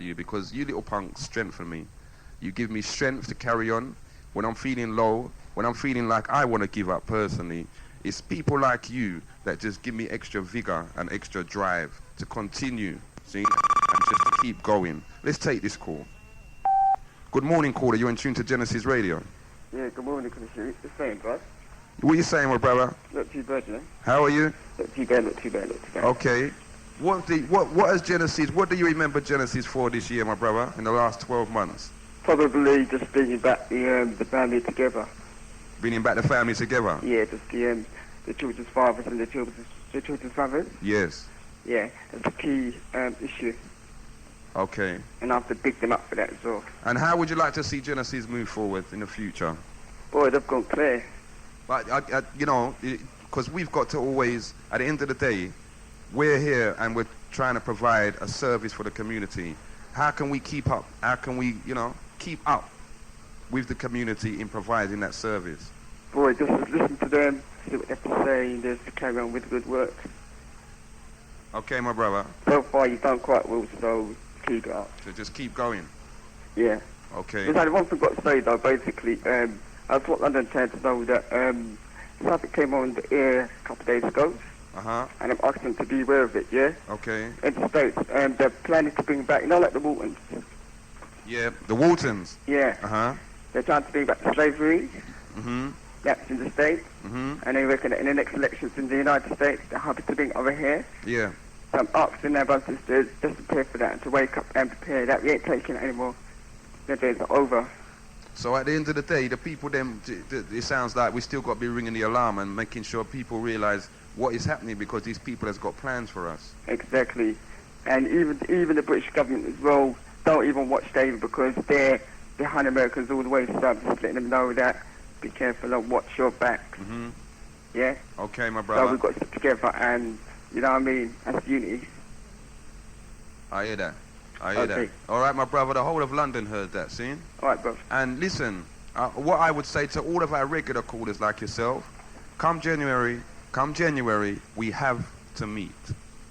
You because you little punks strengthen me. You give me strength to carry on when I'm feeling low, when I'm feeling like I want to give up personally. It's people like you that just give me extra vigor and extra drive to continue, see, and just to keep going. Let's take this call. Good morning, caller. You're in tune to Genesis Radio. Yeah, good morning, Commissioner. The same, bud. What are you saying, my brother? Not too bad, yeah? How are you? Not too bad, not too bad, not too bad. Okay. What has Genesis, what do you remember Genesis for this year, my brother, in the last 12 months? Probably just bringing back the family together. Bringing back the family together? Yeah, just the children's fathers and the children's mothers. Yes. Yeah, that's a key issue. Okay. And I have to big them up for that as well. And how would you like to see Genesis move forward in the future? Boy, they've gone clear. But, because we've got to always, at the end of the day, we're here and we're trying to provide a service for the community. How can we keep up? How can we, keep up with the community in providing that service? Boy, just listen to them, see what they have to say, and just carry on with good work. Okay, my brother. So far, you've done quite well, so keep it up. So just keep going. Yeah. Okay. There's only one thing I've got to say, though, basically. I just want London Town to know that something came on the air a couple of days ago. Uh-huh. And I'm asking them to be aware of it, yeah? Okay. In the States, they're planning to bring back, like the Waltons. Yeah, the Waltons. Yeah. Uh-huh. They're trying to bring back slavery. Mm-hmm. That's in the States. Mm-hmm. And they reckon that in the next elections in the United States, they're happy to bring it over here. Yeah. So I'm asking their brothers and sisters just to prepare for that and to wake up and prepare that we ain't taking it anymore. The days are over. So at the end of the day, the people it sounds like we still got to be ringing the alarm and making sure people realize what is happening because these people has got plans for us. Exactly. And even the British government as well don't even watch David because they're behind Americans all the way, so I'm just letting them know that be careful and watch your backs. Mm-hmm. Yeah? Okay, my brother. So we've got to stick together and, you know what I mean, that's unity. I hear that. I hear that. All right, my brother, the whole of London heard that, see? All right, bro. And listen, what I would say to all of our regular callers like yourself, come January, we have to meet.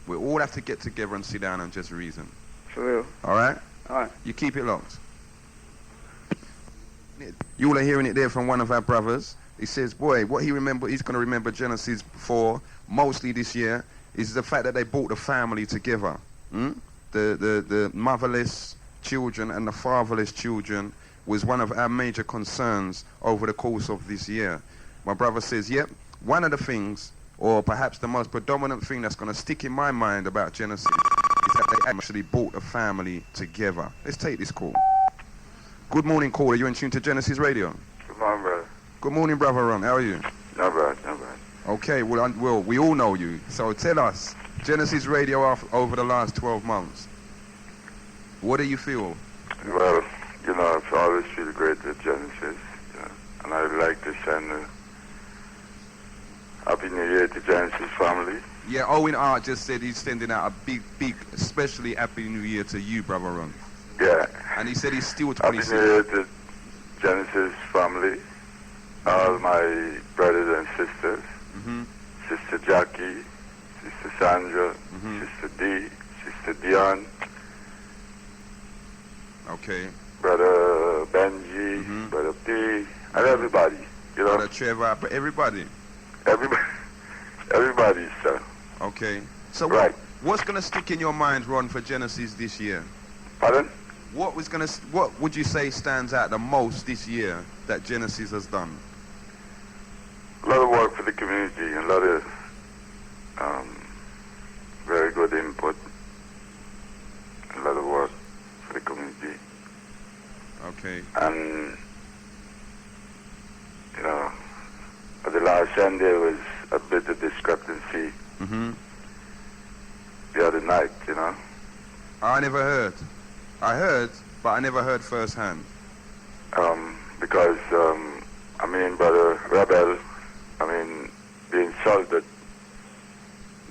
We all have to get together and sit down and just reason. For real. All right? All right. You keep it locked. You all are hearing it there from one of our brothers. He says, boy, what he's going to remember Genesis for mostly this year is the fact that they brought the family together. The motherless children and the fatherless children was one of our major concerns over the course of this year. My brother says, yep, one of the things, or perhaps the most predominant thing that's going to stick in my mind about Genesis is that they actually brought the family together. Let's take this call. Good morning, caller. You're in tune to Genesis Radio. Good morning, brother. Good morning, brother Ron. How are you? No bad, no bad. Okay, well, we all know you. So tell us, Genesis Radio over the last 12 months, what do you feel? Well, I always feel great with Genesis. And I'd like to send a Happy New Year to Genesis family. Yeah, Owen Art just said he's sending out a big, especially Happy New Year to you, brother Ron. Yeah. And he said he's still 26. Happy New Year to Genesis family, all my brothers and sisters, Sister Jackie, Sister Sandra, Sister D, Sister Dion, okay, Brother Benji, Brother P, and everybody, Brother Trevor, everybody. Everybody, sir. Okay. So right. What's going to stick in your mind, Ron, for Genesis this year? Pardon? What would you say stands out the most this year that Genesis has done? A lot of work for the community, a lot of very good input, a lot of work for the community. Okay. And, the last Sunday was a bit of discrepancy the other night, I never heard. I heard, but I never heard firsthand. Because, Brother Rebel, the insulted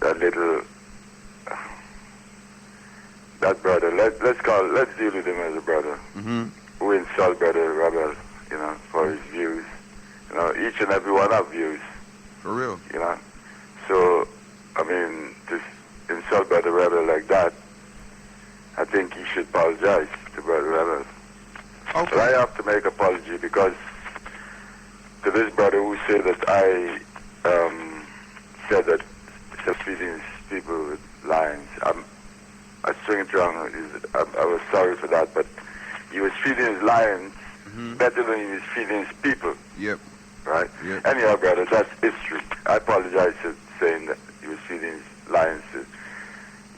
that brother, let's deal with him as a brother, who insult Brother Rebel, for his views. Each and every one have views. For real? So, just insult Brother Rebel like that, I think he should apologize to Brother Rebel. Okay. But I have to make apology because to this brother who said that I said that he's feeding people with lions. I string it wrong. I was sorry for that, but he was feeding his lions better than he was feeding his people. Yep. Right? Yep. Anyhow, brother, that's history. I apologize for saying that he was feeding his lions to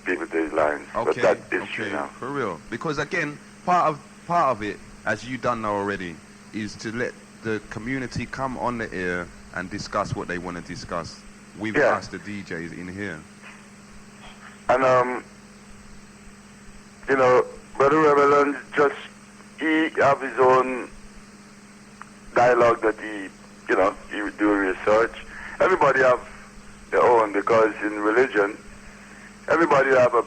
people to his lions. Okay. But that's history Okay. now. For real. Because again, part of it, as you done know already, is to let the community come on the air and discuss what they want to discuss with us, the DJs in here. And you know, Brother Rebel just he have his own dialogue that he would do research. Everybody have their own, because in religion, everybody have a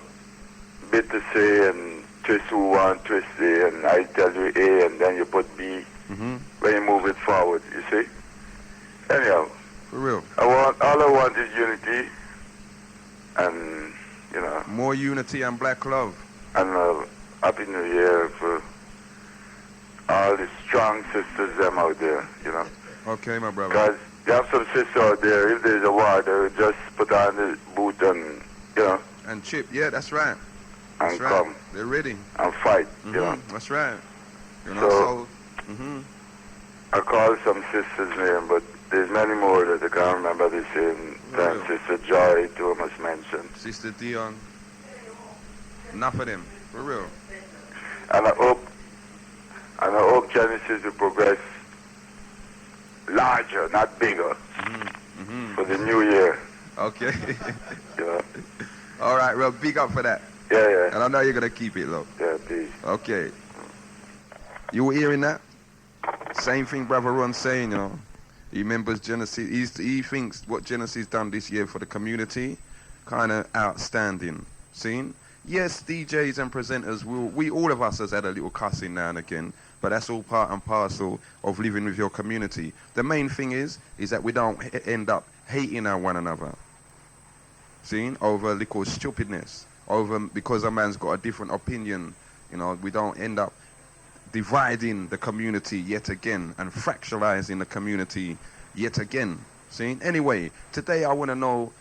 bit to say and twist who want, twist A, and I tell you A, and then you put B when you move it forward, you see? Anyhow, For real. all I want is unity, and, More unity and black love. and Happy New Year for all the strong sisters them out there, Okay, my brother. Because you have some sisters out there, if there's a war, they will just put on the boot and, And Chip, yeah, that's right. That's and right. come They're ready. and fight, That's right. So- I call some sisters' name, but there's many more that I can't remember the same time. Right. Sister Joy, Thomas mentioned. Sister Dion. Enough of them. For real. And I hope Genesis will progress larger, not bigger, for the new year, Okay. you know. All right, well, big up for that. Yeah, And I know you're going to keep it low. yeah, please. Okay. You were hearing that? Same thing Brother Ron's saying, He remembers Genesis. He thinks what Genesis done this year for the community, kind of outstanding. Seen? Yes, DJs and presenters, we all of us has had a little cussing now and again, but that's all part and parcel of living with your community. The main thing is that we don't end up hating our one another. Seen? Over little stupidness. Because a man's got a different opinion. We don't end up dividing the community yet again and fractionalizing the community yet again. See? Anyway, today I want to know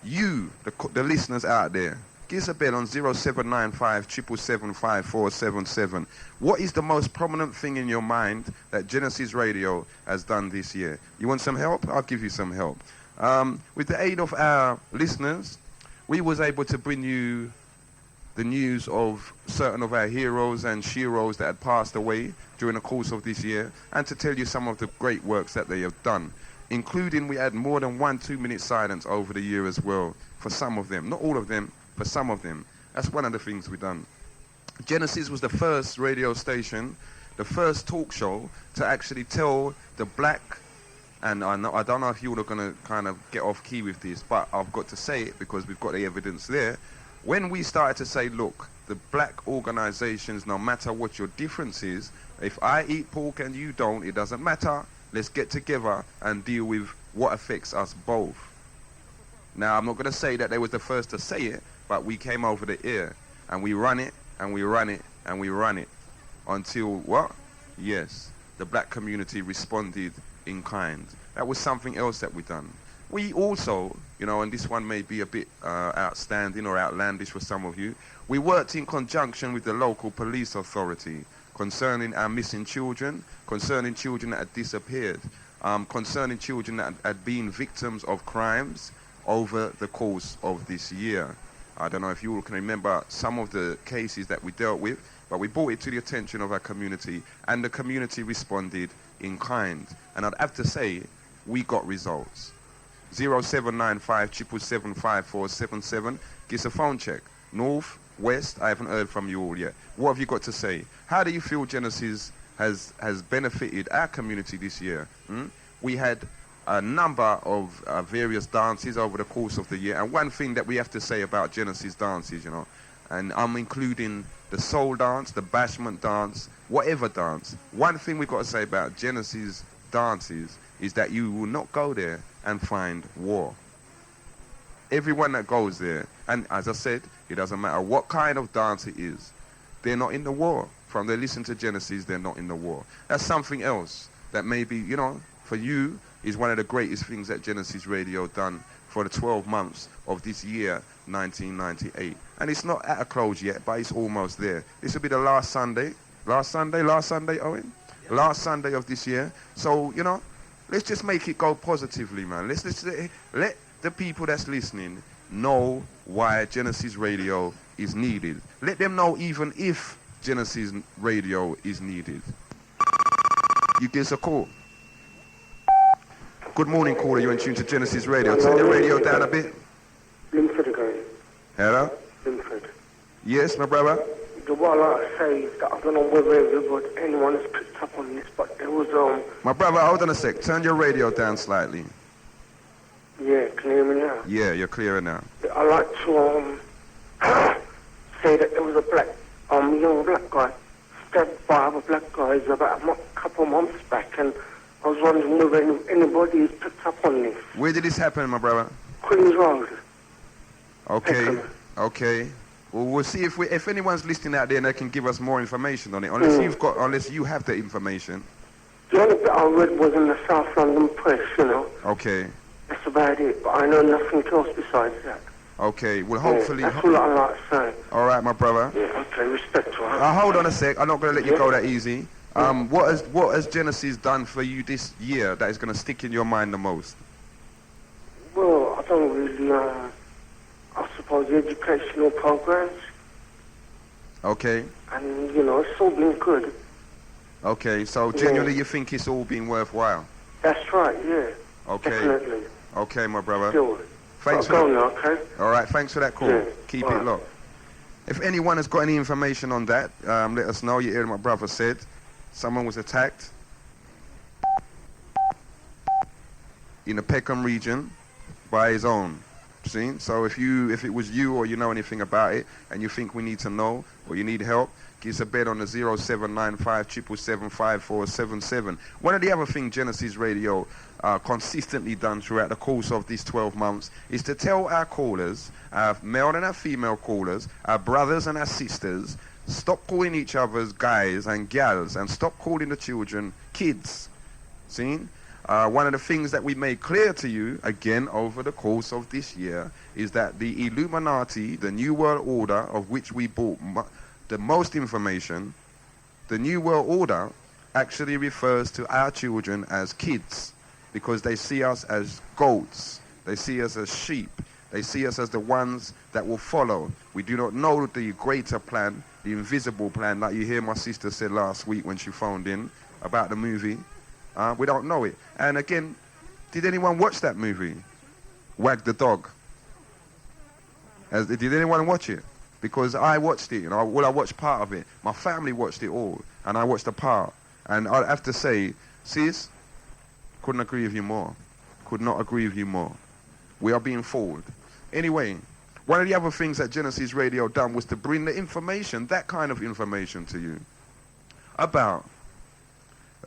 you, the listeners out there. Give us a bell on 0795 777 5477. What is the most prominent thing in your mind that Genesis Radio has done this year? You want some help? I'll give you some help. With the aid of our listeners, we was able to bring you the news of certain of our heroes and sheroes that had passed away during the course of this year, and to tell you some of the great works that they have done, including we had more than 1 2-minute silence over the year as well for some of them. Not all of them, but some of them. That's one of the things we done. Genesis was the first radio station, the first talk show to actually tell the black, and I don't know if you're going to kind of get off key with this, but I've got to say it because we've got the evidence there. When we started to say, look, the black organizations, no matter what your difference is, if I eat pork and you don't, it doesn't matter. Let's get together and deal with what affects us both. Now, I'm not going to say that they were the first to say it, but we came over the ear and we run it and we run it and we run it until what? Yes, the black community responded in kind. That was something else that we done. We also, and this one may be a bit outstanding or outlandish for some of you, we worked in conjunction with the local police authority concerning our missing children, concerning children that had disappeared, concerning children that had been victims of crimes over the course of this year. I don't know if you all can remember some of the cases that we dealt with, but we brought it to the attention of our community, and the community responded in kind. And I'd have to say, we got results. 0795 777 5477. Give us a phone check. North, West, I haven't heard from you all yet. What have you got to say? How do you feel Genesis has benefited our community this year? We had a number of various dances over the course of the year. And one thing that we have to say about Genesis dances, and I'm including the soul dance, the bashment dance, whatever dance. One thing we've got to say about Genesis dances is that you will not go there and find war. Everyone that goes there, and as I said, it doesn't matter what kind of dance it is, they're not in the war. From they listen to Genesis, they're not in the war. That's something else that maybe, you know, for you is one of the greatest things that Genesis Radio done for the 12 months of this year, 1998. And it's not at a close yet, but it's almost there. This will be the last Sunday, Owen? Last Sunday of this year. So, you know, let's just make it go positively, man. Let's let the people that's listening know why Genesis Radio is needed. Let them know even if Genesis Radio is needed. You give us a call. Good morning, caller. You're in tune to Genesis Radio. Turn your radio down a bit. Linford again. Hello? Linford. Yes, my brother? What I like to say is that I don't know whether anyone has picked up on this, but there was, My brother, hold on a sec. Turn your radio down slightly. Yeah, can you hear me now? Yeah, you're clearer now. I like to, say that there was a black, young black guy stabbed by other black guys about a couple months back, and I was wondering whether anybody has picked up on this. Where did this happen, my brother? Queen's Road. Okay, Peckham. okay. Well, we'll see if anyone's listening out there and they can give us more information on it. Unless you have the information. The only bit I read was in the South London Press, you know. Okay. That's about it, but I know nothing else besides that. Okay. Well, hopefully. Yeah, that's all I like to say. All right, my brother. Yeah. Okay. Respect to her. Hold on a sec. I'm not going to let you go that easy. What has Genesis done for you this year that is going to stick in your mind the most? Well, I don't really. I suppose the educational programs. Okay. And, you know, it's all been good. Okay, so genuinely you think it's all been worthwhile? That's right, yeah. Okay. Definitely. Okay, my brother. Still. Thanks for that. Now, okay? All right, thanks for that call. Yeah. Keep Bye. it locked. If anyone has got any information on that, let us know. You hear my brother said someone was attacked in the Peckham region by his own. See? So if it was you or you know anything about it and you think we need to know or you need help, give us a bed on the 0795 777 5477. One of the other things Genesis Radio consistently done throughout the course of these 12 months is to tell our callers, our male and our female callers, our brothers and our sisters, stop calling each other's guys and gals and stop calling the children kids. See? One of the things that we made clear to you, again, over the course of this year, is that the Illuminati, the New World Order, of which we bought the most information, the New World Order actually refers to our children as kids because they see us as goats. They see us as sheep. They see us as the ones that will follow. We do not know the greater plan, the invisible plan, like you hear my sister said last week when she phoned in about the movie. We don't know it. And again, did anyone watch that movie? Wag the Dog. Did anyone watch it? Because I watched it, I watched part of it. My family watched it all, and I watched a part. And I have to say, sis, couldn't agree with you more. Could not agree with you more. We are being fooled. Anyway, one of the other things that Genesis Radio done was to bring the information, that kind of information to you, about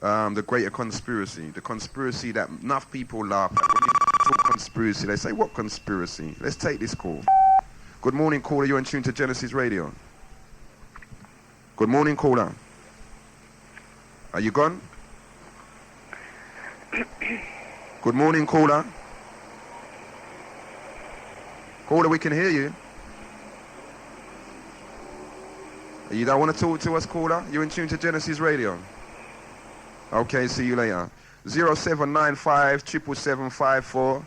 the greater conspiracy, the conspiracy that enough people laugh at. When you talk conspiracy, they say, what conspiracy? Let's take this call. Good morning, caller. You're in tune to Genesis Radio. Good morning, caller. Are you gone? Good morning, caller. Caller, we can hear you. You don't want to talk to us, caller? You're in tune to Genesis Radio. Okay, see you later. 0795 777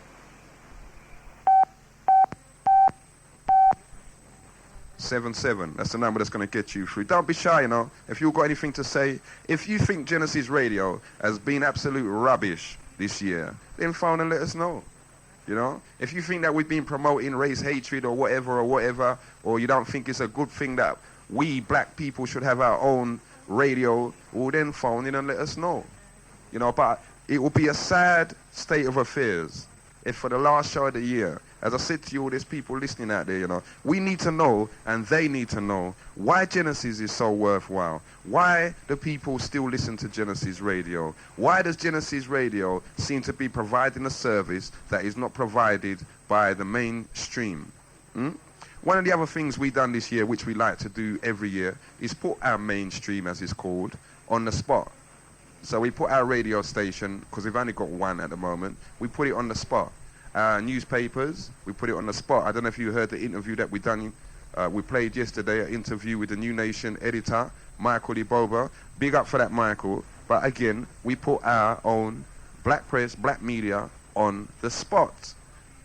77. That's the number that's going to get you through. Don't be shy, If you've got anything to say, if you think Genesis Radio has been absolute rubbish this year, then phone and let us know. If you think that we've been promoting race hatred or whatever, or you don't think it's a good thing that we black people should have our own radio, well then phone in and let us know. But it will be a sad state of affairs if for the last show of the year, as I said to you, all these people listening out there, we need to know and they need to know why Genesis is so worthwhile. Why do people still listen to Genesis Radio? Why does Genesis Radio seem to be providing a service that is not provided by the mainstream? One of the other things we done this year, which we like to do every year, is put our mainstream, as it's called, on the spot. So we put our radio station, because we've only got one at the moment, we put it on the spot. Newspapers, we put it on the spot. I don't know if you heard the interview that we done. We played yesterday an interview with the New Nation editor, Michael Iboba. Big up for that, Michael. But again, we put our own black press, black media on the spot.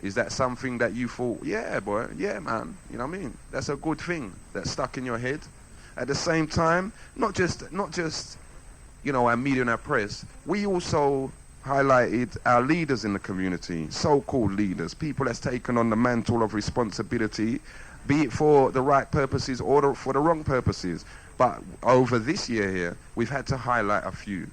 Is that something that you thought, yeah, boy, yeah, man, you know what I mean? That's a good thing that's stuck in your head. At the same time, not just you know, our media and our press, we also highlighted our leaders in the community, so-called leaders, people that's taken on the mantle of responsibility, be it for the right purposes or for the wrong purposes. But over this year here, we've had to highlight a few.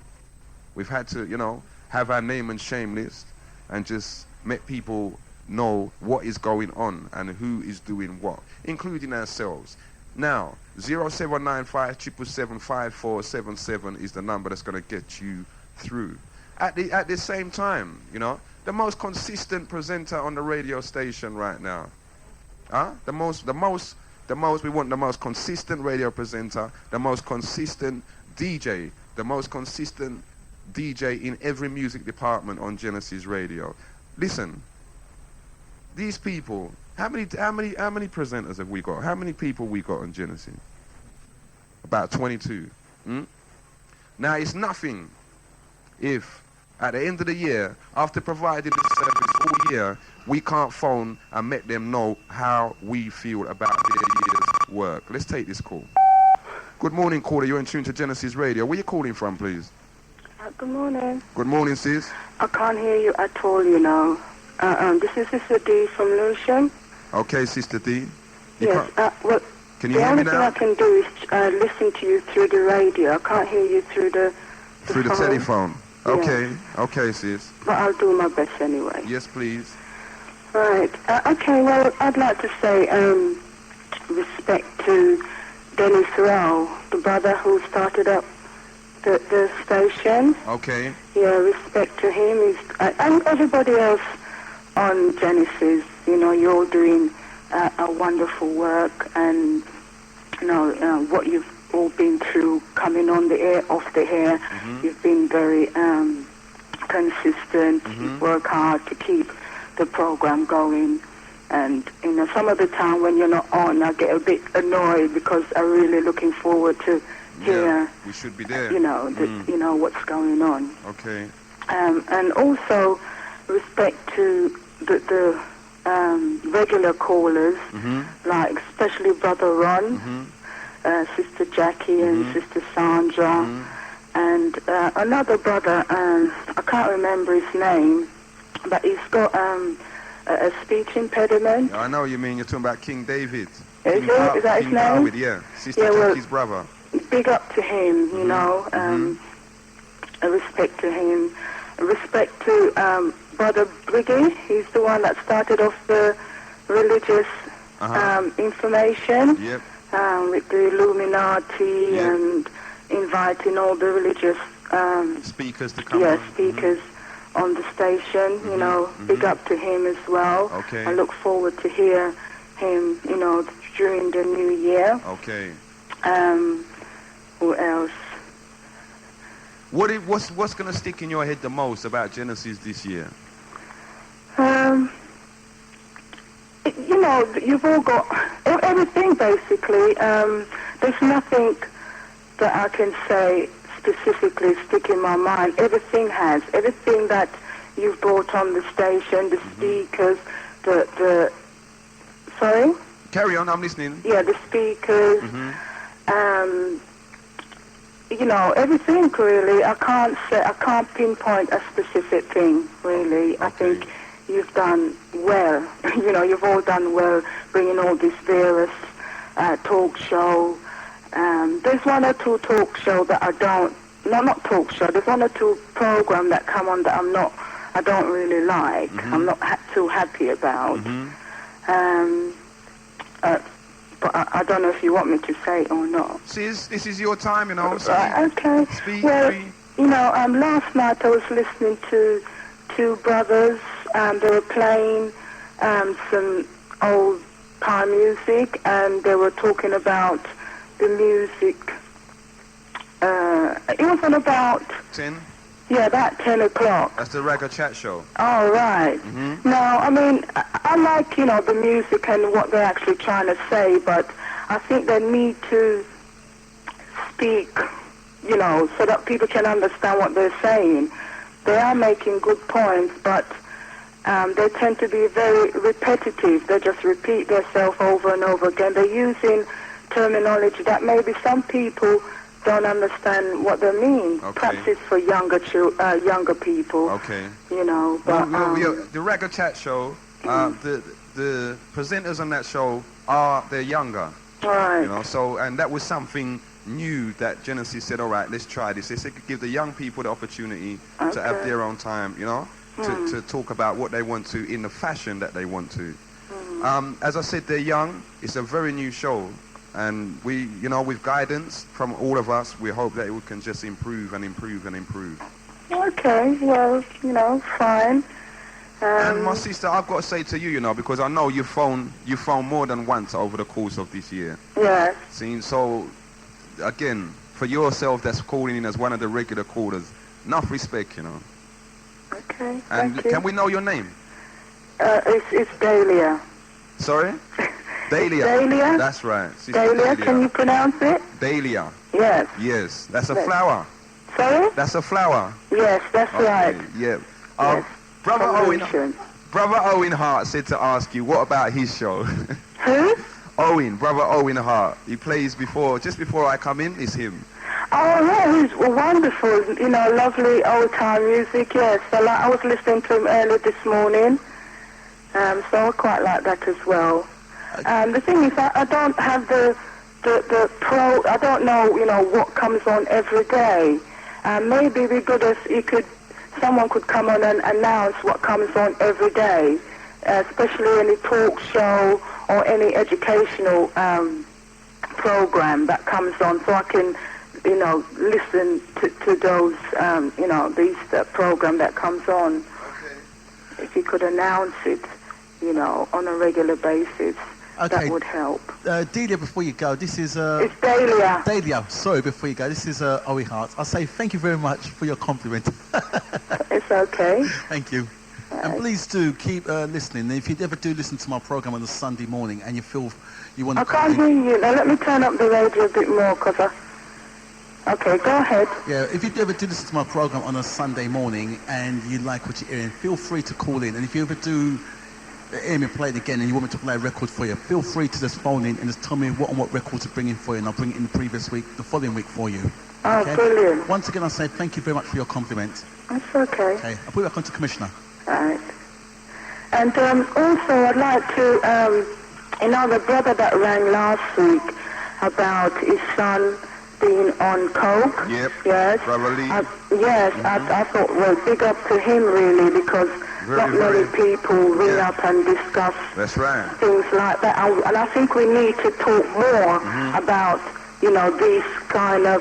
We've had to, you know, have our name and shame list and just make people know what is going on and who is doing what, including ourselves. Now, 0795 777 5477 is the number that's going to get you through. At the same time, you know, the most consistent presenter on the radio station right now. We want the most consistent radio presenter, the most consistent DJ, the most consistent DJ in every music department on Genesis Radio. Listen, these people, how many presenters have we got? How many people we got on Genesis? About 22. Now it's nothing if at the end of the year, after providing this service all year, we can't phone and make them know how we feel about their year's work. Let's take this call. Good morning, caller. You're in tune to Genesis Radio. Where are you calling from, please? Good morning. Good morning, sis. I can't hear you at all, you know. This is Sister D from Lucian. Okay, Sister D. Yes, well, can you hear me now? The only thing I can do is listen to you through the radio. I can't hear you through the through the phone. telephone. Okay, Yeah. Okay, sis. But I'll do my best anyway. Yes, please. Right. Okay, well, I'd like to say respect to Dennis Rowe, the brother who started up the station. Okay. Yeah, respect to him. And everybody else on Genesis. You know, you're all doing a wonderful work, and you know what you've all been through coming on the air, off the air. You've been very consistent. You work hard to keep the program going. And you know, some of the time when you're not on, I get a bit annoyed because I'm really looking forward to hear. We should be there. You know, you know what's going on. Okay. And also respect to the regular callers, like especially Brother Ron, Sister Jackie, and Sister Sandra, and another brother. I can't remember his name, but he's got a speech impediment. I know what you mean. You're talking about King David. Is that his name? David, yeah. Sister Jackie's brother. Big up to him, you know. A respect to him. A respect to Brother Briggy. He's the one that started off the religious information with the Illuminati and inviting all the religious speakers to come. Yeah, speakers on the station. You know, big up to him as well. Okay. I look forward to hear him, you know, during the new year. Okay. Who else? What's going to stick in your head the most about Genesis this year? You know, you've all got everything basically. There's nothing that I can say specifically stick in my mind. Everything that you've brought on the station, the speakers, the sorry? Carry on, I'm listening. Yeah, the speakers, you know, everything really. I can't pinpoint a specific thing really. Okay. I think you've done well. You know, you've all done well bringing all this various talk show. There's one or two talk show that not talk show. There's one or two program that come on that I don't really like. I'm not too happy about. But I don't know if you want me to say it or not. Sis, this is your time, you know. Okay. Speak. Well, you know, last night I was listening to two brothers. They were playing some old old-time music, and they were talking about the music. It was on about 10? yeah, about 10 o'clock. That's the Ragga Chat Show. Oh, right. Now, I mean, I like, you know, the music and what they're actually trying to say, but I think they need to speak, you know, so that people can understand what they're saying. They are making good points, but they tend to be very repetitive. They just repeat themselves over and over again. They're using terminology that maybe some people don't understand what they mean. Okay. Perhaps it's for younger people. Okay. You know, but The Ragga Chat Show, the presenters on that show they're younger. right. You know, so, and that was something new that Genesis said, all right, let's try this. They said could give the young people the opportunity to have their own time, you know, to talk about what they want to in the fashion that they want to. As I said, they're young. It's a very new show. And we, you know, with guidance from all of us, we hope that it can just improve and improve and improve. Okay, well, you know, fine. And my sister, I've got to say to you, you know, because I know you phoned more than once over the course of this year. Yes. See, so, again, for yourself that's calling in as one of the regular callers, enough respect, you know. Okay, And thank you. can we know your name? It's Dahlia. Sorry? Dahlia. Dahlia? That's right. Sister Dahlia, can you pronounce it? Dahlia. Yes. Yes. That's a Yes. flower. Sorry? That's a flower. Yes, that's right. Yeah. Yes. Brother Owen, Convention. Brother Owen Hart said to ask you, what about his show? Who? Brother Owen Hart. He plays just before I come in, it's him. Oh, yeah, he's wonderful. You know, lovely old-time music, yes. So, I was listening to him earlier this morning, so I quite like that as well. The thing is, I don't have the I don't know, you know, what comes on every day. Maybe it'd be good if someone could come on and announce what comes on every day, especially any talk show or any educational program that comes on, so I can, you know, listen to those, you know, these program that comes on. Okay. If you could announce it, you know, on a regular basis. Okay. That would help. Delia, before you go, this is... It's Dahlia. Dahlia, sorry, before you go, this is Owen Hart. I'll say thank you very much for your compliment. It's okay. Thank you. And please do keep listening. If you ever do listen to my program on a Sunday morning and you feel you want to... I can't hear you. Now, let me turn up the radio a bit more, because Okay, go ahead. Yeah, if you ever do listen to my program on a Sunday morning and you like what you're hearing, feel free to call in. And if you ever do hear me play it again and you want me to play a record for you, feel free to just phone in and just tell me what record to bring in for you, and I'll bring it in the previous week, the following week for you. Oh, okay? Brilliant. Once again, I say thank you very much for your compliment. That's okay. Okay, I'll put you back on to Commissioner. Right. And also, I'd like to, you know, the brother that rang last week about his son being on coke. Yep. Yes. Brother Lee. I thought, well, big up to him really, because not many people ring up and discuss That's right. things like that. And I think we need to talk more about, you know, these kind of,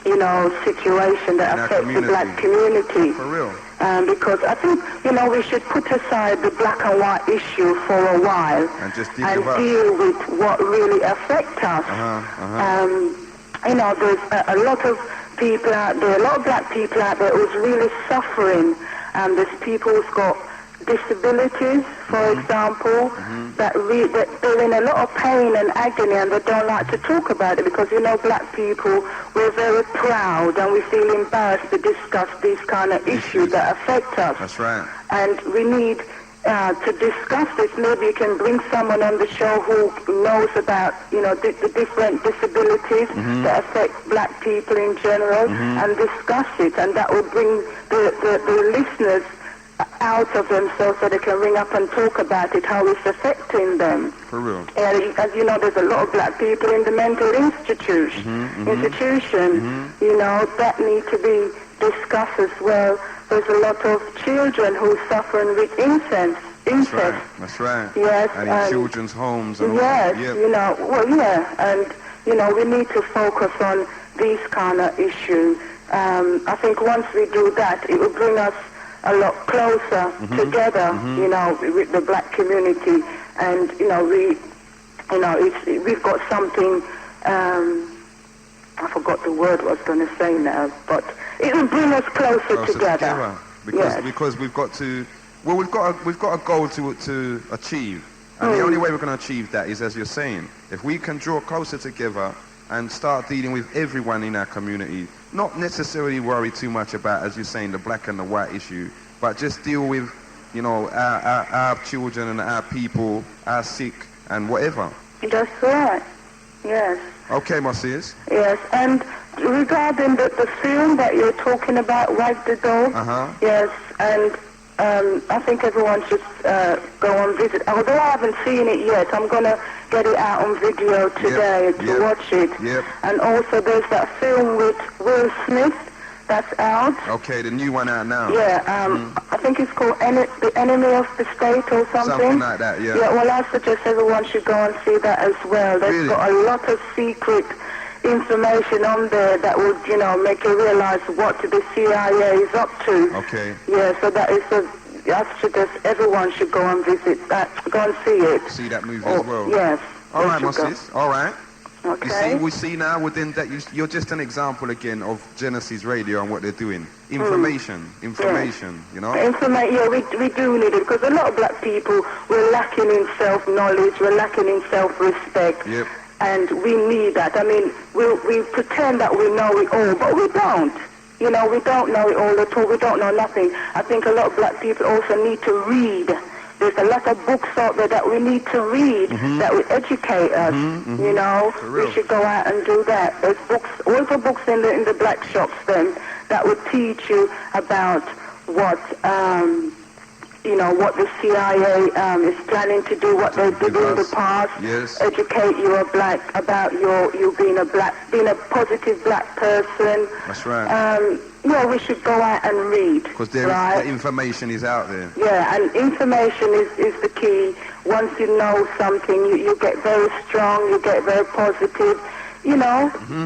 you know, situation that affects the black community. For real. Because I think, you know, we should put aside the black and white issue for a while And just deal with what really affects us. You know, there's a lot of people out there, a lot of black people out there who's really suffering. There's people who's got disabilities, for example, that they're in a lot of pain and agony, and they don't like to talk about it because, you know, black people, we're very proud and we feel embarrassed to discuss these kind of issues that affect us. That's right. And we need to discuss this. Maybe you can bring someone on the show who knows about, you know, the different disabilities that affect black people in general, and discuss it, and that will bring the listeners out of themselves so they can ring up and talk about it, how it's affecting them. For real. And as you know, there's a lot of black people in the mental institution, you know, that need to be discussed as well. There's a lot of children who are suffering with incest. That's right. Yes. And in children's homes. And yes, all. Yep. you know, well, yeah, and, you know, we need to focus on these kind of issues. I think once we do that, it will bring us a lot closer together, you know, with the black community, and we've got something. I forgot the word I was going to say now, but it will bring us closer together. Because we've got to. Well, we've got a goal to achieve, and the only way we're going to achieve that is, as you're saying, if we can draw closer together and start dealing with everyone in our community, not necessarily worry too much about, as you're saying, the black and the white issue, but just deal with, our children and our people, our sick and whatever. That's right. Yes. Okay, my sis. Yes, and regarding the film that you're talking about, Wipe the Dog. Yes, and I think everyone should go and visit. Although I haven't seen it yet, I'm going to get it out on video today to watch it. Yep. And also there's that film with Will Smith that's out. Okay, the new one out now. Yeah, I think it's called The Enemy of the State or something. Something like that, yeah. Yeah, well, I suggest everyone should go and see that as well. They've got a lot of secret information on there that would, make you realize what the CIA is up to. Okay. Yeah, so that is I suggest everyone should go and visit that, go and see it. See that movie as well. Yes. All right, my sis. All right. Okay. We see now within that you're just an example again of Genesis Radio and what they're doing. Information, Yeah, we do need it, because a lot of black people, we're lacking in self-knowledge, we're lacking in self-respect. Yep. And we need that. I mean, we pretend that we know it all, but we don't. We don't know it all at all. We don't know nothing. I think a lot of black people also need to read. There's a lot of books out there that we need to read that will educate us. We should go out and do that. There's books, all the books in the black shops then that would teach you about what what the CIA is planning to do, what they did in the past. Yes. Educate you about you being a positive black person. That's right. We should go out and read. Because the information is out there. Yeah, and information is the key. Once you know something, you get very strong, you get very positive,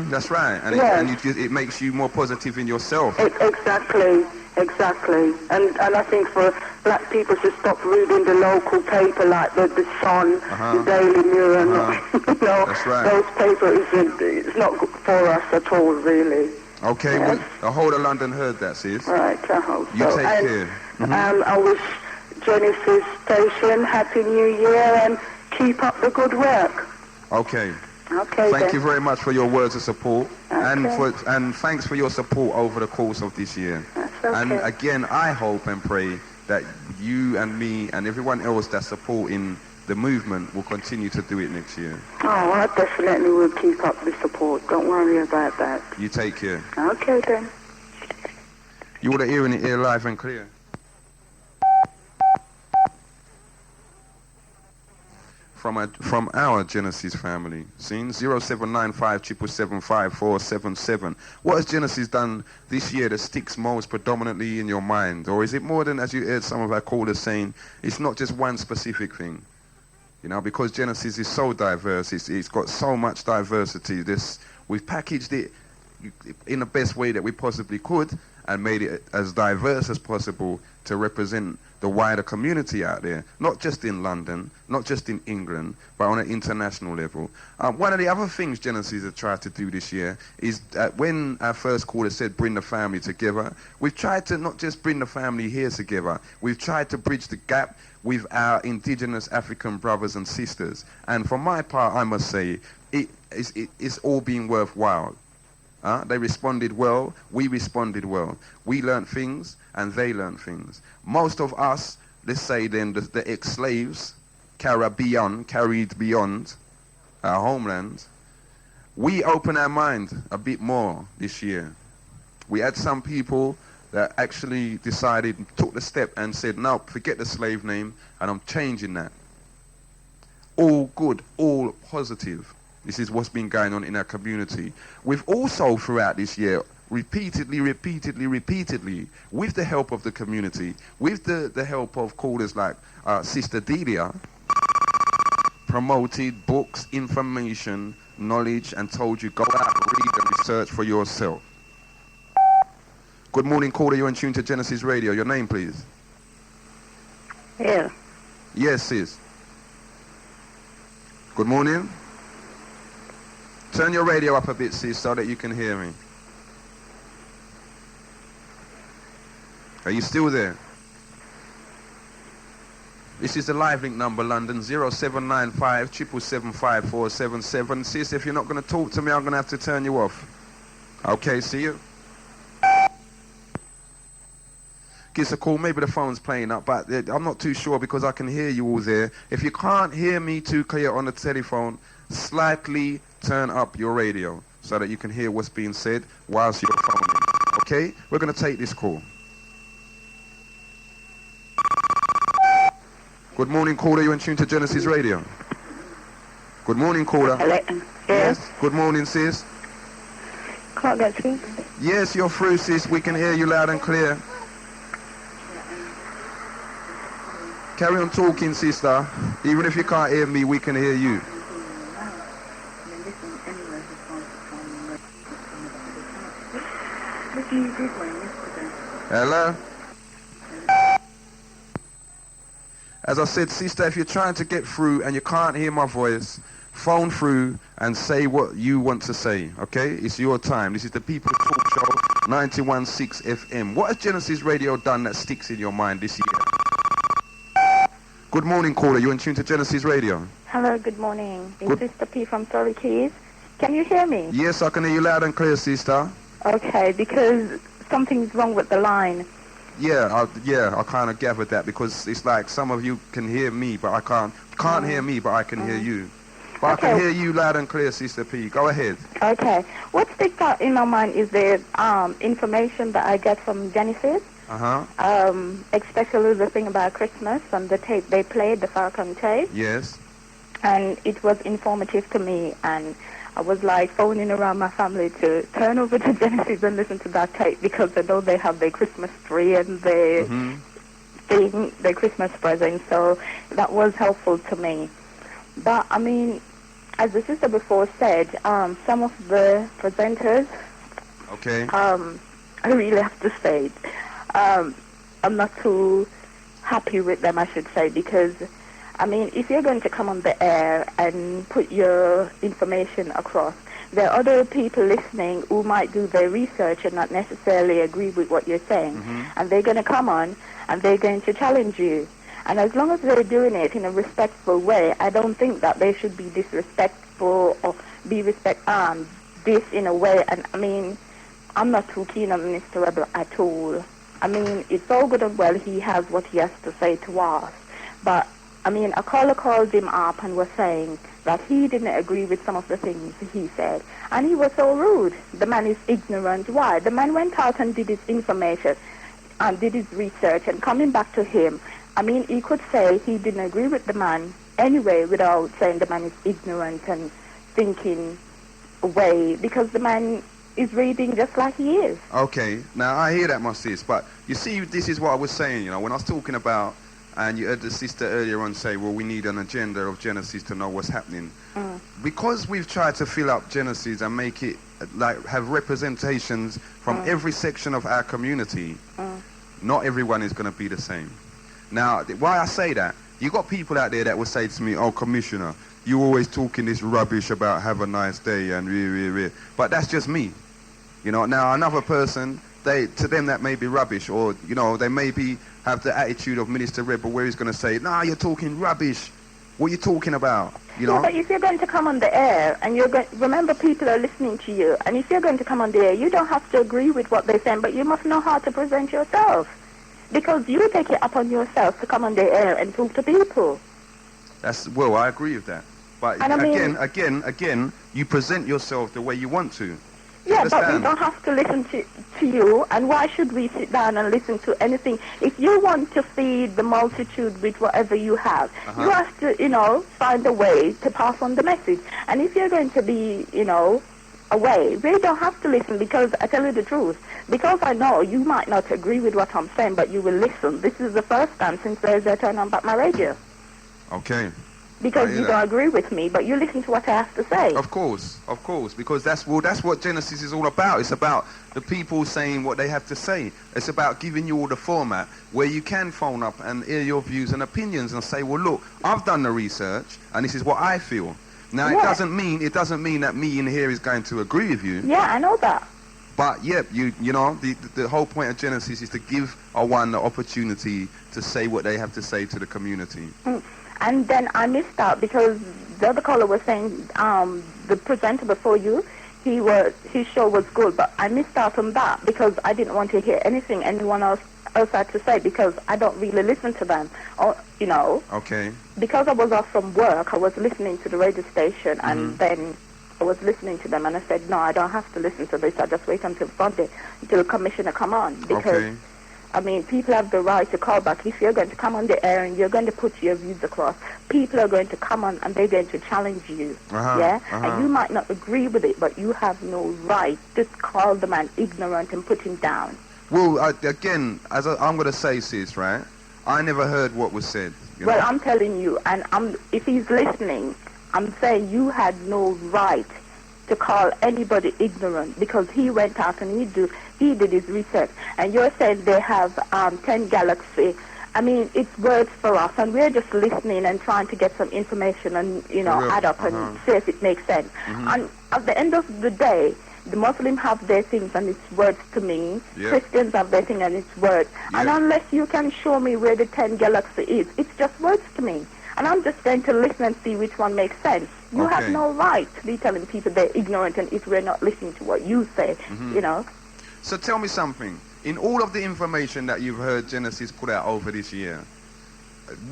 That's right. And, it makes you more positive in yourself. Exactly. And I think for black people to stop reading the local paper like the Sun, the Daily Mirror, That's right. Those papers, it's not good for us at all, really. Okay, well, the whole of London heard that, sis. Right, I hope you so. Take care. I wish Genesis Station Happy New Year and keep up the good work. Okay. Okay. Thank you very much for your words of support, Okay. and thanks for your support over the course of this year. That's okay. And again, I hope and pray that you and me and everyone else that's supporting the movement will continue to do it next year. Oh, I definitely will keep up the support. Don't worry about that. You take care. Okay, then. You want to hear it here live and clear. From our Genesis family. Seen 0795 777 What has Genesis done this year that sticks most predominantly in your mind? Or is it more than, as you heard some of our callers saying, it's not just one specific thing? Because Genesis is so diverse, it's got so much diversity. We've packaged it in the best way that we possibly could and made it as diverse as possible to represent the wider community out there, not just in London, not just in England, but on an international level. One of the other things Genesis has tried to do this year is when our first caller said bring the family together, we've tried to not just bring the family here together, we've tried to bridge the gap with our indigenous African brothers and sisters. And for my part, I must say, it's all been worthwhile. They responded well, we responded well. We learned things and they learned things. Most of us, let's say then, the ex-slaves carried beyond our homeland, we opened our mind a bit more this year. We had some people that actually took the step and said, no, forget the slave name, and I'm changing that. All good, all positive. This is what's been going on in our community. We've also, throughout this year, repeatedly, with the help of the community, with the help of callers like Sister Delia, promoted books, information, knowledge, and told you, go out, read and research for yourself. Good morning, caller. You're in tune to Genesis Radio. Your name, please. Yeah. Yes, sis. Good morning. Turn your radio up a bit, sis, so that you can hear me. Are you still there? This is the live link number, London, 0795 777 5477. Sis, if you're not going to talk to me, I'm going to have to turn you off. Okay, see you. Give us a call. Maybe the phone's playing up, but I'm not too sure because I can hear you all there. If you can't hear me too clear on the telephone, slightly turn up your radio so that you can hear what's being said whilst you're phoning. Okay? We're going to take this call. Good morning, caller. You're in tune to Genesis Radio. Good morning, caller. Hello. Yes. Good morning, sis. Can't get through. Yes, you're through, sis. We can hear you loud and clear. Carry on talking, sister. Even if you can't hear me, we can hear you. Hello? As I said, sister, if you're trying to get through and you can't hear my voice, phone through and say what you want to say, okay? It's your time. This is the People Talk Show, 91.6 FM. What has Genesis Radio done that sticks in your mind this year? Good morning, caller. You're in tune to Genesis Radio. Hello, good morning. It's Sister P from Surrey Keys. Can you hear me? Yes, I can hear you loud and clear, sister. Okay, because something's wrong with the line. Yeah, I kind of gathered that because it's like some of you can hear me, but I can't hear me, but I can hear you. But Okay. I can hear you loud and clear, Sister P. Go ahead. Okay. What sticks out in my mind is the information that I get from Genesis, especially the thing about Christmas and the tape they played, the Falcon tape. Yes. And it was informative to me, and I was like phoning around my family to turn over to Genesis and listen to that tape because I know they have their Christmas tree and their thing, their Christmas present, so that was helpful to me. But I mean, as the sister before said, some of the presenters, Okay. I really have to say, I'm not too happy with them, I should say, because I mean, if you're going to come on the air and put your information across, there are other people listening who might do their research and not necessarily agree with what you're saying. And they're going to come on and they're going to challenge you. And as long as they're doing it in a respectful way, I don't think that they should be disrespectful or be this in a way. And I mean, I'm not too keen on Mr. Rebel at all. I mean, it's all good and well he has what he has to say to us. But I mean, a caller called him up and was saying that he didn't agree with some of the things he said. And he was so rude. The man is ignorant. Why? The man went out and did his information and did his research, and coming back to him, I mean, he could say he didn't agree with the man anyway without saying the man is ignorant and thinking away, because the man is reading just like he is. Okay. Now, I hear that, my sis, but you see, this is what I was saying, you know, when I was talking about, and you heard the sister earlier on say, well, we need an agenda of Genesis to know what's happening. Because we've tried to fill up Genesis and make it, like, have representations from every section of our community, not everyone is going to be the same. Now, why I say that, you got people out there that will say to me, oh, Commissioner, you always talking this rubbish about have a nice day and but that's just me. You know, now another person, to them that may be rubbish, or, you know, they maybe have the attitude of Minister Rebel where he's going to say, nah, you're talking rubbish. What are you talking about? You know? Yeah, but if you're going to come on the air, and you're going, remember people are listening to you, and if you're going to come on the air, you don't have to agree with what they're saying, but you must know how to present yourself. Because you take it upon yourself to come on the air and talk to people. Well, I agree with that. But and again, you present yourself the way you want to. Yeah, but we don't have to listen to you, and why should we sit down and listen to anything? If you want to feed the multitude with whatever you have, you have to, you know, find a way to pass on the message. And if you're going to be, you know, away, we don't have to listen, because I tell you the truth, because I know you might not agree with what I'm saying, but you will listen. This is the first time since there's a turn on back my radio. Okay. Because you don't agree with me, but you listen to what I have to say. Of course, because that's what Genesis is all about. It's about the people saying what they have to say. It's about giving you all the format where you can phone up and hear your views and opinions and say, well, look, I've done the research and this is what I feel. Now, Yeah. it doesn't mean that me in here is going to agree with you. Yeah, I know that. But yeah, you know, the whole point of Genesis is to give one the opportunity to say what they have to say to the community. And then I missed out because the other caller was saying the presenter before you, his show was good, but I missed out on that because I didn't want to hear anything anyone else had to say because I don't really listen to them. Or, you know. Okay. Because I was off from work, I was listening to the radio station, and then I was listening to them, and I said, no, I don't have to listen to this. I just wait until Sunday, until the commissioner come on. Because, I mean, people have the right to call back. If you're going to come on the air and you're going to put your views across, people are going to come on and they're going to challenge you. And you might not agree with it, but you have no right to call the man ignorant and put him down. Well, again, I'm going to say, sis, right? I never heard what was said. Well, I'm telling you, and if he's listening, I'm saying you had no right to call anybody ignorant because he went out and he did his research. And you're saying they have 10 galaxies. I mean, it's words for us, and we're just listening and trying to get some information and, you know, add up and see if it makes sense. And at the end of the day, the Muslims have their things and it's words to me. Christians have their thing and it's words. And unless you can show me where the 10 galaxy is, it's just words to me. And I'm just going to listen and see which one makes sense. You have no right to be telling people they're ignorant and if we're not listening to what you say, you know. So tell me something. In all of the information that you've heard Genesis put out over this year,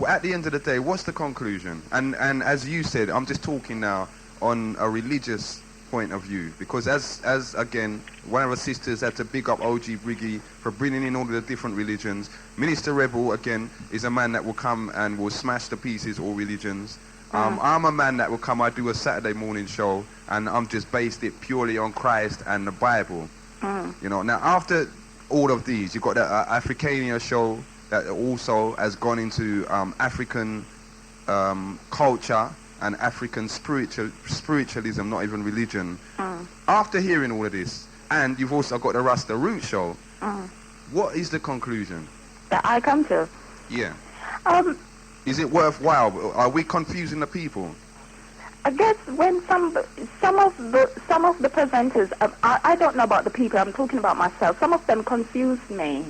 at the end of the day, what's the conclusion? And as you said, I'm just talking now on a religious point of view, because as again, one of our sisters had to big up OG Briggy for bringing in all of the different religions. Minister Rebel, again, is a man that will come and will smash to pieces all religions. I'm a man that will come, I do a Saturday morning show, and I'm just based it purely on Christ and the Bible. You know, now after all of these, you've got the Africania show that also has gone into African culture and African spiritualism, not even religion. After hearing all of this, and you've also got the Rasta Root show, what is the conclusion? That I come to? Yeah. Is it worthwhile? Are we confusing the people? I guess when some of the presenters, I don't know about the people, I'm talking about myself, some of them confuse me.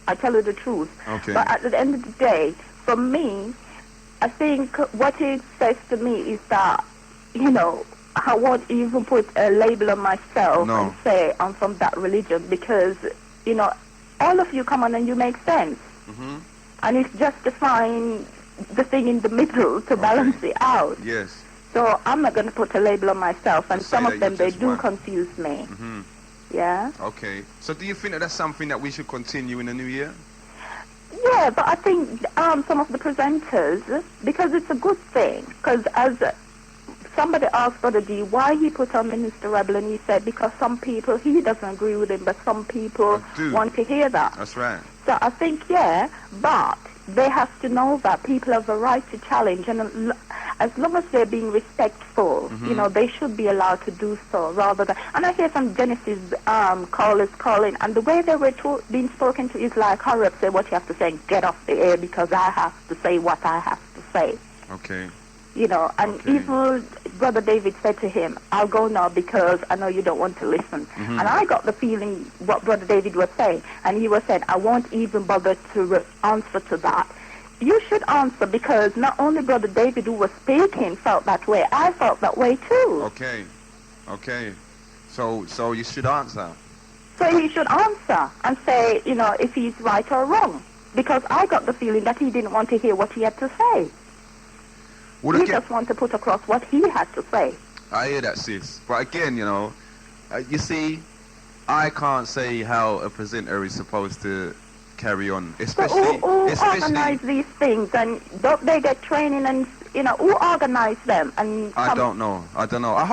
I tell you the truth. Okay. But at the end of the day, for me, I think what it says to me is that, you know, I won't even put a label on myself and say I'm from that religion because, you know, all of you come on and you make sense. And it's just to find the thing in the middle to balance it out. Yes. So I'm not going to put a label on myself, and some of them, they do confuse me. Yeah? Okay. So do you think that that's something that we should continue in the new year? Yeah, but I think some of the presenters, because it's a good thing, because as somebody asked Brother D why he put on Minister Rebel, and he said because some people, he doesn't agree with him, but some people want to hear that. That's right. So I think, yeah, but they have to know that people have a right to challenge, and as long as they're being respectful, you know, they should be allowed to do so rather than... And I hear some Genesis callers calling, and the way they were being spoken to is like, hurry up, say what you have to say, and get off the air because I have to say what I have to say. Okay. You know, and even Brother David said to him, I'll go now because I know you don't want to listen. And I got the feeling what Brother David was saying, and he was saying, I won't even bother to answer to that. You should answer because not only Brother David who was speaking felt that way, I felt that way too. Okay. Okay. So you should answer. So he should answer and say, you know, if he's right or wrong. Because I got the feeling that he didn't want to hear what he had to say. He just wanted to put across what he had to say. I hear that, sis. But again, you know, you see, I can't say how a presenter is supposed to carry on, especially... So who organize these things, and don't they get training, and, you know, who organize them? And I don't know. I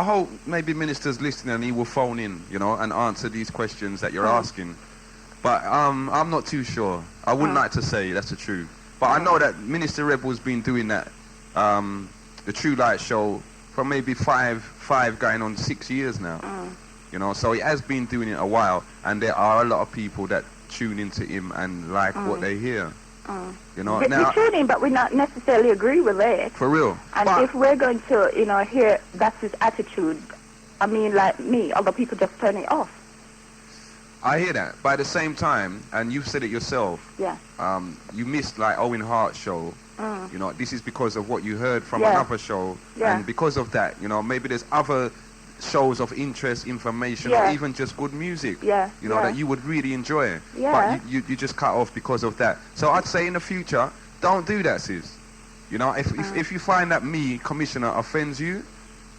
hope maybe ministers listening and he will phone in, you know, and answer these questions that you're asking. But I'm not too sure. I wouldn't like to say that's the truth. But I know that Minister Rebel's been doing that, the True Light show, for maybe five going on 6 years now. You know, so he has been doing it a while, and there are a lot of people that tune into him and like what they hear. You know, We now tune in, but we not necessarily agree with it. for real. And But if we're going to, hear that's his attitude, I mean, like me, other people just turn it off. I hear that. But at the same time, and you've said it yourself, Yeah. you missed like Owen Hart's show. You know, this is because of what you heard from Yeah. another show. Yeah. And because of that, maybe there's other shows of interest, information, or Yeah. even just good music, Yeah. that you would really enjoy. Yeah. But you just cut off because of that. So I'd say in the future, don't do that, sis. If you find that me, Commissioner, offends you,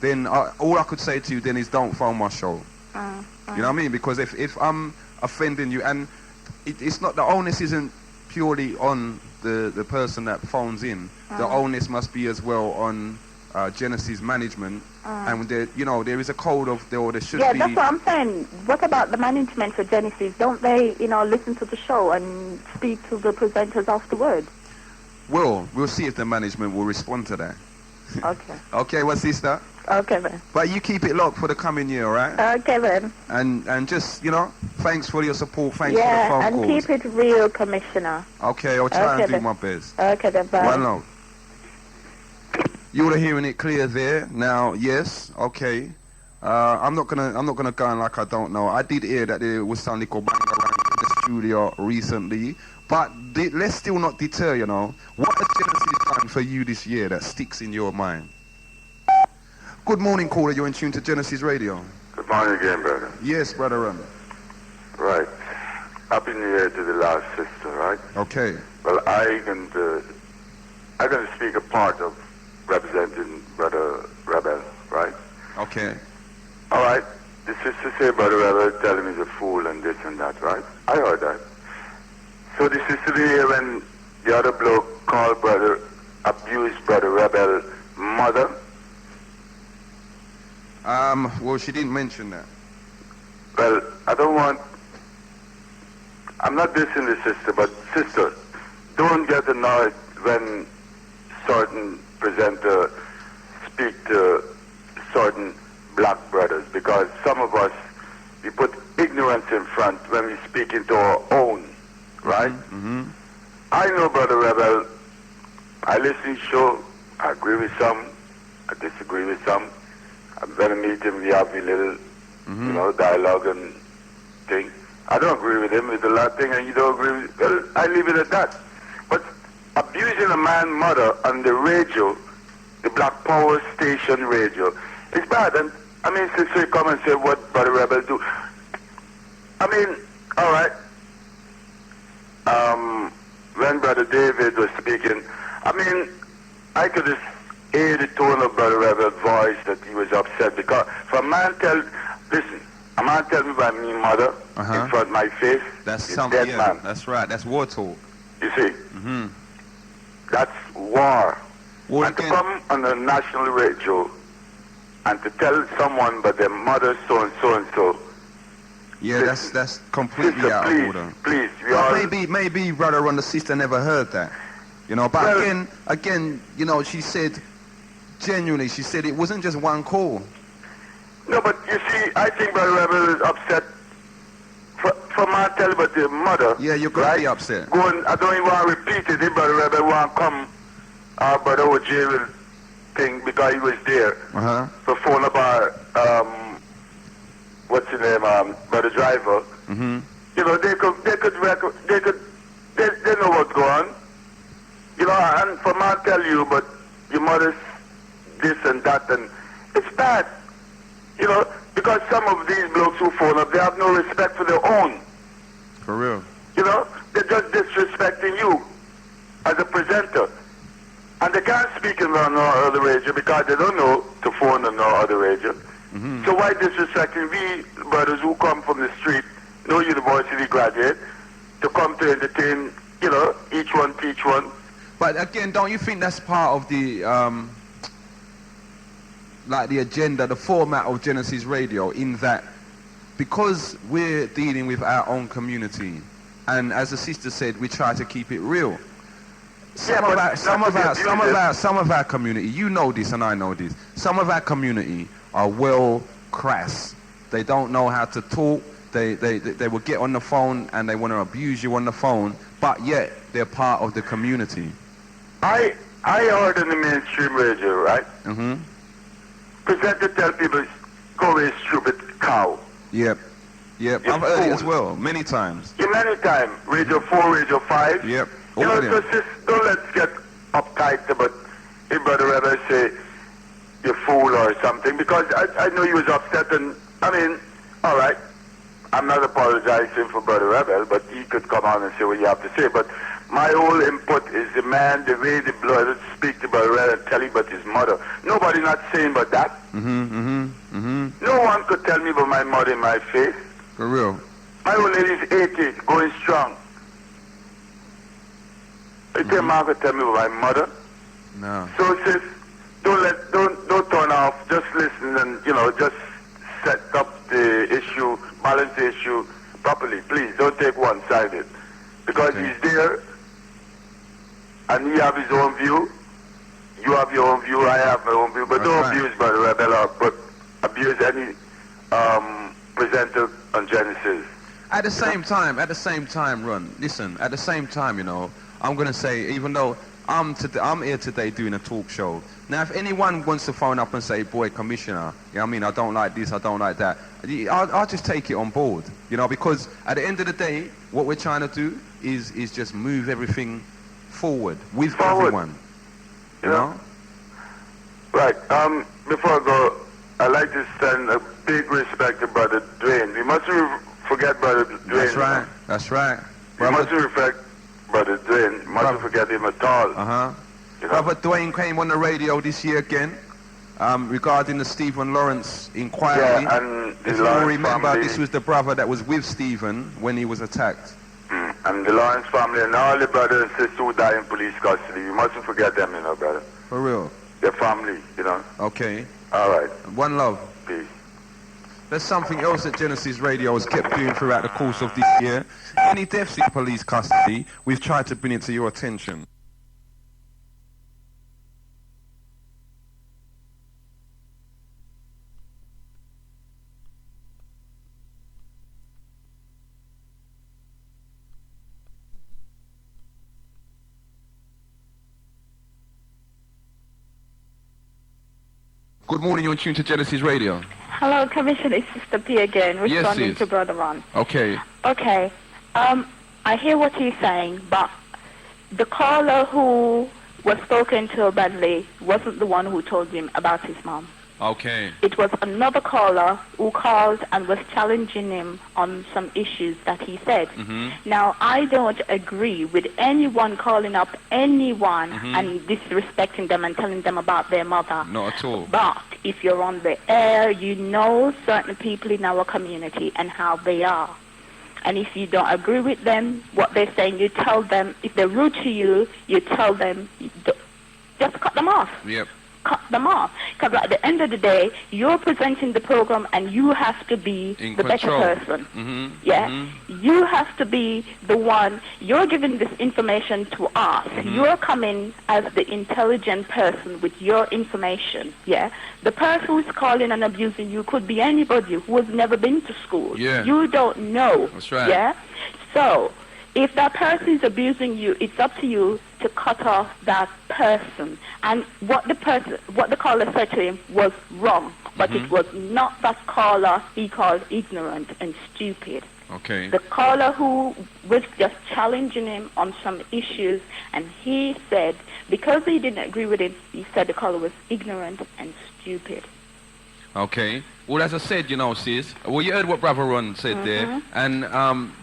then all I could say to you then is don't phone my show. You know what I mean? Because if I'm offending you, and it's not, the onus isn't purely on the person that phones in. The onus must be as well on Genesis management. And there is a code of there should be. Yeah, that's what I'm saying. What about the management for Genesis? Don't they, listen to the show and speak to the presenters afterwards? Well, we'll see if the management will respond to that. Okay. Okay, well, sister. Okay then. But you keep it locked for the coming year, all right? Okay then. And just, thanks for your support. Thanks for the Yeah, phone and calls. keep it real, Commissioner. Okay, I'll try Okay and do then. my best. Okay then, bye. One love. You're hearing it clear there. Now, yes, okay. I'm not gonna go on like I don't know. I did hear that there was something called bang in the studio recently, but let's still not deter. What has Genesis done for you this year that sticks in your mind? Good morning, caller. You're in tune to Genesis Radio. Good morning again, brother. Yes, brother. Right. Happy New Year to the last sister, right? Okay. Well, I'm going to speak a part of representing Brother Rebel, right? Okay. All right. The sister say Brother Rebel tell him he's a fool and this and that, right? I heard that. So the sister here when the other bloke called abused Brother Rebel mother. Well, she didn't mention that. Well, I'm not dissing the sister, but sister, don't get annoyed when certain presenter speak to certain black brothers, because some of us, we put ignorance in front when we speak into our own, right? Mm-hmm. I know Brother Rebel. I listen to show. I agree with some. I disagree with some. I'm going to meet him. We have a little, dialogue and thing. I don't agree with him with a lot of things, and you don't agree with. Well, I leave it at that. But abusing a man's mother on the radio, the Black Power Station radio, it's bad. And I mean, sister, you come and say what Brother Rebel do. I mean, all right. When Brother David was speaking, I mean, I could just hear the tone of Brother Rebel's voice that he was upset because if a man tell me by me mother in front of my face, that's he's something. dead Yeah, man. that's right. That's war talk. You see, that's war. Well, and to come on the national radio and to tell someone but their mother so and so and so. Yeah, that's completely Sister, out please, of order. Please, Maybe brother and the sister never heard that. But Well, again, she said, genuinely, she said it wasn't just one call. No, but you see, I think Brother Rebel is upset for my tell about the mother. Yeah, you're going to be upset. I don't even want to repeat it. If Brother Rebel want to come, Brother OJ will thing because he was there. For phone about what's his name, Brother Driver. Mm-hmm. They know what's going on. And for my tell you, but your mother's this and that, and it's bad. Because some of these blokes who phone up, they have no respect for their own. For real. They're just disrespecting you as a presenter. And they can't speak in no other radio because they don't know to phone on no other radio. Mm-hmm. So why disrespecting we brothers who come from the street, no university graduate, to come to entertain, each one teach one. But again, don't you think that's part of the the agenda, the format of Genesis Radio, in that because we're dealing with our own community, and as the sister said, we try to keep it real. Some of our community, you know this and I know this, some of our community are well crass. They don't know how to talk. They will get on the phone and they want to abuse you on the phone but yet they're part of the community. I heard on the mainstream radio, right? Mm-hmm. Presenter tell people, go away, stupid cow. Yep. Yep. It's I've heard it cool. as well, many times. Yeah, many times. Radio 4, Radio 5. Yep. You All know, of them. just don't let's get uptight about if Brother Rebel say you fool or something, because I know he was upset, and I mean, all right, I'm not apologizing for Brother Rebel, but he could come on and say what you have to say. But my whole input is the man, the way the blood speak to Brother Rebel and tell him about his mother. Nobody not saying about that. No one could tell me about my mother in my face. For real. My old lady's 80, going strong. You think Margaret tell me about my mother? No. So sis, don't turn off. Just listen and just set up the issue, balance the issue properly. Please don't take one-sided, because he's there and he have his own view. You have your own view. I have my own view. But don't abuse Brother Rebel or abuse any presenter on Genesis. At the same time, Ron, listen, at the same time, I'm going to say, even though I'm here today doing a talk show, now if anyone wants to phone up and say, boy, Commissioner, I don't like this, I don't like that, I'll just take it on board, because at the end of the day, what we're trying to do is just move everything forward with everyone, you know? Right, before I go, I'd like to send a big respect to Brother Dwayne. We mustn't forget Brother Dwayne. That's right. We mustn't respect Brother Dwayne. We mustn't forget him at all. Brother Dwayne came on the radio this year again regarding the Stephen Lawrence inquiry. Yeah, and if you remember, family, this was the brother that was with Stephen when he was attacked. And the Lawrence family and all the brothers and sisters who died in police custody. We mustn't forget them, brother. For real? Their family, Okay. All right. One love. Peace. There's something else that Genesis Radio has kept doing throughout the course of this year. Any deaths in police custody, we've tried to bring it to your attention. Good morning, you're tuned to Genesis Radio. Hello, Commissioner, it's Sister P again, responding to Brother Ron. Okay. Okay. I hear what you're saying, but the caller who was spoken to badly wasn't the one who told him about his mom. Okay. It was another caller who called and was challenging him on some issues that he said. Now, I don't agree with anyone calling up anyone and disrespecting them and telling them about their mother. Not at all. But if you're on the air, you know certain people in our community and how they are. And if you don't agree with them, what they're saying, you tell them. If they're rude to you, you tell them, just cut them off. Yep. Cut them off, because at the end of the day, you're presenting the program and you have to be the better person. You have to be the one. You're giving this information to us. You're coming as the intelligent person with your information. The person who's calling and abusing you could be anybody who has never been to school. You don't know. That's right. So if that person is abusing you, it's up to you to cut off that person. And what the caller said to him was wrong, but it was not that caller he called ignorant and stupid. Okay. The caller who was just challenging him on some issues, and he said, because he didn't agree with him, he said the caller was ignorant and stupid. Okay. Well, as I said, sis, well, you heard what Brother Ron said there. And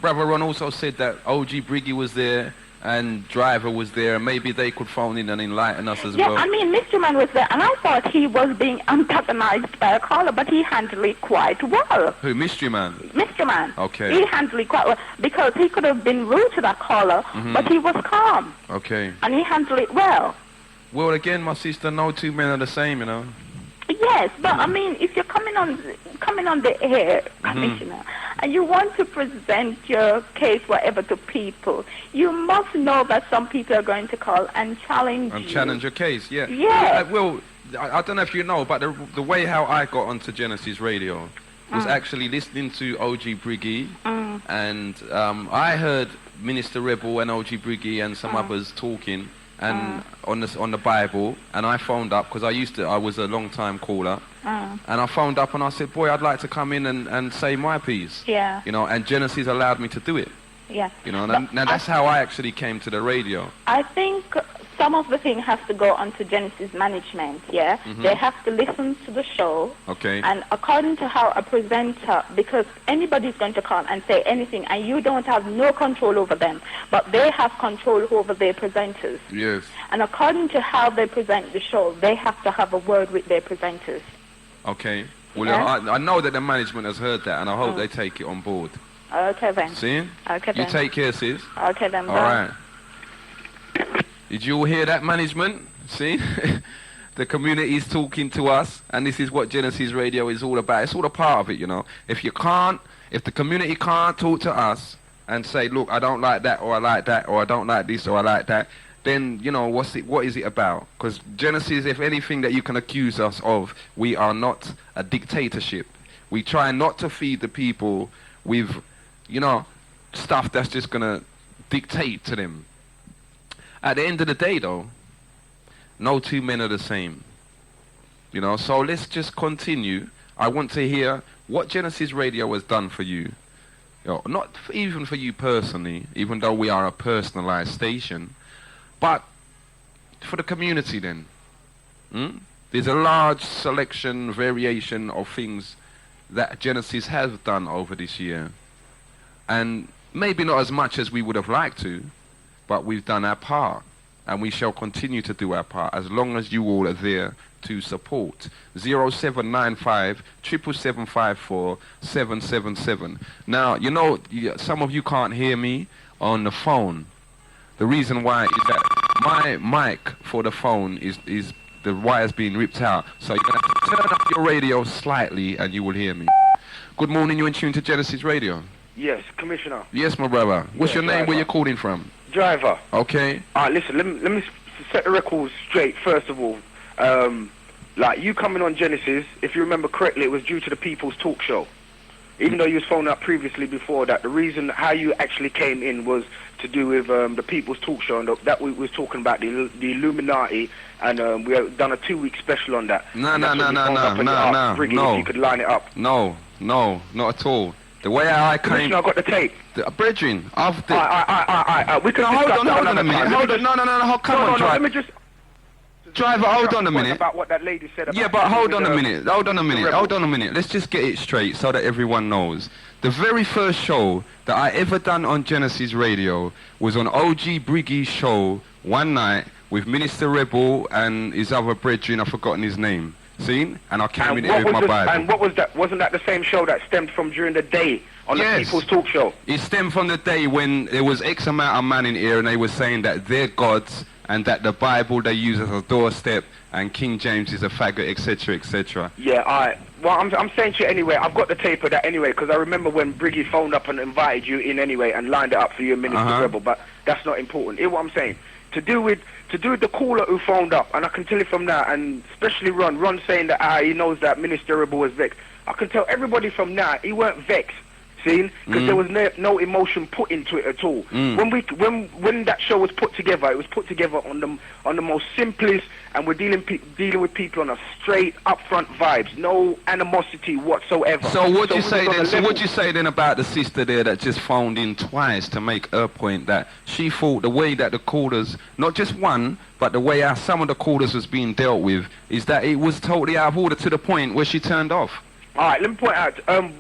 Brother Ron also said that OG Briggy was there and Driver was there, and maybe they could phone in and enlighten us as well. I mean, Mr. Man was there, and I thought he was being antagonized by a caller, but he handled it quite well. Who, Mystery Man? Mr. Man. Okay. He handled it quite well, because he could have been rude to that caller, but he was calm. Okay. And he handled it well. Well, again, my sister, no two men are the same, Yes, but I mean, if you're coming on the air, Commissioner, and you want to present your case, whatever, to people, you must know that some people are going to call and challenge you. And challenge your case, yeah. Yes. Well, I don't know if you know, but the way how I got onto Genesis Radio was actually listening to OG Briggy, and I heard Minister Rebel and OG Briggy and some others talking and on the Bible, and I phoned up because I was a long time caller, and I phoned up and I said, boy, I'd like to come in and say my piece. Yeah. You know, and Genesis allowed me to do it. Yeah. You know, now that's how I actually came to the radio. I think some of the thing has to go onto Genesis management, yeah? They have to listen to the show. Okay. And according to how a presenter, because anybody's going to come and say anything, and you don't have no control over them, but they have control over their presenters. Yes. And according to how they present the show, they have to have a word with their presenters. Okay. Well, Yeah? I know that the management has heard that, and I hope they take it on board. Okay then. See? Okay You then. take care, sis. Okay then. All right. Did you all hear that, management? See? The community is talking to us, and this is what Genesis Radio is all about. It's all a part of it, you know. If the community can't talk to us and say, look, I don't like that, or I like that, or I don't like this, or I like that, then, you know, what is it about? Because Genesis, if anything that you can accuse us of, we are not a dictatorship. We try not to feed the people with, you know, stuff that's just going to dictate to them. At the end of the day, though, no two men are the same. You know, so let's just continue. I want to hear what Genesis Radio has done for you. You know, not even for you personally, even though we are a personalized station, but for the community then. There's a large selection, variation of things that Genesis has done over this year. And maybe not as much as we would have liked to, but we've done our part. And we shall continue to do our part as long as you all are there to support. 0795 77754 777. Now, you know, some of you can't hear me on the phone. The reason why is that my mic for the phone is the wire's being ripped out. So you're going to have to turn up your radio slightly and you will hear me. Good morning, you're in tune to Genesis Radio. Yes, Commissioner. Yes, my brother. What's your name? Driver. Where you calling from? Driver. Okay. All right, listen, let me set the record straight, first of all. Like, you coming on Genesis, if you remember correctly, it was due to the People's Talk Show. Even though you was phoned up previously before that, the reason how you actually came in was to do with the People's Talk Show, and that we was talking about the Illuminati, and we have done a 2-week special on that. No. If you could line it up. No, not at all. The way I came... Commissioner, I got the tape. Brethren, I've... We can hold on a minute. Hold on. No, come on, let driver. me just... Driver, hold on a minute. About what that lady said about... Yeah, but hold on a minute. Let's just get it straight so that everyone knows. The very first show that I ever done on Genesis Radio was on OG Briggy's show one night with Minister Rebel and his other brethren, I've forgotten his name. See? And I carried it with my Bible. And what was that? Wasn't that the same show that stemmed from during the day on the People's Talk Show? It stemmed from the day when there was X amount of man in here and they were saying that they're gods and that the Bible they use as a doorstep and King James is a faggot, etc., etc. Yeah, alright. Well, I'm saying to you anyway, I've got the tape of that anyway, because I remember when Briggy phoned up and invited you in anyway and lined it up for you and Minister Rebel, but that's not important. Hear what I'm saying? To do with the caller who phoned up, and I can tell you from now, and especially Ron saying that he knows that Minister Rebel was vexed. I can tell everybody from now he weren't vexed, see, because there was no emotion put into it at all. When that show was put together, it was put together on the most simplest, and we're dealing with people on a straight, upfront vibes, no animosity whatsoever. So what'd you say then? So what'd you say then about the sister there that just phoned in twice to make her point that she thought the way that the callers, not just one, but the way how some of the callers was being dealt with, is that it was totally out of order to the point where she turned off? All right, let me point out,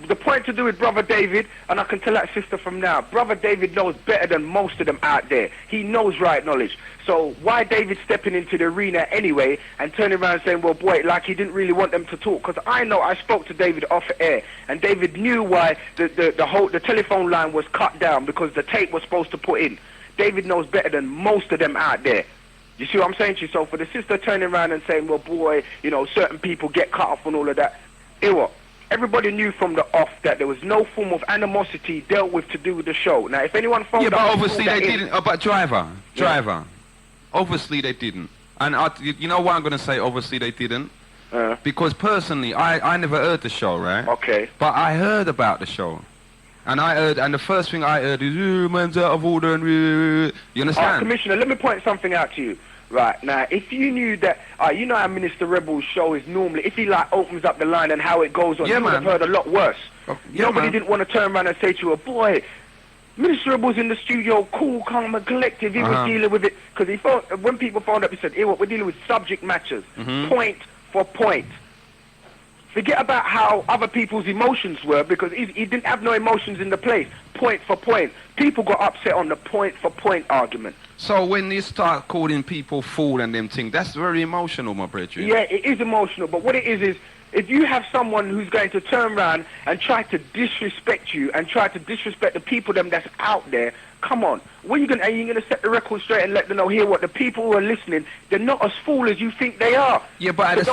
the point to do with Brother David, and I can tell that sister from now, Brother David knows better than most of them out there. He knows right knowledge. So why David stepping into the arena anyway and turning around and saying, well, boy, like he didn't really want them to talk? Because I know I spoke to David off air, and David knew why the telephone line was cut down, because the tape was supposed to put in. David knows better than most of them out there. You see what I'm saying to you? So for the sister turning around and saying, well, boy, you know, certain people get cut off and all of that, everybody knew from the off that there was no form of animosity dealt with to do with the show. Now, if anyone phoned up... Yeah, but obviously they didn't. But driver. Obviously they didn't. And you know why I'm going to say obviously they didn't? Because personally, I never heard the show, right? Okay. But I heard about the show. And the first thing I heard is, man's out of order, and you understand? Commissioner, let me point something out to you. Right, now, if you knew that, you know how Minister Rebel's show is normally, if he, like, opens up the line and how it goes on, you would have heard a lot worse. Nobody didn't want to turn around and say to you, boy, Minister Rebel's in the studio, cool, calm and collective, he was dealing with it, because when people phoned up, he said, hey, what, we're dealing with subject matters, point for point. Forget about how other people's emotions were, because he didn't have no emotions in the place. Point for point. People got upset on the point for point argument. So when you start calling people fool and them things, that's very emotional, my brethren. Yeah, it is emotional, but what it is if you have someone who's going to turn around and try to disrespect you and try to disrespect the people that's out there, come on. Are you going to set the record straight and let them know here what the people who are listening, they're not as fool as you think they are. Yeah, but at the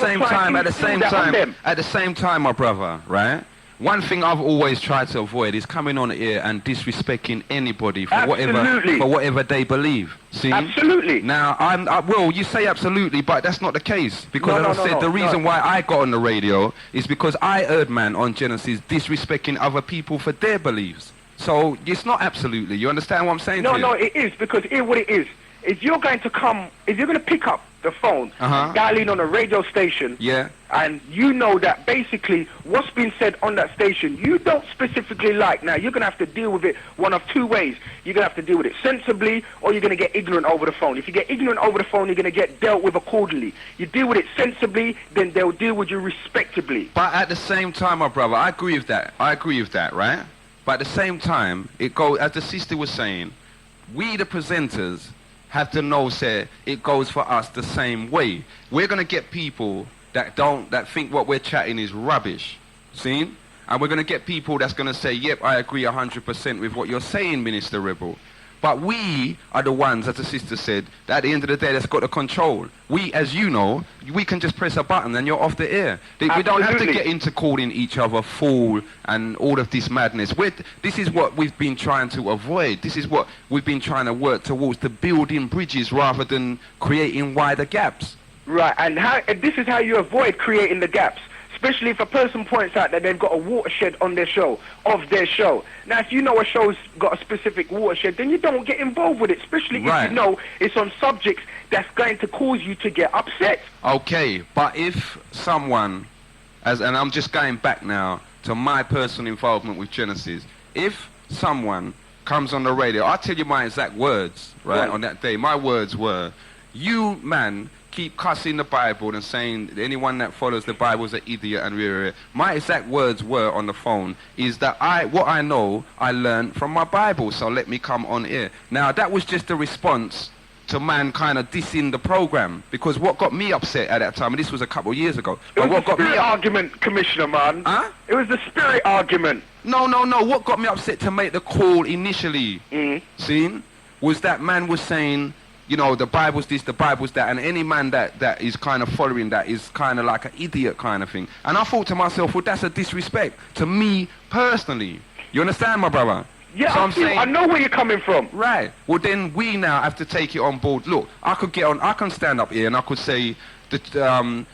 same time, my brother, right? One thing I've always tried to avoid is coming on here and disrespecting anybody for whatever they believe. See? Absolutely. Now, you say absolutely, but that's not the case. Because as I said, the reason why I got on the radio is because I heard man on Genesis disrespecting other people for their beliefs. So it's not absolutely. You understand what I'm saying? No, it is, because here's what it is. If you're going to pick up the phone, dial in on a radio station, and you know that basically what's been said on that station you don't specifically like, now you're going to have to deal with it one of two ways. You're going to have to deal with it sensibly, or you're going to get ignorant over the phone. If you get ignorant over the phone, you're going to get dealt with accordingly. You deal with it sensibly, then they'll deal with you respectably. But at the same time, my brother, I agree with that, right? But at the same time, it goes, as the sister was saying, we the presenters have to know, say, it goes for us the same way. We're going to get people that think what we're chatting is rubbish, see? And we're going to get people that's going to say, yep, I agree 100% with what you're saying, Minister Rebel. But we are the ones, as the sister said, that at the end of the day, that's got the control. We, as you know, we can just press a button and you're off the air. We don't have to get into calling each other fool and all of this madness. This is what we've been trying to avoid. This is what we've been trying to work towards, to building bridges rather than creating wider gaps. Right, and this is how you avoid creating the gaps. Especially if a person points out that they've got a watershed on their show, Now, if you know a show's got a specific watershed, then you don't get involved with it, especially if you know it's on subjects that's going to cause you to get upset. Okay, but if someone, and I'm just going back now to my personal involvement with Genesis, if someone comes on the radio, I'll tell you my exact words, right, on that day. My words were, you, man, keep cussing the Bible and saying anyone that follows the Bible is an idiot and my exact words were on the phone is that what I know I learned from my Bible, so let me come on here. Now that was just a response to man kind of dissing the program, because what got me upset at that time, and this was a couple of years ago, it was the spirit argument, Commissioner, man. It was the spirit argument. No, what got me upset to make the call initially, seen, was that man was saying, you know, the Bible's this, the Bible's that, and any man that is kind of following that is kind of like an idiot kind of thing. And I thought to myself, well, that's a disrespect to me personally. You understand, my brother? Yeah, so I know where you're coming from. Right. Well, then we now have to take it on board. Look, I can stand up here and I could say, what do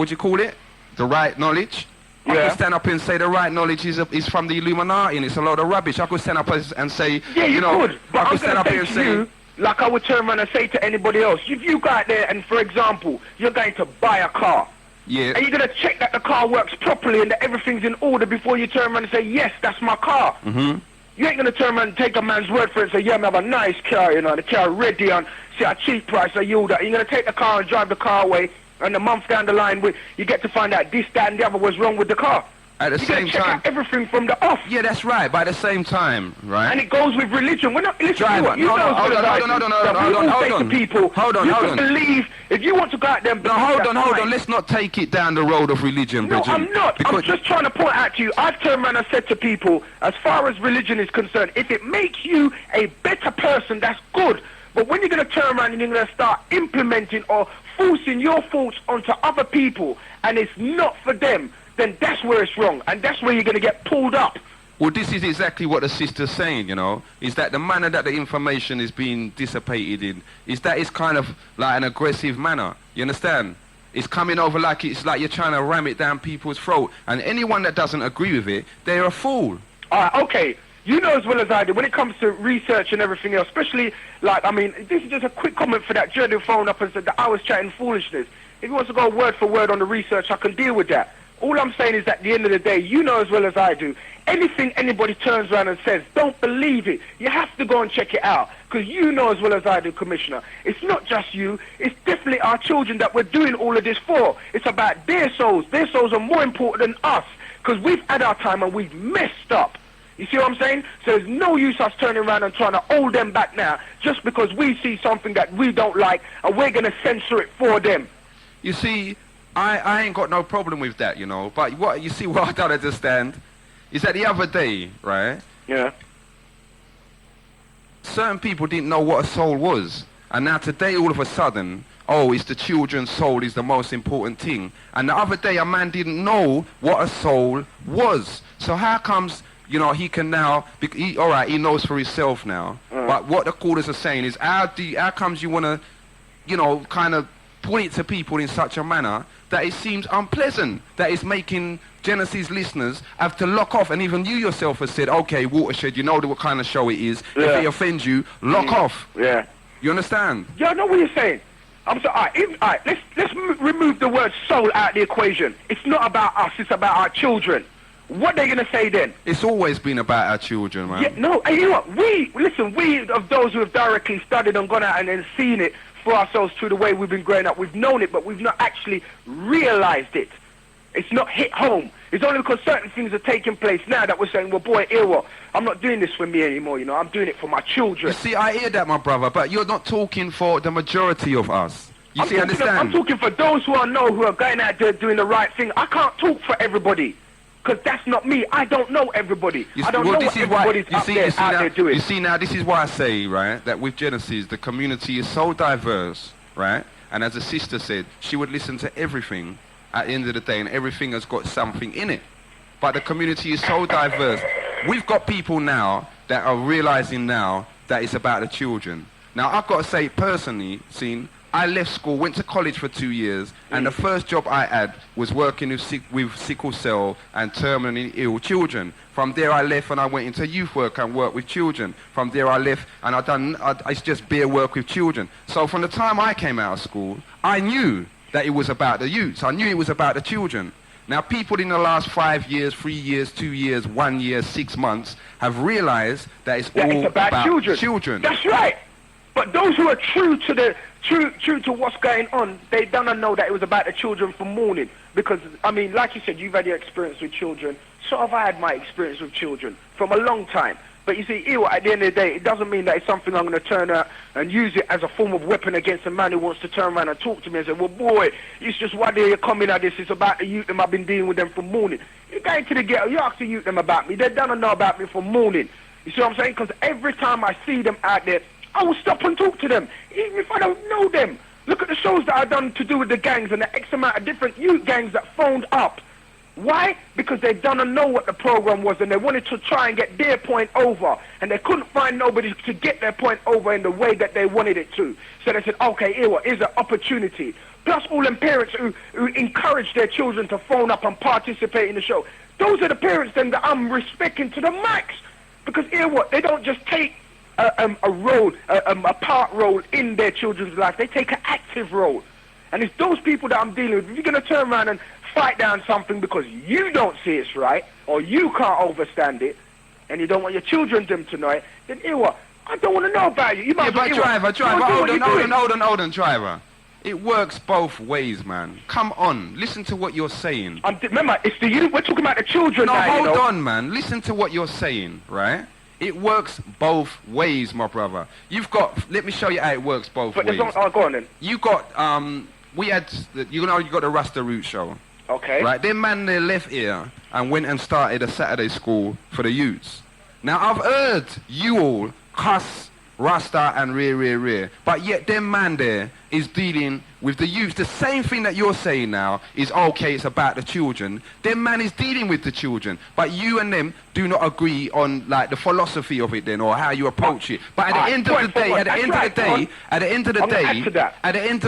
you call it? The right knowledge. I could stand up and say the right knowledge is from the Illuminati and it's a load of rubbish. I could stand up and say, could. But I could stand up here and say, like I would turn around and say to anybody else, if you go out there and, for example, you're going to buy a car, and you're going to check that the car works properly and that everything's in order before you turn around and say, yes, that's my car. You ain't going to turn around and take a man's word for it and say, yeah, I have a nice car, the car ready and see a cheap price I yield that. You're going to take the car and drive the car away, and a month down the line, you get to find out this, that, and the other was wrong with the car. At the same check time, out everything from the off. Yeah, that's right. By the same time, right? And it goes with religion. We're not listening to what you hold on. People, hold on. Believe if you want to go out there and believe. Hold on. Let's not take it down the road of religion, No, Bridget. I'm not. I'm just trying to point out to you. I've turned around and said to people, as far as religion is concerned, if it makes you a better person, that's good. But when you're going to turn around and you're going to start implementing or forcing your thoughts onto other people, and it's not for them, then that's where it's wrong, and that's where you're going to get pulled up. Well, this is exactly what the sister's saying, is that the manner that the information is being dissipated in, is that it's kind of like an aggressive manner, you understand? It's coming over like it's like you're trying to ram it down people's throat, and anyone that doesn't agree with it, they're a fool. Okay. You know as well as I do, when it comes to research and everything else, especially, like, I mean, this is just a quick comment for that journal phone up and said that I was chatting foolishness. If he wants to go word for word on the research, I can deal with that. All I'm saying is that at the end of the day, you know as well as I do, anything anybody turns around and says, don't believe it. You have to go and check it out. Because you know as well as I do, Commissioner, it's not just you, it's definitely our children that we're doing all of this for. It's about their souls. Their souls are more important than us. Because we've had our time and we've messed up. You see what I'm saying? So there's no use us turning around and trying to hold them back now just because we see something that we don't like and we're going to censor it for them. You see, I ain't got no problem with that, you know. But what you see, what I don't understand is that the other day, right? Yeah. Certain people didn't know what a soul was. And now today, all of a sudden, oh, it's the children's soul is the most important thing. And the other day, a man didn't know what a soul was. So how comes... You know, he can now, all right, he knows for himself now. But what the callers are saying is, how comes you want to, you know, kind of put it to people in such a manner that it seems unpleasant, that it's making Genesis listeners have to lock off. And even you yourself have said, okay, Watershed, you know what kind of show it is. Yeah. If it offends you, lock off. Yeah. You understand? Yeah, I know what you're saying. I'm sorry. All right, let's remove the word soul out of the equation. It's not about us, it's about our children. What are they going to say then? It's always been about our children, man. Yeah, no, and you know what? We of those who have directly studied and gone out and then seen it for ourselves through the way we've been growing up, we've known it, but we've not actually realized it. It's not hit home. It's only because certain things are taking place now that we're saying, well, boy, I'm not doing this for me anymore, you know, I'm doing it for my children. You see, I hear that, my brother, but you're not talking for the majority of us. I'm talking for those who I know who are going out there doing the right thing. I can't talk for everybody. Because that's not me. I don't know everybody. I don't know what everybody's out there doing. You see now, this is why I say, right, that with Genesis, the community is so diverse, right? And as a sister said, she would listen to everything at the end of the day, and everything has got something in it. But the community is so diverse. We've got people now that are realizing now that it's about the children. Now, I've got to say, personally, I left school, went to college for 2 years, and the first job I had was working with sickle cell and terminally ill children. From there I left and I went into youth work and worked with children. From there I left and I just bear work with children. So from the time I came out of school, I knew that it was about the youths. I knew it was about the children. Now people in the last 5 years, 3 years, 2 years, 1 year, 6 months have realized that it's all about children. That's right. But those who are true to what's going on, they don't know that it was about the children from morning. Because, I mean, like you said, you've had your experience with children. So have I had my experience with children from a long time. But you see, at the end of the day, it doesn't mean that it's something I'm going to turn out and use it as a form of weapon against a man who wants to turn around and talk to me and say, well, boy, it's just why they're coming at this. It's about the youth them. I've been dealing with them from morning. You go into the ghetto, you ask the youth them about me. They don't know about me from morning. You see what I'm saying? Because every time I see them out there, I will stop and talk to them, even if I don't know them. Look at the shows that I've done to do with the gangs and the X amount of different youth gangs that phoned up. Why? Because they don't know what the program was and they wanted to try and get their point over. And they couldn't find nobody to get their point over in the way that they wanted it to. So they said, okay, here's an opportunity. Plus all them parents who encourage their children to phone up and participate in the show. Those are the parents then that I'm respecting to the max. Because they don't just take a part role in their children's life. They take an active role. And it's those people that I'm dealing with. If you're going to turn around and fight down something because you don't see it's right, or you can't understand it, and you don't want your children to know it, then I don't want to know about you. You might driver, hold on, driver. It works both ways, man. Come on, listen to what you're saying. Remember, it's the youth. We're talking about the children now. No, hold on, man. Listen to what you're saying, right? It works both ways, my brother. Let me show you how it works both ways. Go on then. You got, you got the Rasta Root show. Okay. Right, them man, they left here and went and started a Saturday school for the youths. Now, I've heard you all cuss Rasta and rear. But yet them man there is dealing with the youth. The same thing that you're saying now is, okay, it's about the children. Them man is dealing with the children. But you and them do not agree on, like, the philosophy of it then, or how you approach it. But at the end of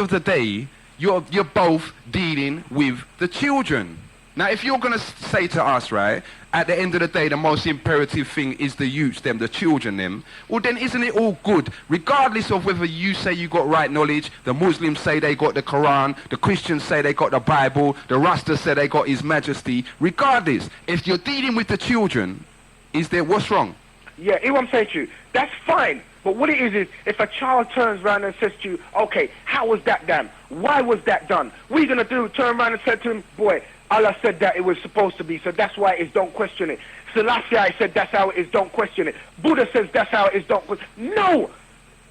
the day, you're both dealing with the children. Now, if you're going to say to us, right, at the end of the day, the most imperative thing is the youths, them, the children, them, well, then isn't it all good? Regardless of whether you say you got right knowledge, the Muslims say they got the Quran, the Christians say they got the Bible, the Rastas say they got His Majesty. Regardless, if you're dealing with the children, what's wrong? Yeah, hear what I'm saying to you. That's fine. But what it is if a child turns around and says to you, okay, how was that done? Why was that done? What are you going to do? Turn around and say to him, boy, Allah said that it was supposed to be, so that's why it is, don't question it. Selassie said that's how it is, don't question it. Buddha says that's how it is, don't question it. No!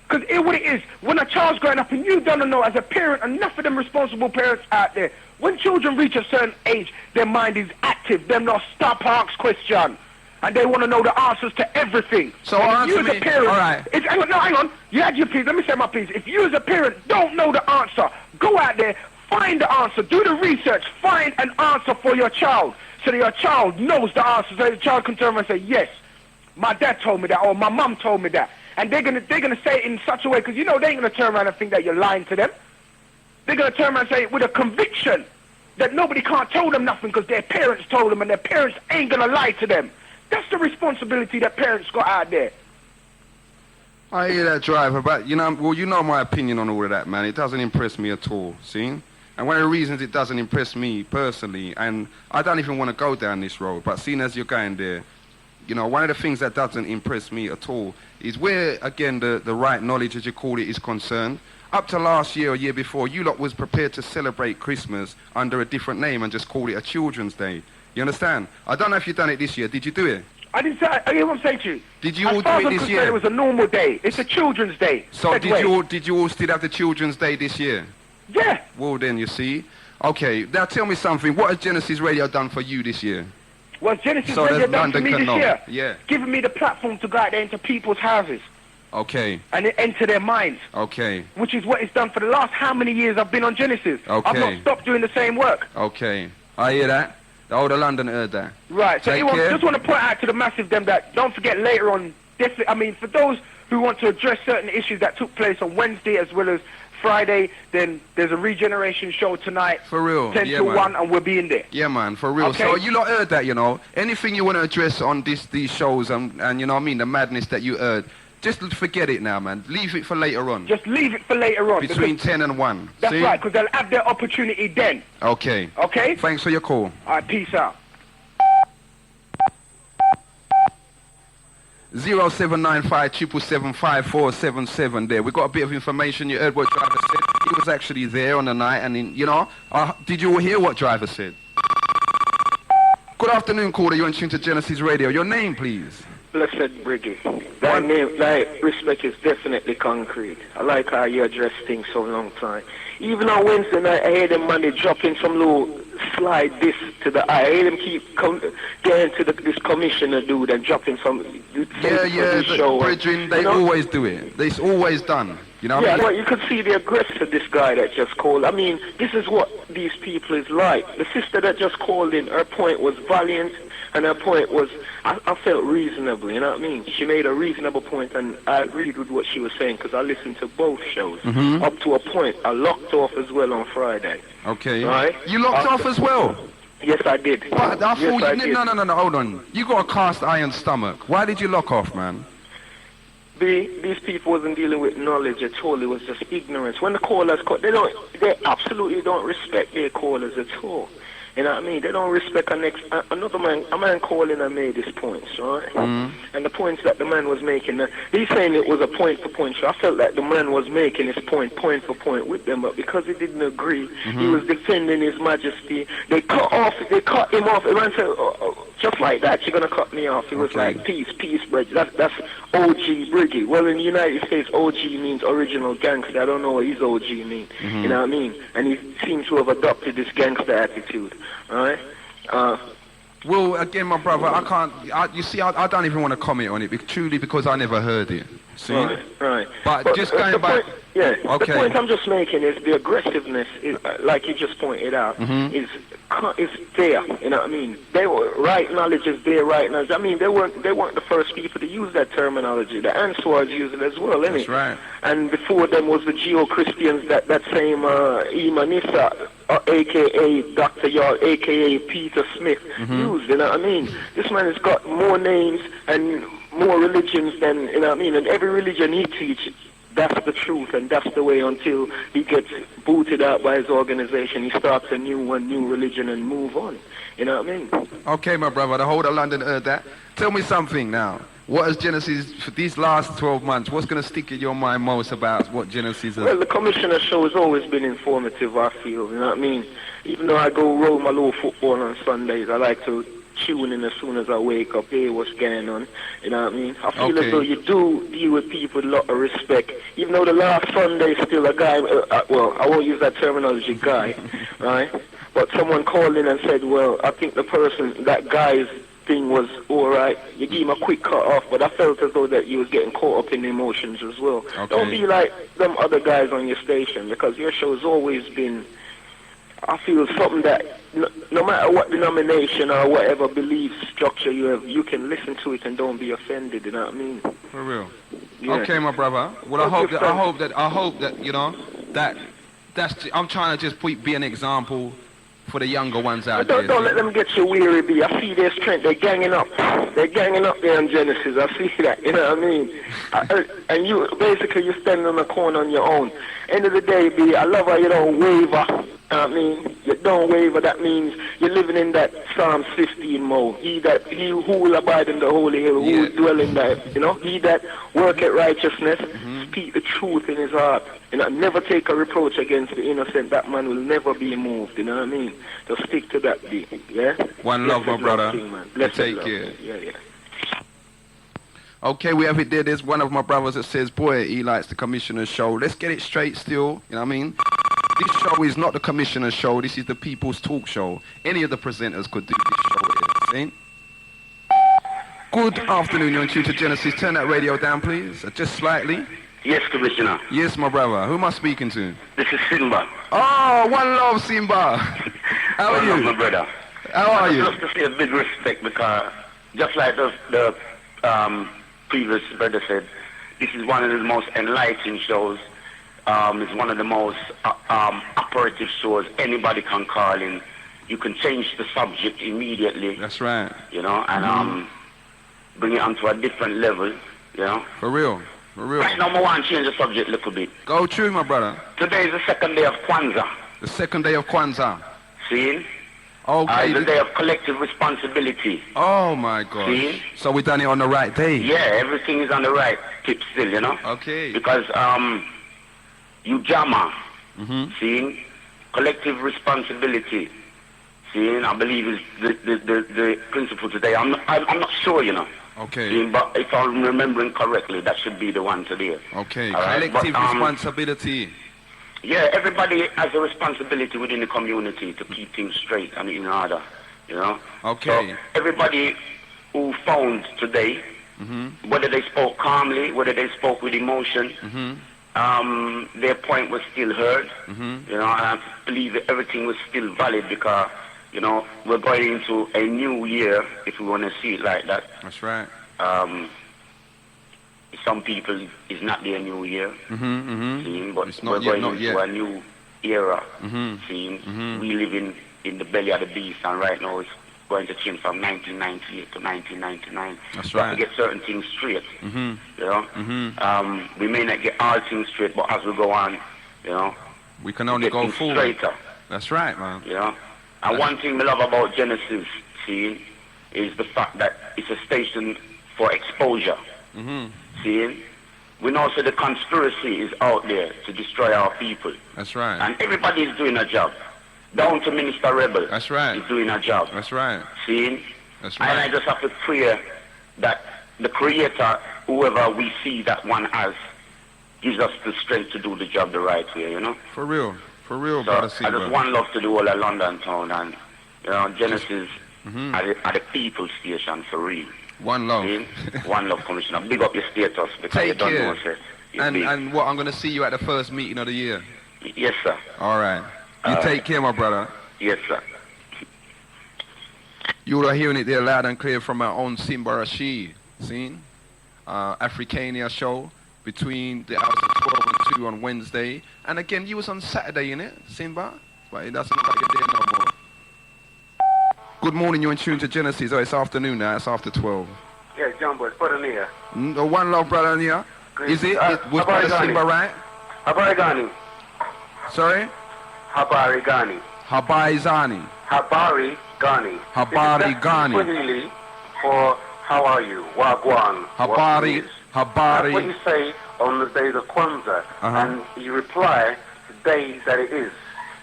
Because what it is, when a child's growing up and you don't know as a parent, enough of them responsible parents out there, when children reach a certain age, their mind is active. Them not stop ask question. And they want to know the answers to everything. So and answer if you as me. a parent, All right. hang on. You had your piece. Let me say my piece. If you as a parent don't know the answer, go out there, find the answer, do the research, find an answer for your child, so that your child knows the answer. So the child can turn around and say, yes, my dad told me that, or my mum told me that. And they're gonna say it in such a way, because you know they ain't gonna turn around and think that you're lying to them. They're gonna turn around and say it with a conviction that nobody can't tell them nothing because their parents told them, and their parents ain't gonna lie to them. That's the responsibility that parents got out there. I hear that, driver, but you know my opinion on all of that, man. It doesn't impress me at all, see? And one of the reasons it doesn't impress me personally, and I don't even want to go down this road, but seeing as you're going there, you know, one of the things that doesn't impress me at all is where, again, the right knowledge, as you call it, is concerned. Up to last year or year before, you lot was prepared to celebrate Christmas under a different name and just call it a Children's Day. You understand? I don't know if you've done it this year. Did you do it? I didn't say. I hear what I'm saying to you. Did you all do it this year? It was a normal day. It's a Children's Day. So did you all still have the Children's Day this year? Yeah. Well then, you see. Okay, now tell me something. What has Genesis Radio done for you this year? What Genesis Radio done for me this year? Yeah. Giving me the platform to go out there into people's houses. Okay. And enter their minds. Okay. Which is what it's done for the last how many years I've been on Genesis. Okay. I've not stopped doing the same work. Okay. I hear that. The whole of London heard that. Right. So just want to point out to the massive them that don't forget later on, for those who want to address certain issues that took place on Wednesday as well as Friday, then there's a regeneration show tonight. For real. 10 to 1, and we'll be in there. Yeah, man, for real. Okay. So you lot heard that, you know. Anything you want to address on these shows and you know what I mean, the madness that you heard, just forget it now, man. Leave it for later on. Just leave it for later on. Between 10 and 1. That's See? right, because they'll have their opportunity then. Okay. Okay? Thanks for your call. All right, peace out. 0795 there. We got a bit of information. You heard what driver said. He was actually there on the night, and did you all hear what driver said? Good afternoon, caller. You're in tune to Genesis Radio. Your name, please. Blessed Briggy. Thy name, thy respect is definitely concrete. I like how you address things so long time. Even on Wednesday night, I hear them money dropping some little slide this to the eye. I hear them keep getting to this commissioner dude and dropping some. Brethren, they always do it. It's always done. You know what I mean? Well, you could see the aggression of this guy that just called. I mean, this is what these people is like. The sister that just called in, her point was valiant, and her point was, I felt reasonable, you know what I mean? She made a reasonable point, and I agreed with what she was saying, because I listened to both shows. Mm-hmm. Up to a point, I locked off as well on Friday. Okay. Right? You locked off as well? Yes, I did. But I thought I did. No, hold on. You got a cast iron stomach. Why did you lock off, man? These people wasn't dealing with knowledge at all. It was just ignorance. When the callers call, they absolutely don't respect their callers at all. You know what I mean? They don't respect another man. A man calling and made his points, right? Mm. And the points that the man was making, he's saying it was a point-for-point show. I felt like the man was making his point for point with them, but because he didn't agree, he was defending his majesty. They cut him off. The man said, just like that, you're going to cut me off. He was like, peace, Bridge. That's OG Briggy. Well, in the United States, OG means original gangster. I don't know what his OG means. Mm-hmm. You know what I mean? And he seems to have adopted this gangster attitude. Right? Well, again, my brother, I can't. I don't even want to comment on it, truly because I never heard it. See? Right. But just going back. The point I'm just making is the aggressiveness, is, like you just pointed out, is is there. You know what I mean? They were right knowledge is there, right knowledge. I mean, they weren't the first people to use that terminology. The Answars use it as well, innit? That's right. And before them was the Geo-Christians, that same Imanissa, a.k.a. Dr. Yard, a.k.a. Peter Smith, used, you know what I mean? This man has got more names and more religions than, you know what I mean? And every religion he teaches, that's the truth, and that's the way until he gets booted out by his organization. He starts a new religion and move on. You know what I mean? Okay, my brother, the whole of London heard that. Tell me something now. What has Genesis, for these last 12 months, what's going to stick in your mind most about what Genesis is? Well, the Commissioner show has always been informative, I feel, you know what I mean? Even though I go roll my little football on Sundays, I like to tune in as soon as I wake up, hear what's going on, you know what I mean? I feel as though you do deal with people with a lot of respect, even though the last Sunday still a guy, well, I won't use that terminology, guy, right? But someone called in and said, well, I think that guy's thing was all right. You give him a quick cut off, but I felt as though that you was getting caught up in the emotions as well. Okay. Don't be like them other guys on your station, because your show's always been, I feel, something that no matter what denomination or whatever belief structure you have, you can listen to it and don't be offended. You know what I mean? For real. Yeah. Okay, my brother. Well, I hope that you know I'm trying to just be an example for the younger ones out there. Don't let them get you weary, B. I see their strength. They're ganging up. They're ganging up there on Genesis. I see that. You know what I mean? And you're standing on the corner on your own. End of the day, B, I love how you don't waver. I mean, you don't waver. That means you're living in that Psalm 15 mode. He who will abide in the holy hill, who will dwell in that, you know, he that worketh righteousness, speak the truth in his heart. You know, never take a reproach against the innocent. That man will never be moved. You know what I mean? Just stick to that, B. Yeah. One love, my brother. Take care. Yeah. Okay, we have it there. There's one of my brothers that says, boy, he likes the Commissioner's show. Let's get it straight still. You know what I mean? This show is not the Commissioner's show. This is the People's Talk Show. Any of the presenters could do this show. See? Good afternoon. You're on tune to Genesis. Turn that radio down, please. Just slightly. Yes, Commissioner. Yes, my brother. Who am I speaking to? This is Simba. Oh, one love, Simba. How are you? One love, my brother. How are you? Just to say a big respect, because just like the previous brother said, this is one of the most enlightening shows. It's one of the most operative shows anybody can call in. You can change the subject immediately. That's right. You know, and bring it onto a different level, you know. For real. Right now, I want to change the subject a little bit. Go true, my brother. Today is the second day of Kwanzaa. The second day of Kwanzaa. See? Okay. The day of collective responsibility. Oh, my God. See? So we done it on the right day. Yeah, everything is on the right tip still, you know. Okay. Because you jama, see? Collective responsibility. See? I believe is the principle today. I'm not sure, you know. Okay. See? But if I'm remembering correctly, that should be the one today. Okay. All right? Collective responsibility. Yeah, everybody has a responsibility within the community to keep things straight and in order, you know. Okay. So everybody who phoned today, whether they spoke calmly, whether they spoke with emotion, their point was still heard, you know, and I believe that everything was still valid because, you know, we're going into a new year, if we want to see it like that. That's right. Some people, it's not their new year, seeing, but It's we're not yet, going into a new era, seeing. We live in the belly of the beast, and right now it's going to change from 1998 to 1999. That's We have right. to get certain things straight, you know. We may not get all things straight, but as we go on, you know, We can only get go things forward. straighter, That's right, man. you know. And one thing we love about Genesis, see, is the fact that it's a station for exposure. See, we know so the conspiracy is out there to destroy our people. That's right. And everybody is doing a job. Down to Minister Rebel. That's right. Is doing a job. That's right. See? That's And I right. just have to pray that the Creator, whoever we see that one as, gives us the strength to do the job the right way, you know? For real, So brother. I just want love to the whole of London town, and, you know, Genesis are the people station for real. One love. See? One love, Commissioner. Big up your status because you Take don't care. know, sir. You're big. And what, I'm going to see you at the first meeting of the year. Yes, sir. All right. You take care, my brother. Yes, sir. You are hearing it there loud and clear from our own Simba Rashid. Seen? Africania show between the hours of 12 and 2 on Wednesday. And again, you was on Saturday, innit, Simba? But it doesn't look like you're there no more. Good morning, you're in tune to Genesis. Oh, it's afternoon now, it's after 12. Yeah, John Boy, Brotha Nia. One love, Brotha Nia. Is it? Was Brother Simba right? Habari Gani. Sorry? Habari Gani. Habari Zani. Habari Gani. Habari Gani. Swahili for how are you? Wagwan. Habari. Habari. That's what you say on the days of Kwanzaa. And you reply the days that it is.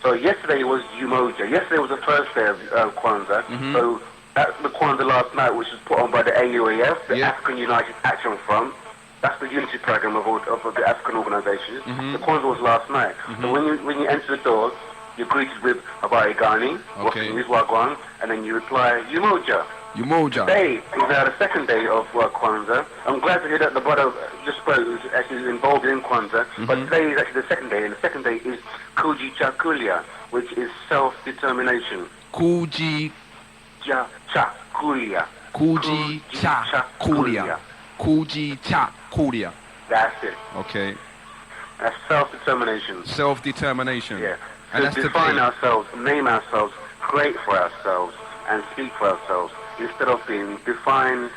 So yesterday was Umoja. Yesterday was the first day of Kwanzaa. So that's the Kwanzaa last night, which was put on by the AUAF, the African United Action Front. That's the unity program of the African organizations. The Kwanzaa was last night. So when you enter the door, you're greeted with Habari Gani, Wagwan, and then you reply Umoja. Umoja. Today is the second day of Kwanzaa. I'm glad to hear that the brother just spoke is actually involved in Kwanzaa. But today is actually the second day, and the second day is Kuji Chakulia, which is self-determination. Kuji Chakulia. Kuji Chakulia. Kuji Chakulia. That's it. Okay. That's self-determination. Self-determination. Yeah. And to that's define the ourselves, name ourselves, create for ourselves, and speak for ourselves, instead of being defined,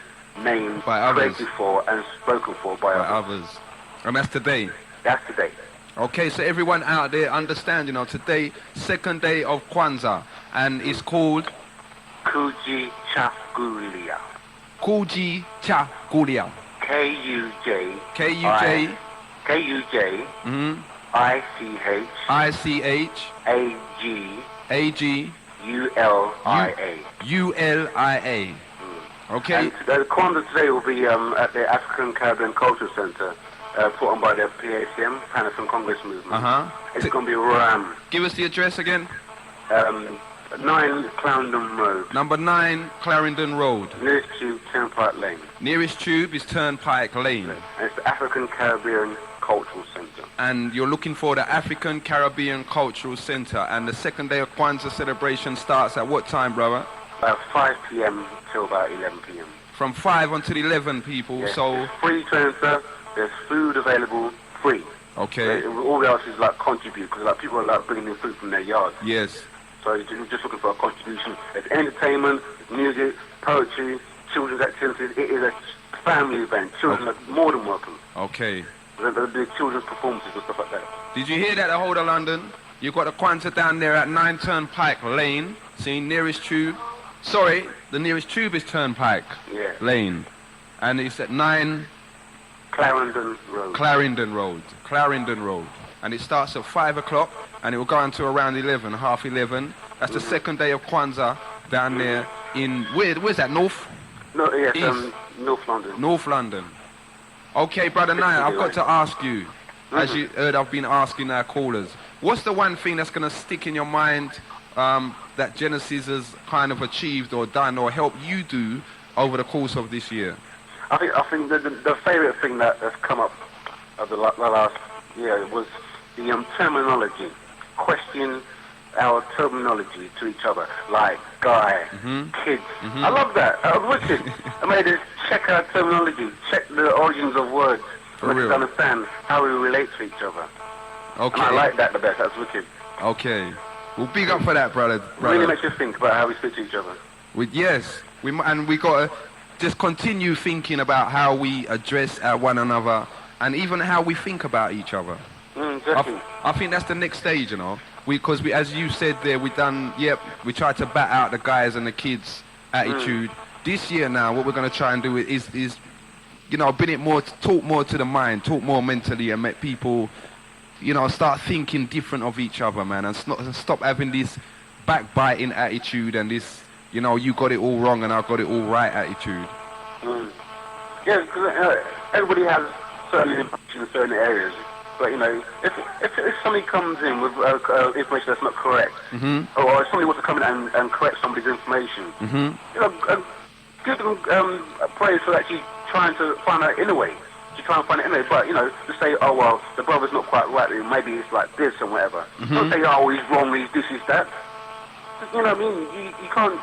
named, by created for, and spoken for by others. And that's today. That's today. Okay, so everyone out there understand, you know, today, second day of Kwanzaa, and it's called Kuji Chakulia. Kuji Chakulia. K-U-J. K-U-J. K-U-J. I-C-H. I-C-H. A-G. A-G. U-L-I-A. U-L-I-A. Okay. And the Kwanzaa today will be at the African Caribbean Cultural Center, put on by the PACM, Pan-African Congress Movement. It's going to be ram. Give us the address again. 9 Clarendon Road. Number 9 Clarendon Road. Nearest tube, Turnpike Lane. Nearest tube is Turnpike Lane. And it's the African Caribbean Cultural Center. And you're looking for the African Caribbean Cultural Center. And the second day of Kwanzaa celebration starts at what time, brother? 5 p.m. till about 11 p.m. From 5 until 11, people. Yes. So It's free transfer. There's food available, free. Okay. All else is like contribute, because like people are like bringing in food from their yard. Yes. So you're just looking for a contribution. There's entertainment, music, poetry, children's activities. It is a family event. Children are more than welcome. Okay. There'll be children's performances and stuff like that. Did you hear that, the whole of London? You've got the Kwanzaa down there at 9 Turnpike Lane. See, nearest tube. Sorry, the nearest tube is Turnpike Lane. And it's at 9... Clarendon Road. Clarendon Road. Clarendon Road. And it starts at 5 o'clock and it will go until around 11, half 11. That's the second day of Kwanzaa down there in... Where's that, North? No, yes, North London. North London. Okay, Brother Nia, I've got to ask you, as you heard I've been asking our callers, what's the one thing that's going to stick in your mind that Genesis has kind of achieved or done or helped you do over the course of this year? I think the favourite thing that has come up of the last year was the terminology. Question our terminology to each other, like guy, kids. I love that. I was wicked. I made us check our terminology, check the origins of words, so we can understand how we relate to each other. Okay. And I like that the best. That's wicked. Okay. Well, big up for that, brother. It really makes you think about how we speak to each other. Yes. We got to just continue thinking about how we address one another and even how we think about each other. I think that's the next stage, you know. Because we, as you said there, we tried to bat out the guys and the kids' attitude. This year now, what we're going to try and do is you know, bring it more, talk more to the mind, talk more mentally, and make people, you know, start thinking different of each other, man, and stop having this backbiting attitude and this, you know, you got it all wrong and I got it all right attitude. Yeah, because everybody has certain information in certain areas. But, you know, if somebody comes in with information that's not correct, or if somebody wants to come in and correct somebody's information, you know, give them praise for actually trying to find out in a way. To try and find it in a way. But, you know, to say, oh, well, the brother's not quite right, maybe it's like this and whatever. Don't say, oh, he's wrong, he's this, he's that. You know what I mean? You can't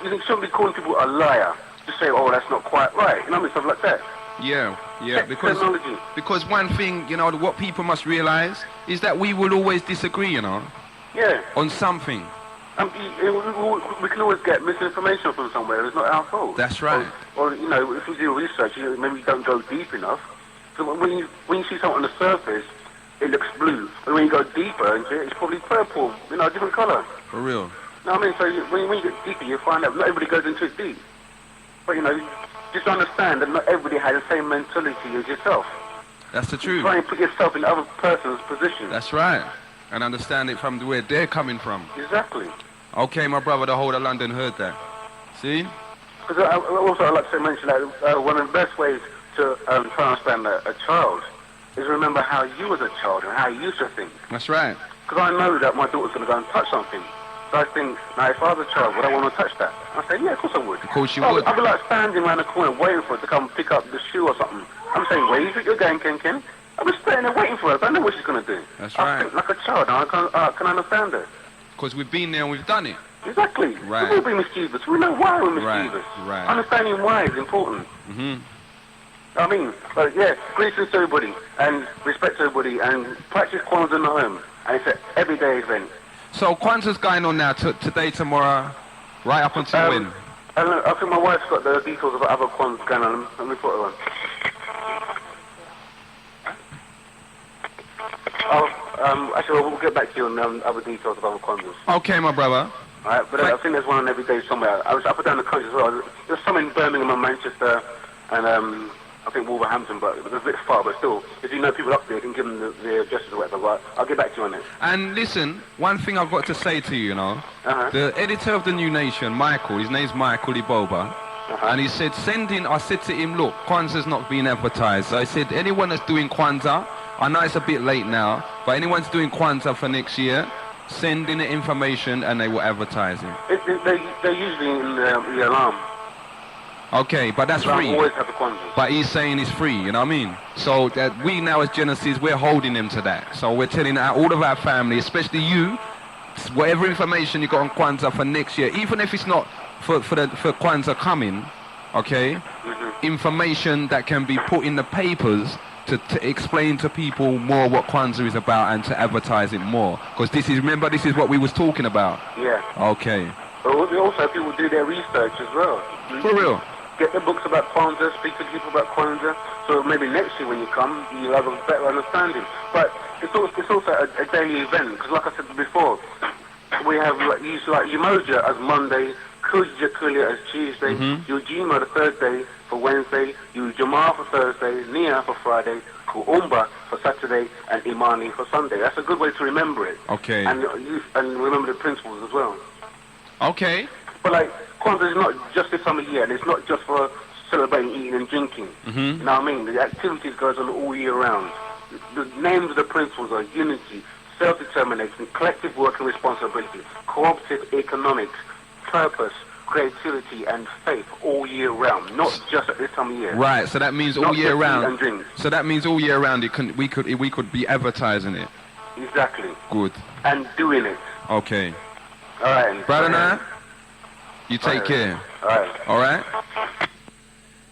you shouldn't be calling people a liar. Just say, oh, that's not quite right. You know what I mean? Stuff like that. Yeah, Technology. because one thing, you know, what people must realise is that we will always disagree, you know, Yeah. on something. We can always get misinformation from somewhere. It's not our fault. That's right. Or you know, if we do research, maybe you don't go deep enough. So when you see something on the surface, it looks blue. But when you go deeper into it, it's probably purple. You know, a different colour. For real. You know what I mean? So when you get deeper, you find out not everybody goes into it deep. But you know, just understand that not everybody has the same mentality as yourself. That's the truth. Try and put yourself in the other person's position. That's right. And understand it from where they're coming from. Exactly. Okay, my brother, the whole of London heard that. See? Because I'd like to mention that one of the best ways to try and understand a child is remember how you was a child and how you used to think. That's right. Because I know that my daughter's going to go and touch something. So I think, now if I was a child, would I want to touch that? I say, yeah, of course I would. Of course you would. I'd be like standing around the corner waiting for it to come pick up the shoe or something. I'm saying, where you think you're going, Ken? I was standing there waiting for her. I don't know what she's going to do. That's I right. think like a child, and I can understand it. Because we've been there and we've done it. Exactly. Right. We will be mischievous. We know why we're mischievous. Right. Understanding why is important. Mm-hmm. I mean, but yeah, greetings to everybody and respect to everybody and practice Kwanzaa in the home. And it's an everyday event. So Kwanzaa's going on now, today, tomorrow, right up until when? I don't know, I think my wife's got the details of other Kwanzaa going on. Let me put it on. Actually, we'll get back to you on other details of other Kwanzaas. Okay, my brother. Alright, but I think there's one on every day somewhere. I was up and down the country as well. There's some in Birmingham and Manchester and I think Wolverhampton, but it's a bit far, but still, if you know people up there, you can give them the addresses or whatever, but I'll get back to you on it. And listen, one thing I've got to say to you, you know, the editor of the New Nation, Michael, his name's Michael Iboba, and he said, I said to him, look, Kwanzaa's not being advertised. I said, anyone that's doing Kwanzaa, I know it's a bit late now, but anyone's doing Kwanzaa for next year, send in the information and they will advertise it. They're usually in the alarm. Okay, but that's free. Always have a Kwanzaa. But he's saying it's free, you know what I mean? So that we now as Genesis, we're holding them to that. So we're telling all of our family, especially you, whatever information you got on Kwanzaa for next year, even if it's not for Kwanzaa coming, okay, information that can be put in the papers to explain to people more what Kwanzaa is about and to advertise it more. Because this is what we was talking about. Yeah. Okay. But also people do their research as well. For real. Get the books about Kwanzaa, speak to people about Kwanzaa, so maybe next year when you come, you'll have a better understanding. But it's also a daily event, because like I said before, we have use Umoja as Monday, Kulia as Tuesday, Ujima the Thursday for Wednesday, Ujamaa for Thursday, Nia for Friday, Kuumba for Saturday, and Imani for Sunday. That's a good way to remember it. Okay. And remember the principles as well. Okay. But like, Kwanzaa is not just this time of year, and it's not just for celebrating eating and drinking. You know what I mean? The activities goes on all year round. The names of the principles are unity, self-determination, collective work and responsibility, cooperative economics, purpose, creativity and faith all year round, not just at this time of year. Right, so that means all Not year just round. eat and drink. So that means all year round we could be advertising it. Exactly. Good. And doing it. Okay. All right. Brother Nia, you take care. All right. All right?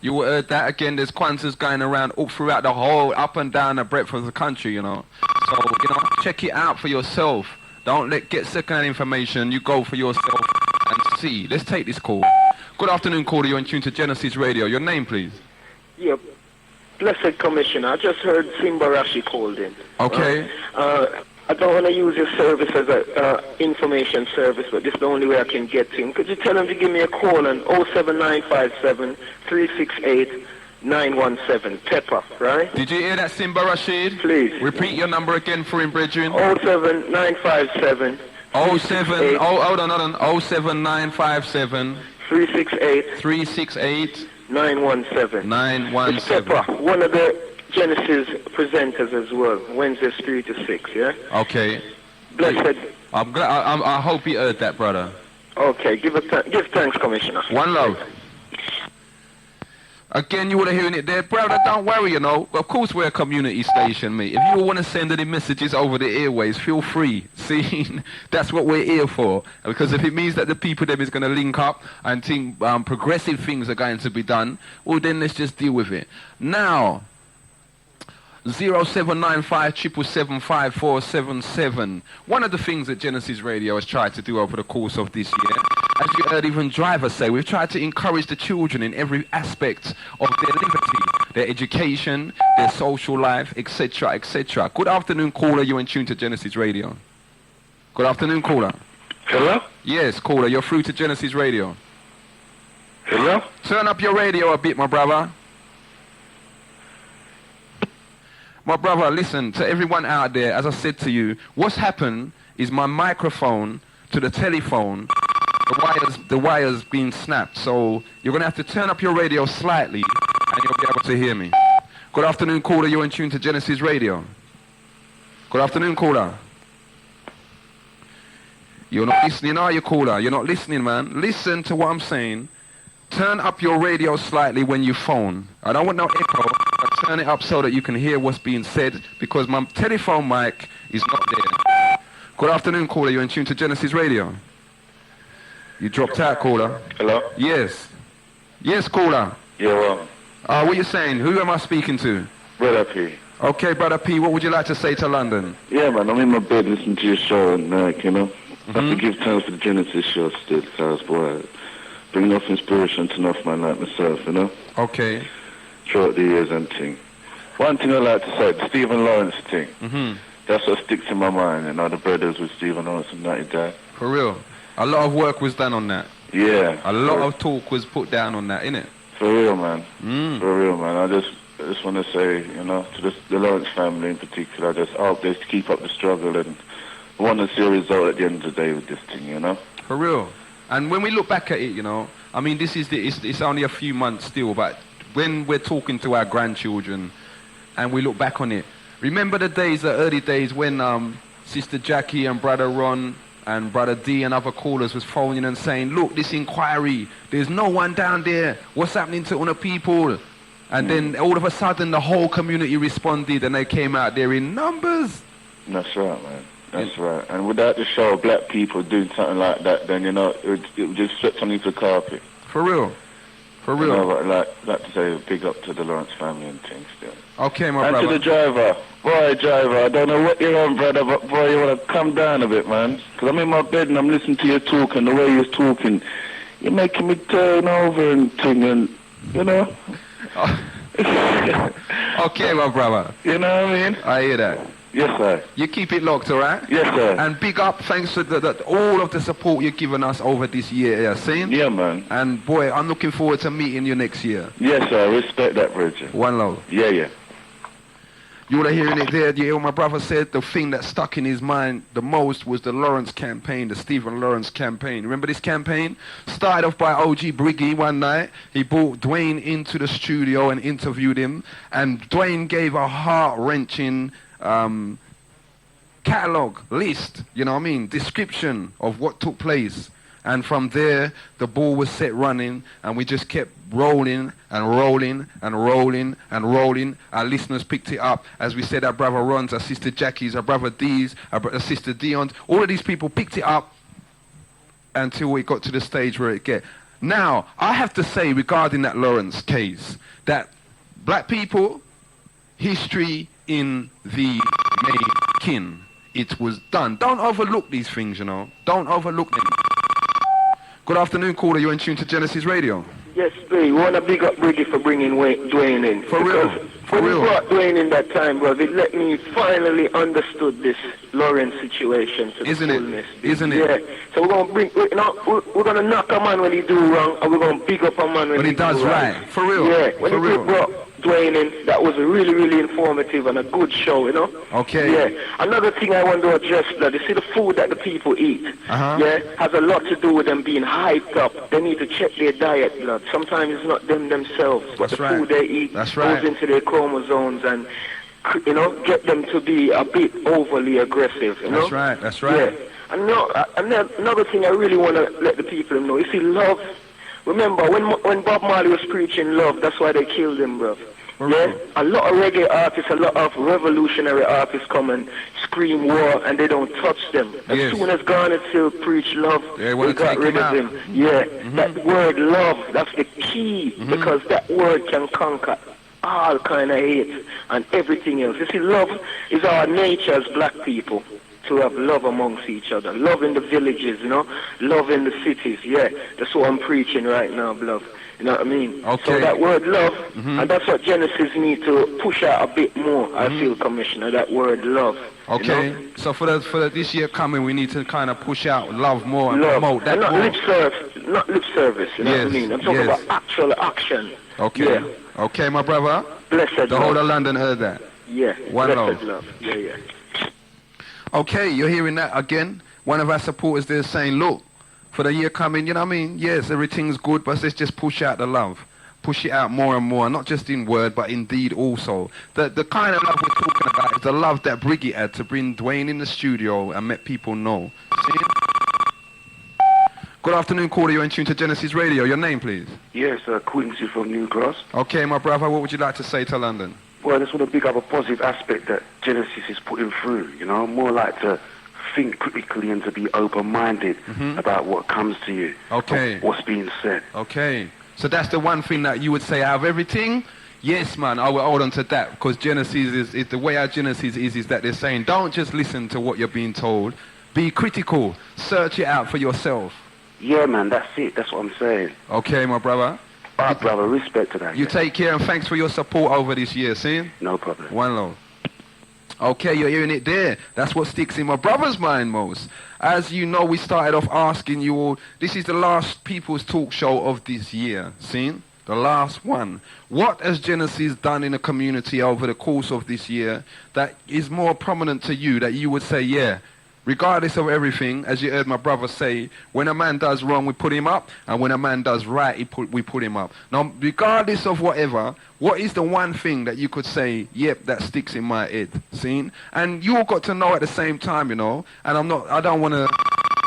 You heard that again. There's Kwanzaa's going around all throughout the whole, up and down the breadth of the country, you know. So, you know, check it out for yourself. Don't get second-hand information. You go for yourself and see. Let's take this call. Good afternoon, caller. You're in tune to Genesis Radio. Your name, please. Yep. Blessed Commissioner, I just heard Simba Rashi called in. Okay. I don't want to use your service as an information service, but this is the only way I can get him. Could you tell him to give me a call on 07957 368 917, Pepper, right? Did you hear that, Simba Rashid? Please. Repeat your number again for him, brethren. 07957 hold on. 07957 368 917. 917. Pepper, one of the Genesis presenters as well, Wednesdays 3 to 6, yeah? Okay. Blessed. I'm glad. I hope you heard that, brother. Okay, give thanks, Commissioner. One love. Again, you would have hearing it there. Brother, don't worry, you know. Of course we're a community station, mate. If you want to send any messages over the airways, feel free. See, that's what we're here for. Because if it means that the people them is going to link up and think progressive things are going to be done, well, then let's just deal with it. Now, 0795775477. One of the things that Genesis Radio has tried to do over the course of this year, as you heard even drivers say, we've tried to encourage the children in every aspect of their liberty, their education, their social life, etc., etc. Good afternoon, caller. You're in tune to Genesis Radio. Good afternoon, caller. Hello? Yes, caller. You're through to Genesis Radio. Hello? Turn up your radio a bit, my brother. My brother, listen, to everyone out there, as I said to you, what's happened is my microphone to the telephone, the wire's been snapped. So you're going to have to turn up your radio slightly and you'll be able to hear me. Good afternoon, caller. You're in tune to Genesis Radio. Good afternoon, caller. You're not listening, are you, caller? You're not listening, man. Listen to what I'm saying. Turn up your radio slightly when you phone. I don't want no echo, but turn it up so that you can hear what's being said, because my telephone mic is not there. Good afternoon, caller. You're in tune to Genesis Radio. You dropped out, caller. Hello? Yes. Yes, caller. Yeah, What you saying? Who am I speaking to? Brother P. Okay, Brother P, what would you like to say to London? Yeah, man, I'm in my bed listening to your show and you know. I have to give thanks for the Genesis show still, because, boy, bring enough inspiration to enough man like myself, you know? Okay. Throughout the years and thing. One thing I like to say, the Stephen Lawrence thing, that's what sticks in my mind, you know, the brothers with Stephen Lawrence and that guy. For real. A lot of work was done on that. Yeah. A lot of talk was put down on that, innit? For real, man. For real, man. I just want to say, you know, to the Lawrence family in particular, I just hope they keep up the struggle and want to see a result at the end of the day with this thing, you know? For real. And when we look back at it, you know, I mean, this is it's only a few months still, but when we're talking to our grandchildren and we look back on it, remember the days, the early days when Sister Jackie and Brother Ron and Brother D and other callers was phoning and saying, look, this inquiry, there's no one down there. What's happening to other people? And then all of a sudden the whole community responded and they came out there in numbers. That's right, man. That's right. And without the show of black people doing something like that, then, you know, it would just swept underneath the carpet. For real. For real. You know, but I'd like to say a big up to the Lawrence family and things still. Okay, my and brother. And to the driver. Boy, driver, I don't know what you're on, brother, but boy, you want to come down a bit, man. Because I'm in my bed and I'm listening to you talk, and the way you're talking, you're making me turn over and thing, and, you know. Okay, my brother. You know what I mean? I hear that. Yes, sir. You keep it locked, all right? Yes, sir. And big up, thanks for all of the support you've given us over this year, yeah, seeing? Yeah, man. And boy, I'm looking forward to meeting you next year. Yes, sir. Respect that, Bridget. One love. Yeah, yeah. You were hearing it there. You hear what my brother said? The thing that stuck in his mind the most was the Lawrence campaign, the Stephen Lawrence campaign. Remember this campaign? Started off by OG Briggy one night. He brought Dwayne into the studio and interviewed him. And Dwayne gave a heart-wrenching catalog, list, you know what I mean, description of what took place. And from there, the ball was set running, and we just kept rolling and rolling and rolling and rolling. Our listeners picked it up. As we said, our brother Ron's, our sister Jackie's, our brother D's, our sister Dion's. All of these people picked it up until we got to the stage where it get. Now, I have to say regarding that Lawrence case, that black people, history in the making. It was done. Don't overlook these things, you know. Don't overlook them. Good afternoon, caller. You're in tune to Genesis Radio. Yes, we want to big up Briggy for bringing Dwayne in. For real. For real. When we brought Dwayne in that time, bro, it let me finally understood this Lawrence situation to Isn't the fullness. Isn't it? Yeah. So we're gonna we're gonna knock a man when he do wrong, and we're gonna big up a man when he does right. For real. Yeah. When For real. brought Dwayne in, that was a really, really informative and a good show, you know? Okay. Yeah. Another thing I want to address, blood, you see the food that the people eat, yeah, has a lot to do with them being hyped up. They need to check their diet, blood. Sometimes it's not them themselves, but That's the right. food they eat That's right. goes into their chromosomes and, you know, get them to be a bit overly aggressive, you know? That's right. That's right. Yeah. And another thing I really want to let the people know, you see, love Remember, when Bob Marley was preaching love, that's why they killed him, bro. Yeah, a lot of reggae artists, a lot of revolutionary artists come and scream war, and they don't touch them. As soon as Garnet Hill preached love, they got rid of him. Yeah, that word love, that's the key, because that word can conquer all kind of hate and everything else. You see, love is our nature as black people, to have love amongst each other, love in the villages, you know, love in the cities. Yeah, that's what I'm preaching right now, love. You know what I mean? Okay. So that word love, and that's what Genesis need to push out a bit more, I feel, Commissioner, that word love. Okay, you know? so for this year coming, we need to kind of push out love more and promote that. And not more. lip service, you know what I mean? I'm talking about actual action. Okay. Yeah. Okay, my brother. Blessed the whole of London heard that. Yeah. One blessed love. Yeah, yeah. Okay, you're hearing that again. One of our supporters there saying, look, for the year coming, you know what I mean? Yes, everything's good, but let's just push out the love. Push it out more and more, not just in word, but in deed also. The kind of love we're talking about is the love that Briggy had to bring Dwayne in the studio and let people know. See? Good afternoon, caller. You're in tune to Genesis Radio. Your name, please? Yes, Quincy from New Cross. Okay, my brother, what would you like to say to London? Well, I just want to big up a positive aspect that Genesis is putting through, you know, more like to think critically and to be open-minded about what comes to you. Okay. What's being said. Okay. So that's the one thing that you would say out of everything? Yes, man, I will hold on to that, because Genesis is the way our Genesis is that they're saying, don't just listen to what you're being told. Be critical. Search it out for yourself. Yeah, man, that's it. That's what I'm saying. Okay, my brother. All right, brother, respect to that. You take care, and thanks for your support over this year, see? No problem. One love. Okay, you're hearing it there. That's what sticks in my brother's mind most. As you know, we started off asking you all, this is the last People's Talk Show of this year, see? The last one. What has Genesis done in the community over the course of this year that is more prominent to you, that you would say, yeah, regardless of everything, as you heard my brother say, when a man does wrong, we put him up, and when a man does right, we put him up. Now, regardless of whatever, what is the one thing that you could say, yep, that sticks in my head, seen? And you all got to know at the same time, you know, and I don't want to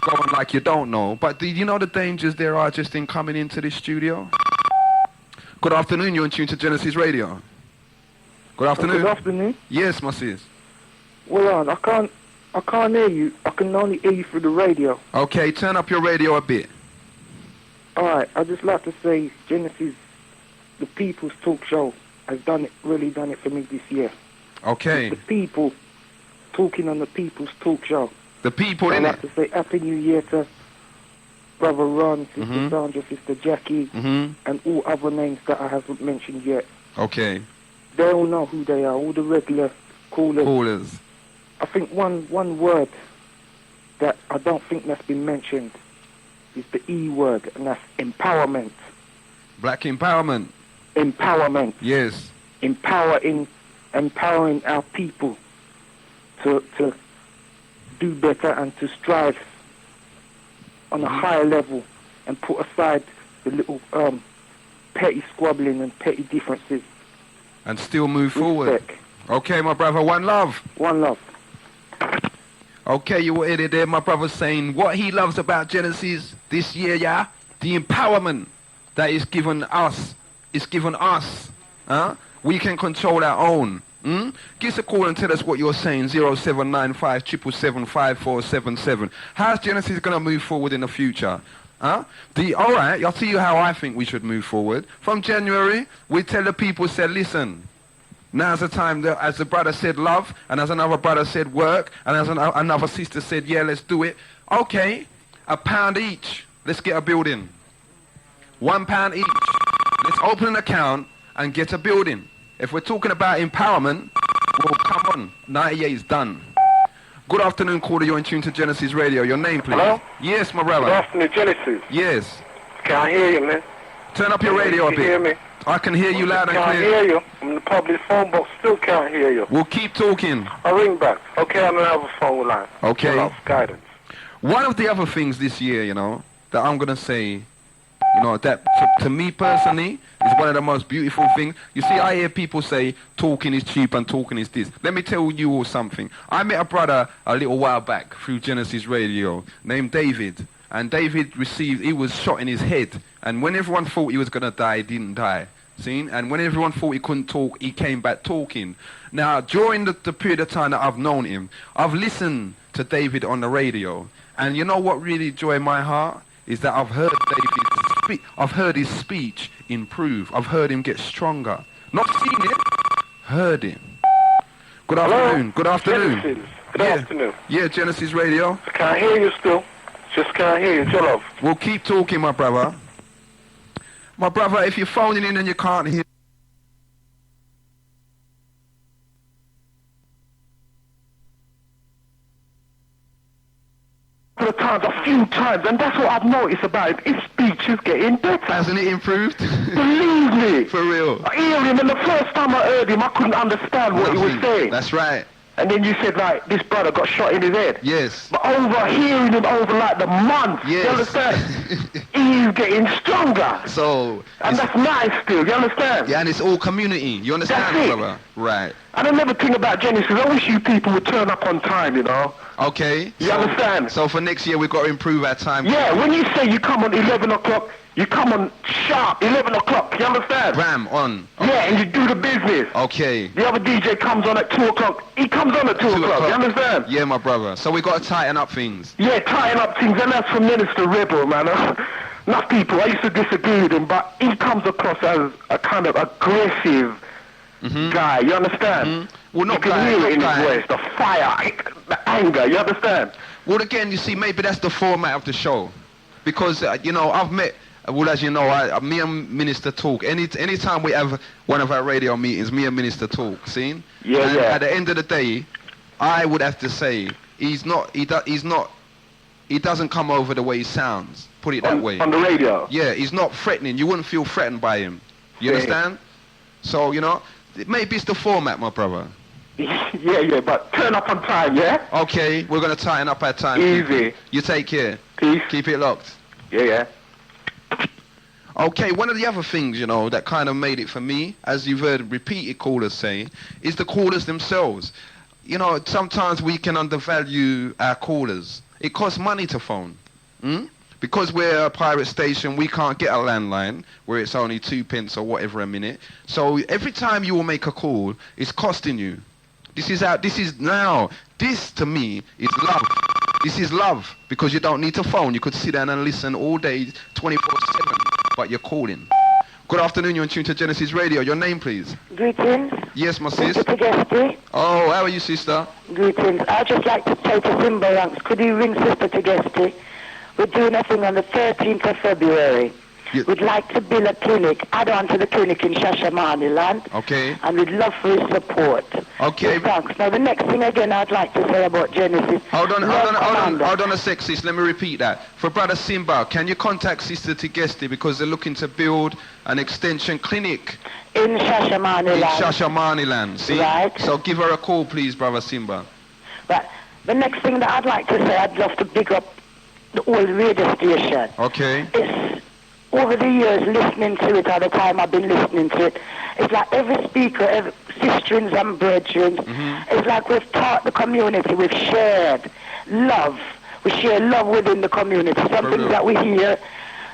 go on like you don't know, but do you know the dangers there are just in coming into this studio? Good afternoon, you're in tune to Genesis Radio. Good afternoon. Good afternoon. Yes, my sis. Well, I can't hear you. I can only hear you through the radio. Okay, turn up your radio a bit. All right, I'd just like to say Genesis, the People's Talk Show, has really done it for me this year. Okay. It's the people talking on the People's Talk Show. The people, I'd innit? like to say Happy New Year to Brother Ron, Sister Sandra, Sister Jackie, and all other names that I haven't mentioned yet. Okay. They all know who they are, all the regular callers. I think one word that I don't think that's been mentioned is the E word, and that's empowerment. Black empowerment. Empowerment. Yes. Empowering our people to do better and to strive on a higher level and put aside the little petty squabbling and petty differences. And still move forward. Okay, my brother, one love. One love. Okay, you were in there, my brother, saying what he loves about Genesis this year, yeah? The empowerment that is given us. Huh? We can control our own. Give us a call and tell us what you're saying. 0795 777 5477. How's Genesis going to move forward in the future? Huh? All right, I'll tell you how I think we should move forward. From January, we tell the people, listen, now's the time, that, as the brother said, love, and as another brother said, work, and as another sister said, yeah, let's do it. Okay, £1 each. Let's get a building. £1 each. Let's open an account and get a building. If we're talking about empowerment, well, come on, 98 is done. Good afternoon, caller. You're in tune to Genesis Radio. Your name, please. Hello? Yes, my brother. Good afternoon, Genesis. Yes. Can I hear you, man? Turn up your radio a bit. Can you hear me? I can hear you loud and clear. Can't hear you. I'm in the public phone box. Still can't hear you. We'll keep talking. I'll ring back. Okay, I'm going to have a phone line. Okay. Guidance. One of the other things this year, you know, that I'm going to say, you know, that to me personally is one of the most beautiful things. You see, I hear people say talking is cheap and talking is this. Let me tell you all something. I met a brother a little while back through Genesis Radio named David. And David he was shot in his head. And when everyone thought he was going to die, he didn't die. See? And when everyone thought he couldn't talk, he came back talking. Now, during the period of time that I've known him, I've listened to David on the radio. And you know what really joined my heart? Is that I've heard I've heard his speech improve. I've heard him get stronger. Not seen it, heard him. Good afternoon. Good afternoon. Genesis. Good afternoon. Yeah, Genesis Radio. I can't hear you still. Just can't hear you. Chill off. We'll keep talking, my brother. My brother, if you're phoning in and you can't hear... A few times, and that's what I've noticed about him. His speech is getting better. Hasn't it improved? Believe me. For real. I hear him, and the first time I heard him, I couldn't understand what he was saying. That's right. And then you said, like, this brother got shot in his head. Yes. But over hearing him over, like, the month, yes. You understand? He's getting stronger. So... And that's nice still, you understand? Yeah, and it's all community. You understand, brother? Right. And another thing about Genesis, I wish you people would turn up on time, you know? Okay. You understand? So for next year, we've got to improve our time. Yeah, when you say you come on 11 o'clock, you come on sharp, 11 o'clock, you understand? Ram on. Okay. Yeah, and you do the business. Okay. The other DJ comes on at 2 o'clock. He comes on at 2 o'clock, you understand? Yeah, my brother. So we got to tighten up things. Yeah, tighten up things, and that's from Minister Rebel, man. Not people, I used to disagree with him, but he comes across as a kind of aggressive guy, you understand? Well, not you can hear it in his voice, the fire, the anger, you understand? Well, again, you see, maybe that's the format of the show. Because, you know, I've met... Well, as you know, me and Minister talk. Anytime we have one of our radio meetings, me and Minister talk, see? Yeah, and yeah. At the end of the day, I would have to say, he doesn't come over the way he sounds. Put it that way. On the radio? Yeah, he's not threatening. You wouldn't feel threatened by him. You understand? So, you know, maybe it's the format, my brother. Yeah, but turn up on time, yeah? Okay, we're going to tighten up our time. Easy. You take care. Peace. Keep it locked. Yeah. Okay, one of the other things, you know, that kind of made it for me, as you've heard repeated callers say, is the callers themselves. You know, sometimes we can undervalue our callers. It costs money to phone. Because we're a pirate station, we can't get a landline where it's only 2 pence or whatever a minute. So every time you will make a call, it's costing you. This to me is love. This is love, because you don't need to phone. You could sit down and listen all day, 24/7, but you're calling. Good afternoon, you're in tune to Genesis Radio. Your name, please? Greetings. Yes, my sis. Sister Tegesti. Oh, how are you, sister? Greetings. I'd just like to say to Simba Ranks, could you ring Sister Tegesti? We're doing a thing on the 13th of February. Yes. We'd like to build a clinic, add on to the clinic in Shashamaniland. Okay. And we'd love for his support. Okay. So thanks. Now, the next thing again I'd like to say about Genesis. Hold on a sec, sis. Let me repeat that. For Brother Simba, can you contact Sister Tegesti because they're looking to build an extension clinic in Shashamaniland. In Shashamaniland, see? Right. So give her a call, please, Brother Simba. Right. The next thing that I'd like to say, I'd love to big up the old radio station. Okay. It's over the years listening to it, all the time I've been listening to it, it's like every speaker, every sisterins and brethren, it's like we've taught the community, we've shared love. We share love within the community. Something that we hear,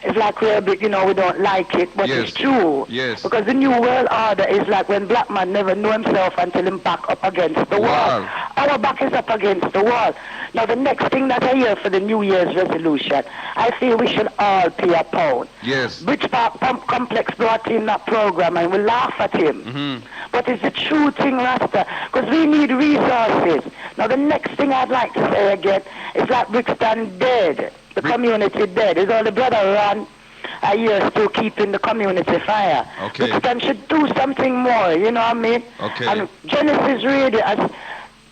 it's like we're a bit, you know, we don't like it, but it's true. Yes. Because the New World Order is like when black man never know himself until him back up against the wall. Our back is up against the wall. Now the next thing that I hear for the New Year's resolution, I feel we should all pay a pound. Yes. Bridge Park Pump Complex brought in that program and we laugh at him. But it's the true thing, Rasta, because we need resources. Now the next thing I'd like to say again is like Brixton dead. The community dead. It's all the brother run a year still keeping the community fire. Okay. Brixton should do something more, you know what I mean? Okay. And Genesis Radio as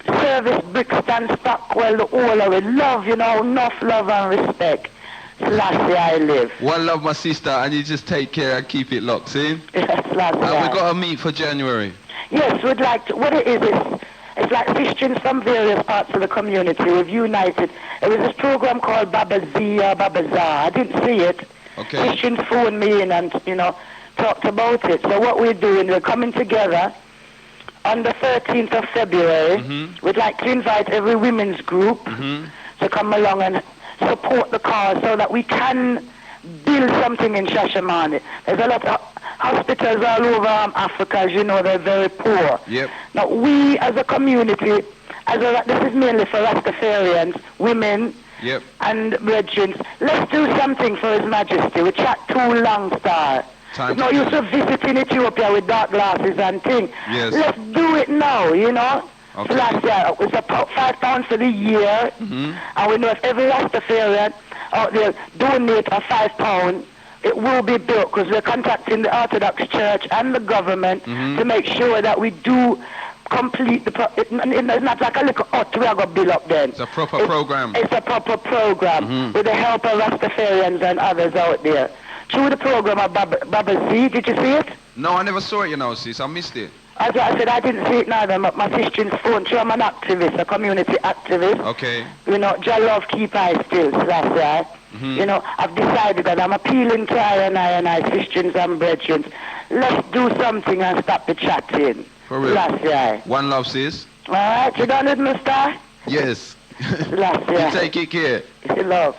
service Brixton, Stockwell, the whole of it. Love, you know, enough love and respect. Selassie, I live. One love, my sister, and you just take care and keep it locked, see? Yes, Selassie. And we got to meet for January. Yes, we'd like to. What it is, it's like sisters from various parts of the community. We've united. It was this program called Baba Zia, Baba Za. I didn't see it. Okay. Christians phoned me in and, you know, talked about it. So what we're doing, we're coming together on the 13th of February. We'd like to invite every women's group to come along and support the cause so that we can build something in Shashamane. There's a lot of hospitals all over Africa, as you know, they're very poor. Yep. Now, we as a community, this is mainly for Rastafarians, women, Yep. and brethren, let's do something for His Majesty. We chat too long, star. Time No to use of visiting Ethiopia with dark glasses and things. Yes. Let's do it now, you know. Okay. So last year, it's about £5 for the year, and we know if every Rastafarian out there donate a £5, it will be built, because we're contacting the Orthodox Church and the government to make sure that we do complete it's not like a little hut we are going to build up then. It's a proper program. It's a proper program with the help of Rastafarians and others out there. Through the program of Baba Z, did you see it? No, I never saw it, you know, sis. I missed it. I said I didn't see it neither. My sister's phone. Sure, I'm an activist, a community activist. Okay. You know, Jah love keep I still, so that's right. You know, I've decided that I'm appealing to I sisters and brethren. Let's do something and stop the chatting. For real. That's right. One love, sis. All right, you done it, mister? Yes. That's You right. take it care. Love.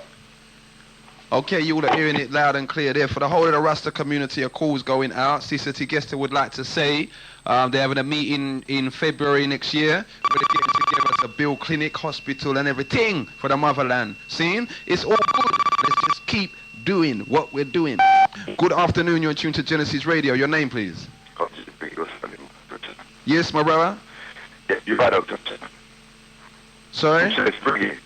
Okay, you all are hearing it loud and clear there. For the whole of the Rasta community, a call's going out. Sister Tigesta would like to say they're having a meeting in February next year. We're getting together to build clinic, hospital and everything for the motherland. Seeing? It's all good. Let's just keep doing what we're doing. Good afternoon, you're tuned to Genesis Radio. Your name, please. Yes, my brother? Yeah, you're right, Doctor. Sorry? It's Briggy.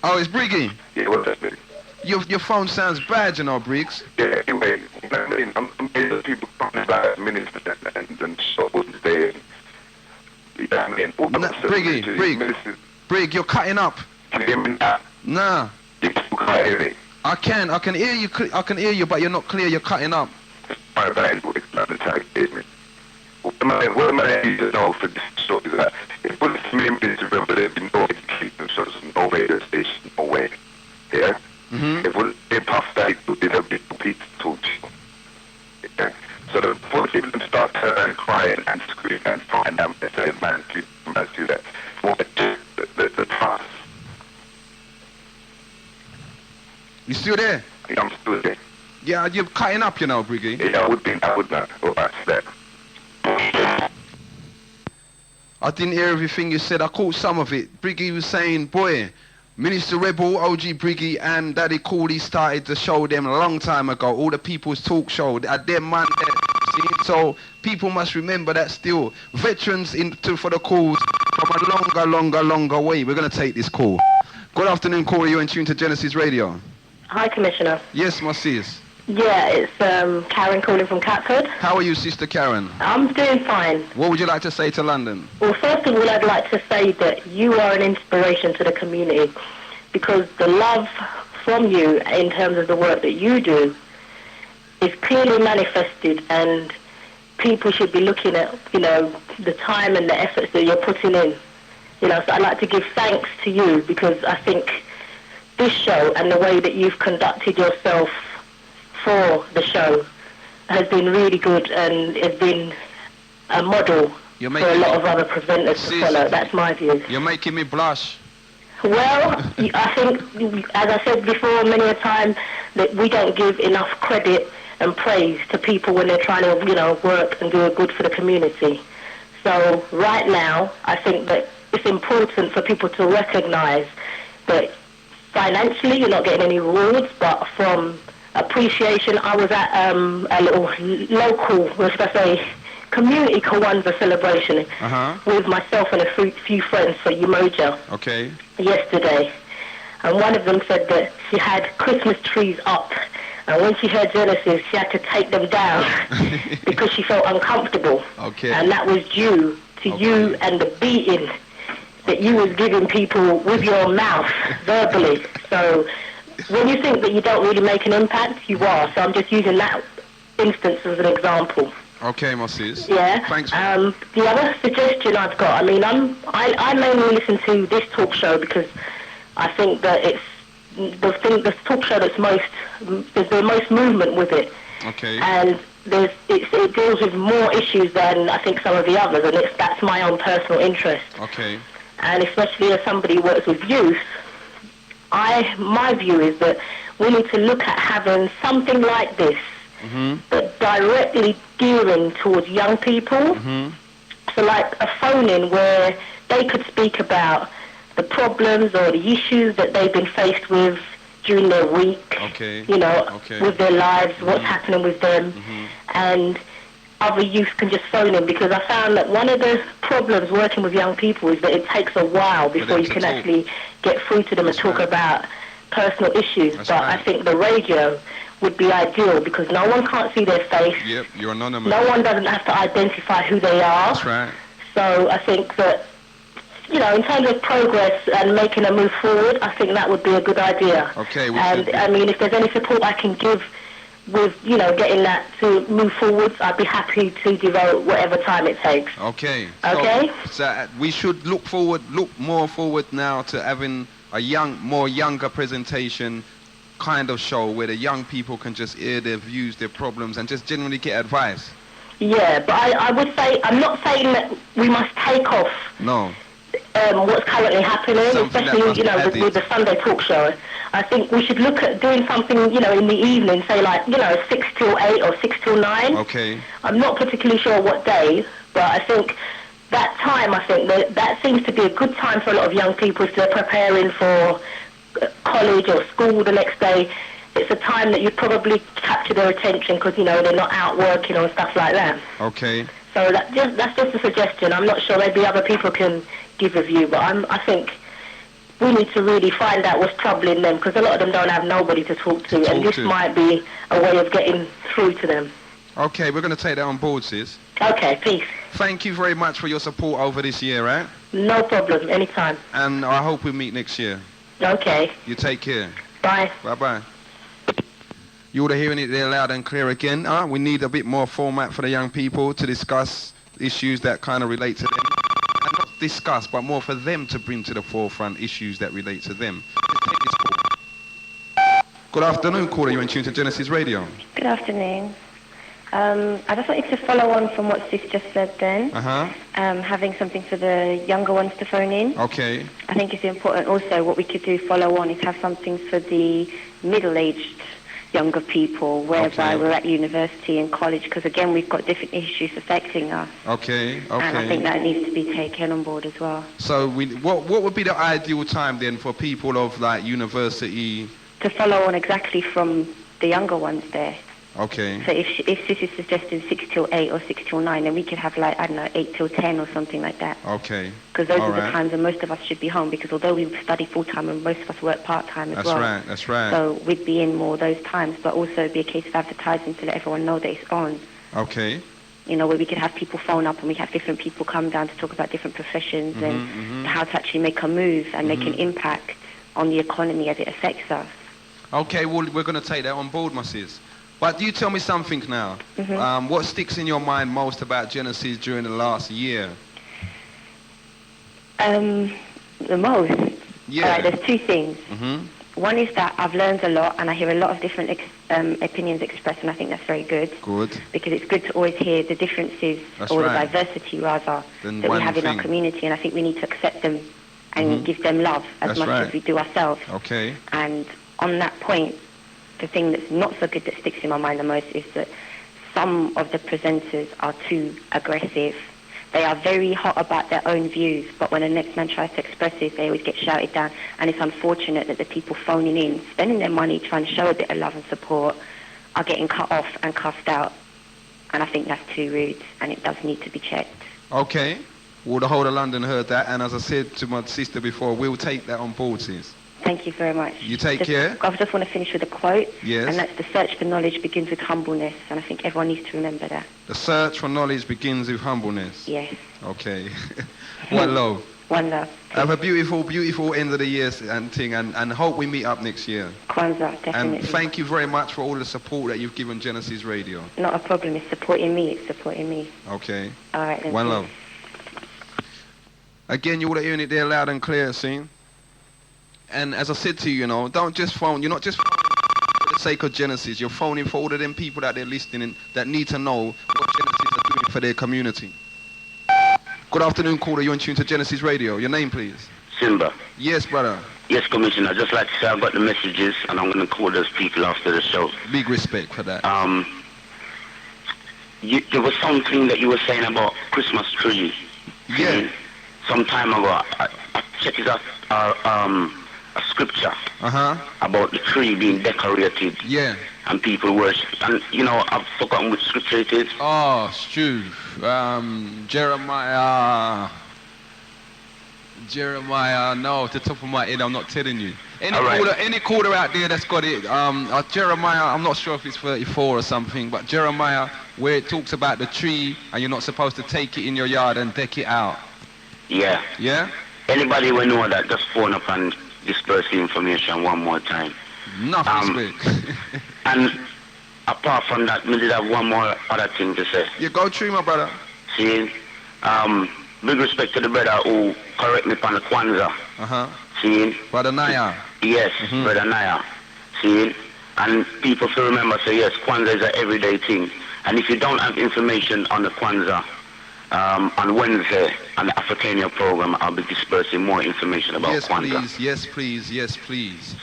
Oh, it's Briggy. Yeah, what's that, baby? Your phone sounds bad, you know, Briggs. Yeah, anyway, I'm the people talking about ministers and so wasn't there. You know what I mean? Briggy, Brig, you're cutting up. Can you hear me now? Nah. You can't hear me. I can hear you. I can hear you, but you're not clear. You're cutting up. My bad, boy. Not the time to hear me. What am I need to know for this story is that if police members remember there been no education, so there's no radio station, no way. Yeah? If they puff that, they'll be complete torture. Yeah? So the poor people start and crying and screaming and find them and say, man, please do that. Well, the task. You still there? Yeah, I'm still there. Yeah, you're cutting up, you know, Briggy. Yeah, I would not. Oh, that's that. I didn't hear everything you said. I caught some of it. Briggy was saying, boy, Minister Rebel, OG Briggy, and Daddy Cooley started to show them a long time ago. All the People's Talk Show. At them man there. See? So people must remember that still. Veterans for the calls from a longer way. We're going to take this call. Good afternoon, Corey. You're in tune to Genesis Radio. Hi, Commissioner. Yes, my sis. Yeah, it's Karen calling from Catford. How are you, Sister Karen? I'm doing fine. What would you like to say to London? Well, first of all, I'd like to say that you are an inspiration to the community, because the love from you in terms of the work that you do is clearly manifested, and people should be looking at, you know, the time and the efforts that you're putting in. You know, so I'd like to give thanks to you, because I think this show and the way that you've conducted yourself for the show has been really good, and has been a model for a lot of other presenters to follow. That's my view. You're making me blush. Well, I think, as I said before many a time, that we don't give enough credit and praise to people when they're trying to, you know, work and do good for the community. So right now, I think that it's important for people to recognise that financially you're not getting any rewards, but from appreciation. I was at a little local, what should I say, community Kwanzaa celebration with myself and a few friends for Umoja yesterday. And one of them said that she had Christmas trees up, and when she heard Genesis, she had to take them down because she felt uncomfortable. And that was due to you and the beating that you was giving people with your mouth, verbally. So when you think that you don't really make an impact, you are. So I'm just using that instance as an example. Okay, my sis. Yeah. Thanks. The other suggestion I've got, I mean, I mainly listen to this talk show because I think that it's the talk show there's the most movement with it. Okay. And it deals with more issues than I think some of the others, and that's my own personal interest. Okay. And especially as somebody who works with youth, my view is that we need to look at having something like this, but directly gearing towards young people. So like a phone-in where they could speak about the problems or the issues that they've been faced with during their week, with their lives, what's happening with them, and other youth can just phone in, because I found that one of the problems working with young people is that it takes a while before you can actually get through to them and talk about personal issues. But I think the radio would be ideal, because no one can't see their face. Yep, you're anonymous. No one doesn't have to identify who they are. That's right. So I think that, in terms of progress and making a move forward, I think that would be a good idea. Okay. I mean, if there's any support I can give with, getting that to move forwards, I'd be happy to devote whatever time it takes. Okay. Okay? So we should look more forward now to having a younger presentation kind of show where the young people can just hear their views, their problems, and just generally get advice. Yeah, but I would say, I'm not saying that we must take off No. What's currently happening, especially, with the Sunday talk show. I think we should look at doing something, in the evening, say like, 6 till 8 or 6 till 9. Okay. I'm not particularly sure what day, but I think that time, that seems to be a good time for a lot of young people if they're preparing for college or school the next day. It's a time that you probably capture their attention because, they're not out working or stuff like that. Okay. So that's just a suggestion. I'm not sure, maybe other people can give a view, but I think we need to really find out what's troubling them, because a lot of them don't have nobody to talk to, and this might be a way of getting through to them. Okay, we're going to take that on board, sis. Okay, peace. Thank you very much for your support over this year, right? No problem, anytime. And I hope we meet next year. Okay. You take care. Bye. Bye-bye. You all are hearing it there loud and clear again. We need a bit more format for the young people to discuss issues that kind of relate to them. And not discuss, but more for them to bring to the forefront issues that relate to them. Good afternoon, caller. You're in tune to Genesis Radio. Good afternoon. I just wanted to follow on from what Sis just said then. Having something for the younger ones to phone in. Okay. I think it's important also what we could do follow on is have something for the middle-aged younger people, whereby we're at university and college, because again we've got different issues affecting us. Okay. And I think that needs to be taken on board as well. So what would be the ideal time then for people of like university? To follow on exactly from the younger ones there. Okay. So if Sis is suggesting 6 till 8 or 6 till 9, then we could have 8 till 10 or something like that. Okay. Because those are the times when most of us should be home, because although we study full-time and most of us work part-time as well. That's right. So we'd be in more those times, but also be a case of advertising to let everyone know that it's on. Okay. Where we could have people phone up and we have different people come down to talk about different professions and how to actually make a move and make an impact on the economy as it affects us. Okay, well, we're going to take that on board, my sis. But you tell me something now. What sticks in your mind most about Genesis during the last year? The most? Yeah. All right, there's two things. One is that I've learned a lot and I hear a lot of different opinions expressed, and I think that's very good. Good. Because it's good to always hear the differences, or the diversity rather, that we have in our community, and I think we need to accept them and give them love as much as we do ourselves. Okay. And on that point, the thing that's not so good that sticks in my mind the most is that some of the presenters are too aggressive. They are very hot about their own views, but when the next man tries to express it, they always get shouted down. And it's unfortunate that the people phoning in, spending their money trying to show a bit of love and support, are getting cut off and cuffed out. And I think that's too rude, and it does need to be checked. Okay. Well, the whole of London heard that, and as I said to my sister before, we'll take that on board, sis. Thank you very much. You take care. I just want to finish with a quote. Yes. And that's: the search for knowledge begins with humbleness. And I think everyone needs to remember that. The search for knowledge begins with humbleness. Yes. Okay. One love. One love. Have a beautiful, beautiful end of the year and hope we meet up next year. Kwanzaa, definitely. And thank you very much for all the support that you've given Genesis Radio. Not a problem. It's supporting me. It's supporting me. Okay. All right. Then. One love. Again, you all are hearing it there loud and clear, see? And as I said to you, don't just phone. You're not just phoning for the sake of Genesis. You're phoning for all of them people that they're listening that need to know what Genesis are doing for their community. Good afternoon, caller. You're in tune to Genesis Radio. Your name, please? Simba. Yes, brother. Yes, Commissioner. I'd just like to say I got the messages, and I'm going to call those people after the show. Big respect for that. There was something that you were saying about Christmas tree. Yeah. Some time ago, I checked it out, a scripture about the tree being decorated. Yeah. And people worship. And, you know, I've forgotten which scripture it is. Oh, Stu. Jeremiah, no, off the top of my head, I'm not telling you. Any caller out there that's got it, Jeremiah, I'm not sure if it's 34 or something, but Jeremiah, where it talks about the tree and you're not supposed to take it in your yard and deck it out. Yeah. Yeah? Anybody will know that, just phone up and disperse the information one more time. Nothing. And apart from that, we did have one more other thing to say. You go tree, my brother. See, big respect to the brother who correct me on the Kwanzaa. See? Brotha Nia. Yes, Brotha Nia. See? And people should remember, say yes, Kwanzaa is an everyday thing. And if you don't have information on the Kwanzaa, on Wednesday on the Africania program, I'll be dispersing more information about Kwanzaa. Yes, please.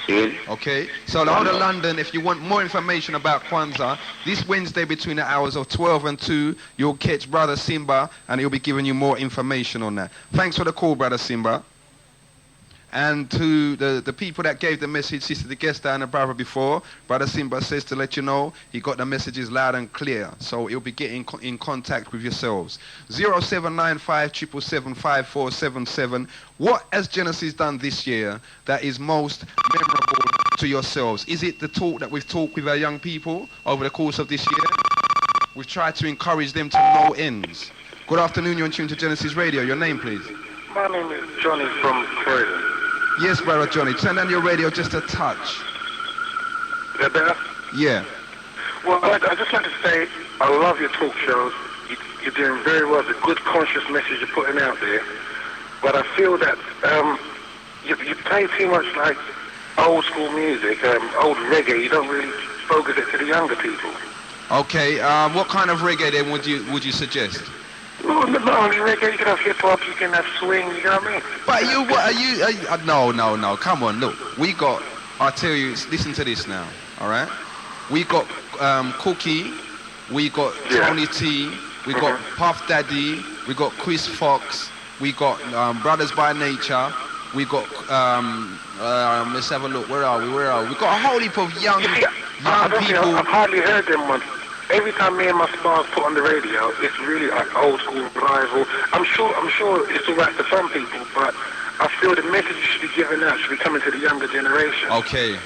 See? Okay. So the whole of London, if you want more information about Kwanzaa, this Wednesday between the hours of 12 and 2, you'll catch Brother Simba, and he'll be giving you more information on that. Thanks for the call, Brother Simba. And to the people that gave the message, this is the guest and the brother before, Brother Simba says to let you know he got the messages loud and clear. So he'll be getting in contact with yourselves. 0795 777 5477. What has Genesis done this year that is most memorable to yourselves? Is it the talk that we've talked with our young people over the course of this year? We've tried to encourage them to no ends. Good afternoon, you're on tune to Genesis Radio. Your name, please? My name is Johnny from Croydon. Yes, Brother Johnny. Turn down your radio just a touch. Is that better? Yeah. Well, I'd just like to say I love your talk shows. You're doing very well. It's a good, conscious message you're putting out there. But I feel that you play too much like old school music, old reggae. You don't really focus it to the younger people. Okay. What kind of reggae then would you suggest? No, not only reggae, you can have hip-hop, you can have swing, you know what I mean? But no, come on, look, I'll tell you, listen to this now, all right? We got Cookie, we got Tony T, we got Puff Daddy, we got Chris Fox, we got Brothers by Nature, we got, let's have a look, where are we? We got a whole heap of young people. I've hardly heard them once. Every time me and my spars put on the radio, it's really like old school revival. I'm sure it's all right for some people, but I feel the message should be given out, should be coming to the younger generation. Okay.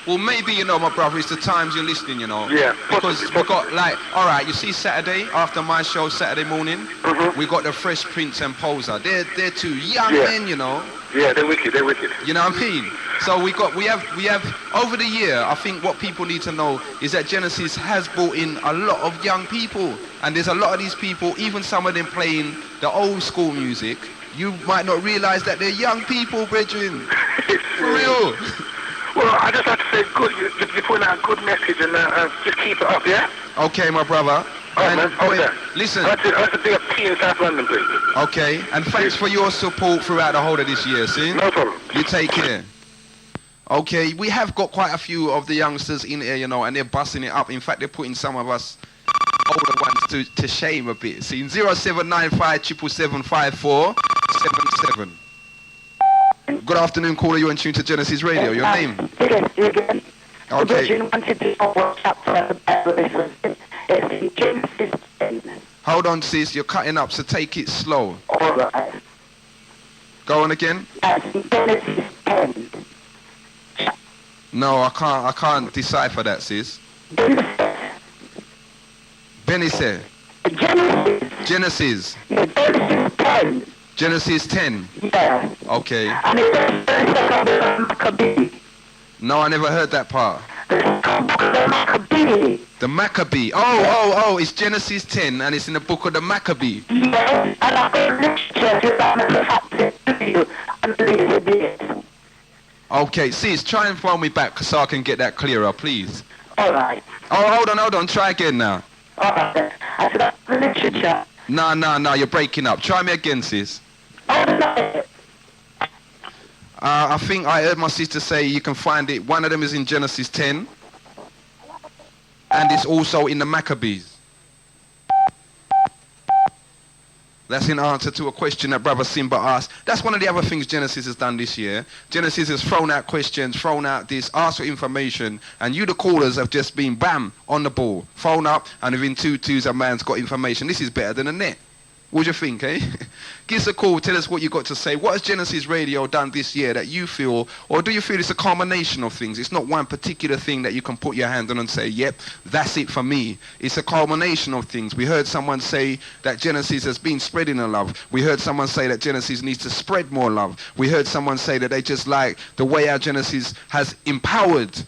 Well, maybe, my brother, it's the times you're listening, Yeah. Because we got, all right, you see Saturday, after my show, Saturday morning, we got the Fresh Prince and Poser. They're two young men, Yeah, they're wicked. You know what I mean? So we have over the year, I think what people need to know is that Genesis has brought in a lot of young people. And there's a lot of these people, even some of them playing the old school music, you might not realize that they're young people, brethren. For real. Well, I just have to say, good. You're putting out a good message, and just keep it up, yeah? Okay, my brother. Listen. That's a big P in South London, please. Okay, and thanks for your support throughout the whole of this year, see? No problem. You take care. Okay, we have got quite a few of the youngsters in here, and they're busting it up. In fact, they're putting some of us older ones to shame a bit. See, 0795 777 5477. Good afternoon, caller. You're in tune to Genesis Radio. Your name? Again. Okay. Wanted to know what chapter it's Genesis 10. Hold on, sis. You're cutting up, so take it slow. All right. Go on again. Genesis 10. No, I can't decipher that, sis. Benny said. Genesis. Genesis 10. Genesis 10. Yeah. Okay. And it says Maccabee. No, I never heard that part. The Maccabee. The Maccabee. Oh, it's Genesis 10 and it's in the book of the Maccabee. Yes, and I got literature. Okay, sis, try and phone me back so I can get that clearer, please. All right. Oh, hold on. Try again now. All right. I said literature. No, you're breaking up. Try me again, sis. I think I heard my sister say you can find it. One of them is in Genesis 10. And it's also in the Maccabees. That's in answer to a question that Brother Simba asked. That's one of the other things Genesis has done this year. Genesis has thrown out questions, thrown out this, asked for information, and you, the callers, have just been, bam, on the ball. Phone up, and within 2 twos, a man's got information. This is better than a net. What do you think, eh? Give us a call, tell us what you got to say. What has Genesis Radio done this year that you feel, or do you feel it's a combination of things? It's not one particular thing that you can put your hand on and say, yep, that's it for me. It's a culmination of things. We heard someone say that Genesis has been spreading the love. We heard someone say that Genesis needs to spread more love. We heard someone say that they just like the way our Genesis has empowered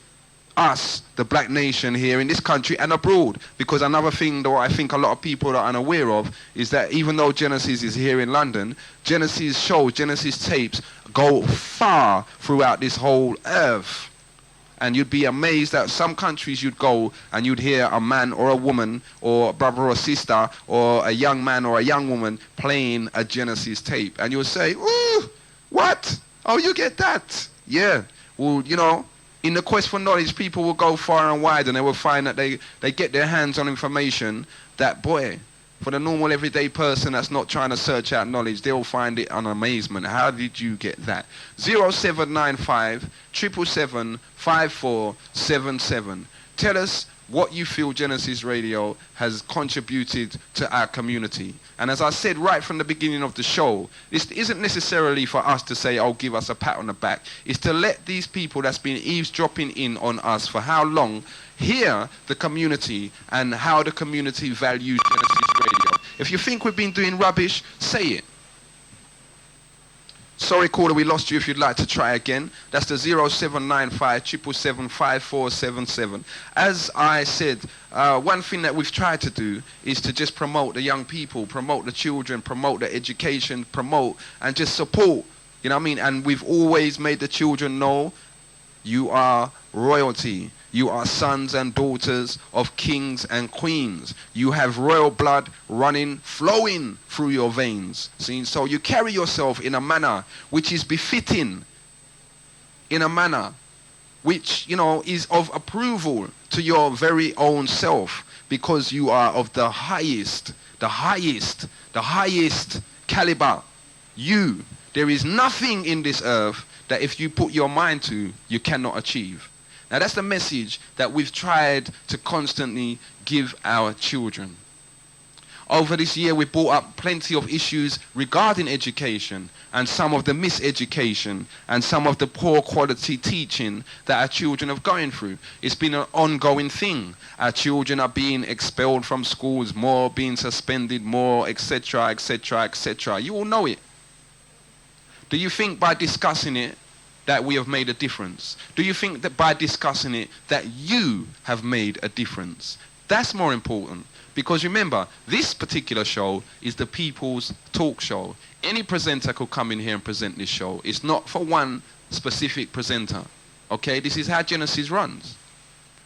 us, the black nation here in this country and abroad. Because another thing that I think a lot of people are unaware of is that even though Genesis is here in London, Genesis shows, Genesis tapes go far throughout this whole earth. And you'd be amazed that some countries you'd go and you'd hear a man or a woman or a brother or sister or a young man or a young woman playing a Genesis tape. And you'll say, ooh, what? Oh, you get that? Yeah. Well, you know, in the quest for knowledge, people will go far and wide and they will find that they get their hands on information that, boy, for the normal everyday person that's not trying to search out knowledge, they'll find it an amazement. How did you get that? 0795 777 5477. Tell us what you feel Genesis Radio has contributed to our community. And as I said right from the beginning of the show, this isn't necessarily for us to say, oh, give us a pat on the back. It's to let these people that's been eavesdropping in on us for how long hear the community and how the community values Genesis Radio. If you think we've been doing rubbish, say it. Sorry, caller, we lost you. If you'd like to try again, that's the 0795 777 5477. As I said, one thing that we've tried to do is to just promote the young people, promote the children, promote the education, promote and just support. You know what I mean? And we've always made the children know you are royalty. You are sons and daughters of kings and queens. You have royal blood running, flowing through your veins. See? So you carry yourself in a manner which is befitting, in a manner which, you know, is of approval to your very own self, because you are of the highest caliber. There is nothing in this earth that if you put your mind to, you cannot achieve. Now that's the message that we've tried to constantly give our children. Over this year we've brought up plenty of issues regarding education and some of the miseducation and some of the poor quality teaching that our children are going through. It's been an ongoing thing. Our children are being expelled from schools, more being suspended, more, etc., etc., etc. You all know it. Do you think by discussing it that we have made a difference? Do you think that by discussing it that you have made a difference? That's more important, because remember, this particular show is the people's talk show. Any presenter could come in here and present this show. It's not for one specific presenter. Okay, this is how Genesis runs.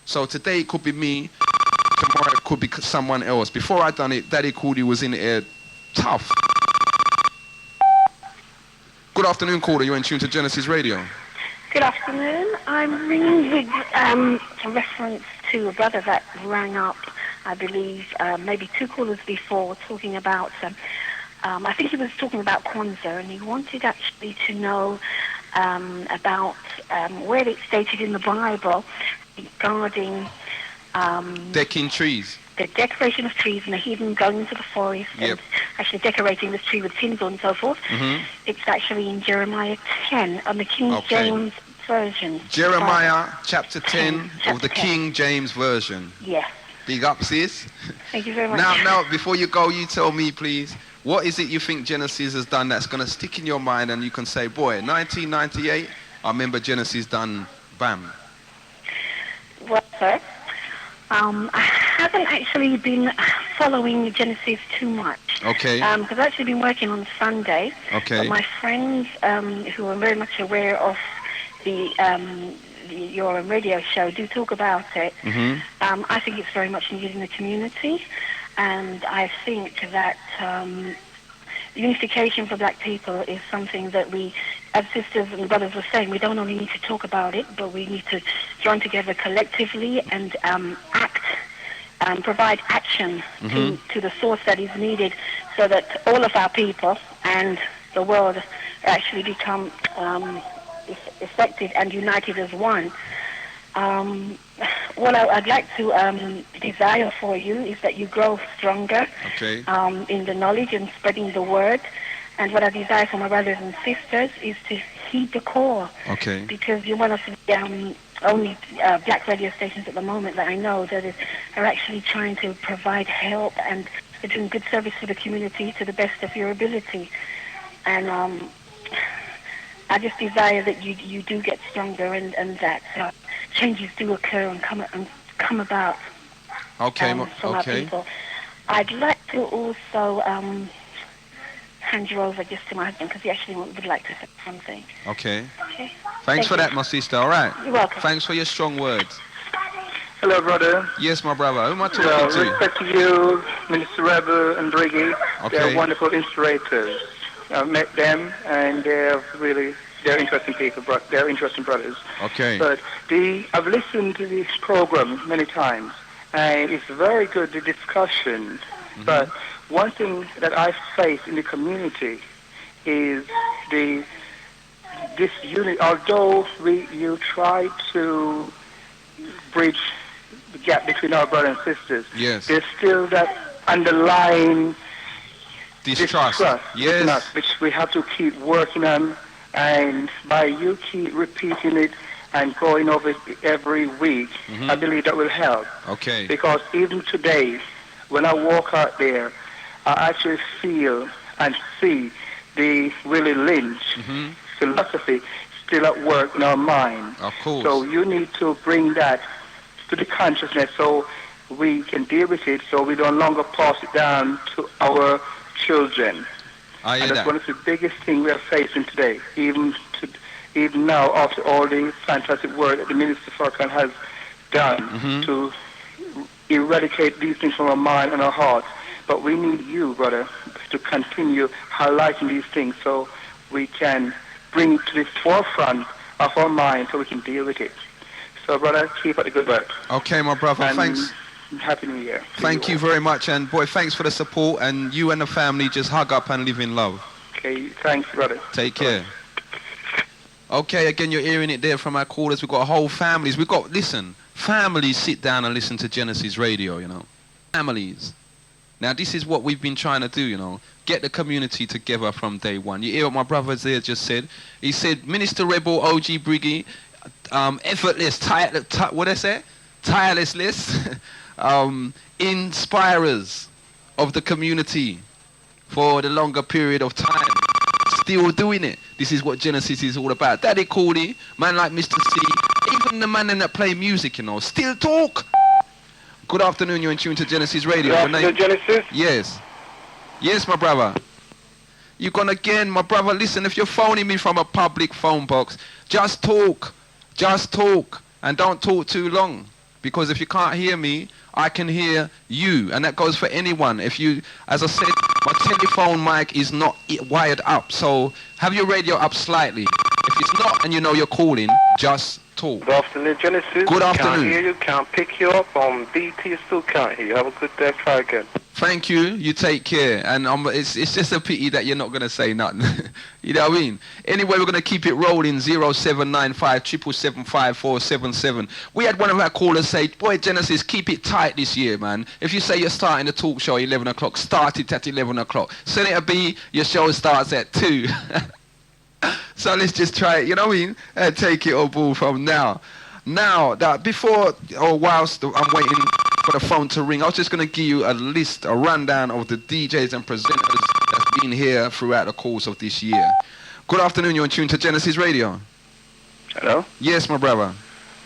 So today it could be me, tomorrow it could be someone else. Before I done it, Daddy Cooley was in the air tough. Good afternoon, caller. You're in tune to Genesis Radio. Good afternoon. I'm ringing with a reference to a brother that rang up, I believe, maybe 2 callers before, talking about, I think he was talking about Kwanzaa, and he wanted actually to know about where it's stated in the Bible regarding decking trees. The decoration of trees and the heathen going into the forest and actually decorating this tree with tinsel and so forth. Mm-hmm. It's actually in Jeremiah 10 on the King James Version. Jeremiah chapter 10 of the King James Version. Yes. Big up, sis. Thank you very much. Now, before you go, you tell me, please, what is it you think Genesis has done that's going to stick in your mind and you can say, boy, 1998, I remember Genesis done, bam. Well, sir, I haven't actually been following Genesis too much. Okay. Because I've actually been working on Sunday. Okay. But my friends who are very much aware of your radio show do talk about it. Mm-hmm. I think it's very much needed in the community. And I think that unification for black people is something that we as sisters and brothers were saying, we don't only need to talk about it, but we need to join together collectively and act, provide action to the source that is needed, so that all of our people and the world actually become effective and united as one. What I'd like to desire for you is that you grow stronger in the knowledge and spreading the word. And what I desire for my brothers and sisters is to heed the call. Okay. Because you're one of the only black radio stations at the moment that I know that are actually trying to provide help, and they're doing good service for the community to the best of your ability. And I just desire that you do get stronger, and that changes do occur and come about. Okay. From our people. I'd like to also hand you over just to my husband, because he actually would like to say something. Okay. Okay. Thanks for that, my sister. All right. You're welcome. Thanks for your strong words. Hello, brother. Yes, my brother. Who am I talking to? Respect to you, Minister Rebel and Briggy. Okay. They're wonderful inspirators. I've met them, and they're interesting people. They're interesting brothers. Okay. But I've listened to this program many times, and it's very good, the discussion. But one thing that I face in the community is this unit. Although you try to bridge the gap between our brothers and sisters, yes, there's still that underlying distrust between us, which we have to keep working on. And by you keep repeating it and going over it every week, I believe that will help. Okay. Because even today, when I walk out there, I actually feel and see the Willie Lynch philosophy still at work in our mind. Of course. So you need to bring that to the consciousness so we can deal with it, so we no longer pass it down to our children. I hear And that's that. one of the biggest things we are facing today, even now, after all the fantastic work that the Minister Farrakhan has done to eradicate these things from our mind and our hearts. But we need you, brother, to continue highlighting these things so we can bring it to the forefront of our mind so we can deal with it. So, brother, keep up the good work. Okay, my brother. And Thanks. Happy New Year. Thank you very much, and boy, thanks for the support. And you and the family just hug up and live in love. Okay, thanks, brother. Take care. Okay, again, you're hearing it there from our callers. We've got whole families. Families sit down and listen to Genesis Radio, Families. Now, this is what we've been trying to do, Get the community together from day one. You hear what my brother there just said? He said, Minister Rebel, OG Briggy, effortless, what did I say? Tireless, inspirers of the community for the longer period of time. Still doing it. This is what Genesis is all about. Daddy Cooley, man like Mr. C, even the man that play music, still talk. Good afternoon, you're in tune to Genesis Radio. Good afternoon, Genesis. Yes. Yes, my brother. You gone again, my brother. Listen, if you're phoning me from a public phone box, just talk. Just talk. And don't talk too long. Because if you can't hear me, I can hear you. And that goes for anyone. If you, as I said, my telephone mic is not wired up. So have your radio up slightly. If it's not and you know you're calling, just talk. Good afternoon, Genesis. Good afternoon. Can't hear you, can't pick you up on BT, still can't hear you. Have a good day, try again. Thank you. You take care. And it's just a pity that you're not going to say nothing. You know what I mean? Anyway, we're going to keep it rolling. 0795 775 477. We had one of our callers say, boy, Genesis, keep it tight this year, man. If you say you're starting the talk show at 11 o'clock, start it at 11 o'clock. Senator B, your show starts at 2. So let's just try it, you know what I mean? And take it all ball from now. Now, whilst I'm waiting for the phone to ring, I was just going to give you a rundown of the DJs and presenters that's been here throughout the course of this year. Good afternoon, you're in tune to Genesis Radio. Hello? Yes, my brother.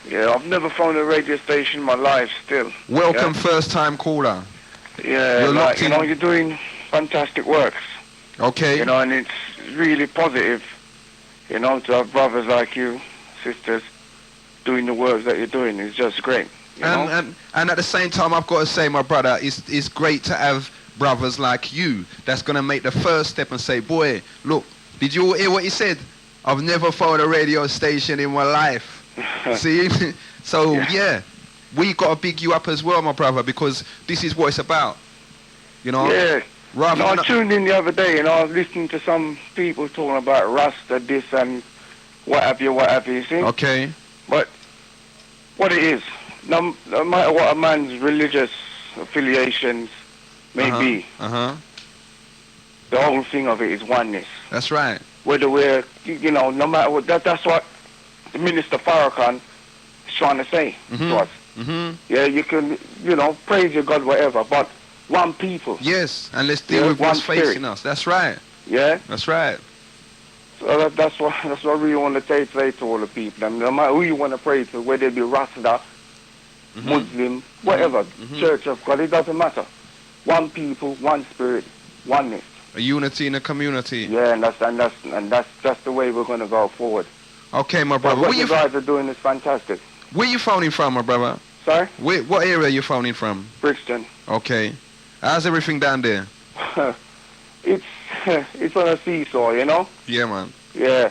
Yeah, I've never phoned a radio station in my life still. Welcome, first-time caller. Yeah, you're doing fantastic works. Okay. And it's really positive, to have brothers like you, sisters, doing the work that you're doing. Is just great. And at the same time, I've got to say, my brother, it's great to have brothers like you that's going to make the first step and say, boy, look, did you all hear what he said? I've never phoned a radio station in my life. See? So, yeah, we got to big you up as well, my brother, because this is what it's about. You know? Yeah. Rather I than- tuned in the other day and I was listening to some people talking about Rasta, this and what have you, you see? Okay. But what it is, no matter what a man's religious affiliations may be, the whole thing of it is oneness. That's right. Whether we're, you know, no matter what, that's what the Minister Farrakhan is trying to say to us. Yeah, you can, you know, praise your God, whatever, but one people. Yes, and let's deal with what's facing us. That's right. Yeah? That's right. So that's what I really want to say to all the people. I mean, no matter who you want to pray to, whether it be Rasta, Muslim, whatever, Church of God, it doesn't matter. One people, one spirit, oneness. A unity in the community. Yeah, and that's the way we're going to go forward. Okay, my brother. What you guys are doing is fantastic. Where you phoning from, my brother? Sorry? What area are you phoning from? Brixton. Okay. How's everything down there? It's on a seesaw, you know? Yeah, man. Yeah.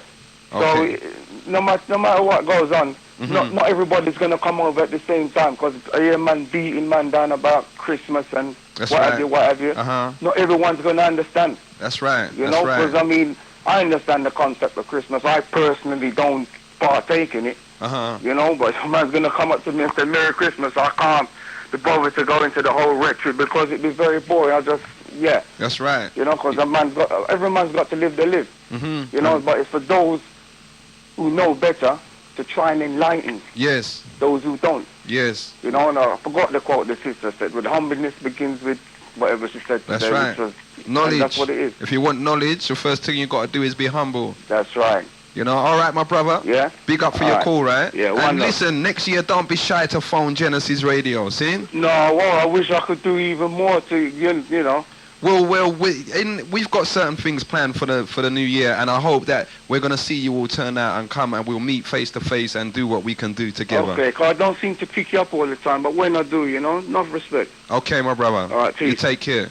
Okay. So no matter what goes on, not everybody's going to come over at the same time, because I hear man beating man down about Christmas and That's what right. have you, what have you. Not everyone's going to understand. That's right. You That's know, right. because I mean, I understand the concept of Christmas. I personally don't partake in it. You know, but a man's going to come up to me and say, Merry Christmas, I can't be bothered to go into the whole rhetoric because it'd be very boring. That's right. You know, because every man's got to live their live. You know, but it's for those who know better to try and enlighten Yes. those who don't. Yes. You know, and I forgot the quote the sister said, with humbleness begins with whatever she said That's today. right. Which was, Knowledge. and that's what it is. If you want knowledge, the first thing you got to do is be humble. That's right. You know, all right, my brother? Yeah. Big up for All your right. call, right? Yeah, and one love. listen, next year, don't be shy to phone Genesis Radio, see? No, well, I wish I could do even more to, you know. Well, we've got certain things planned for the new year, and I hope that we're going to see you all turn out and come, and we'll meet face to face and do what we can do together. Okay, because I don't seem to pick you up all the time, but when I do, you know, enough respect. Okay, my brother. All right, peace. You take care.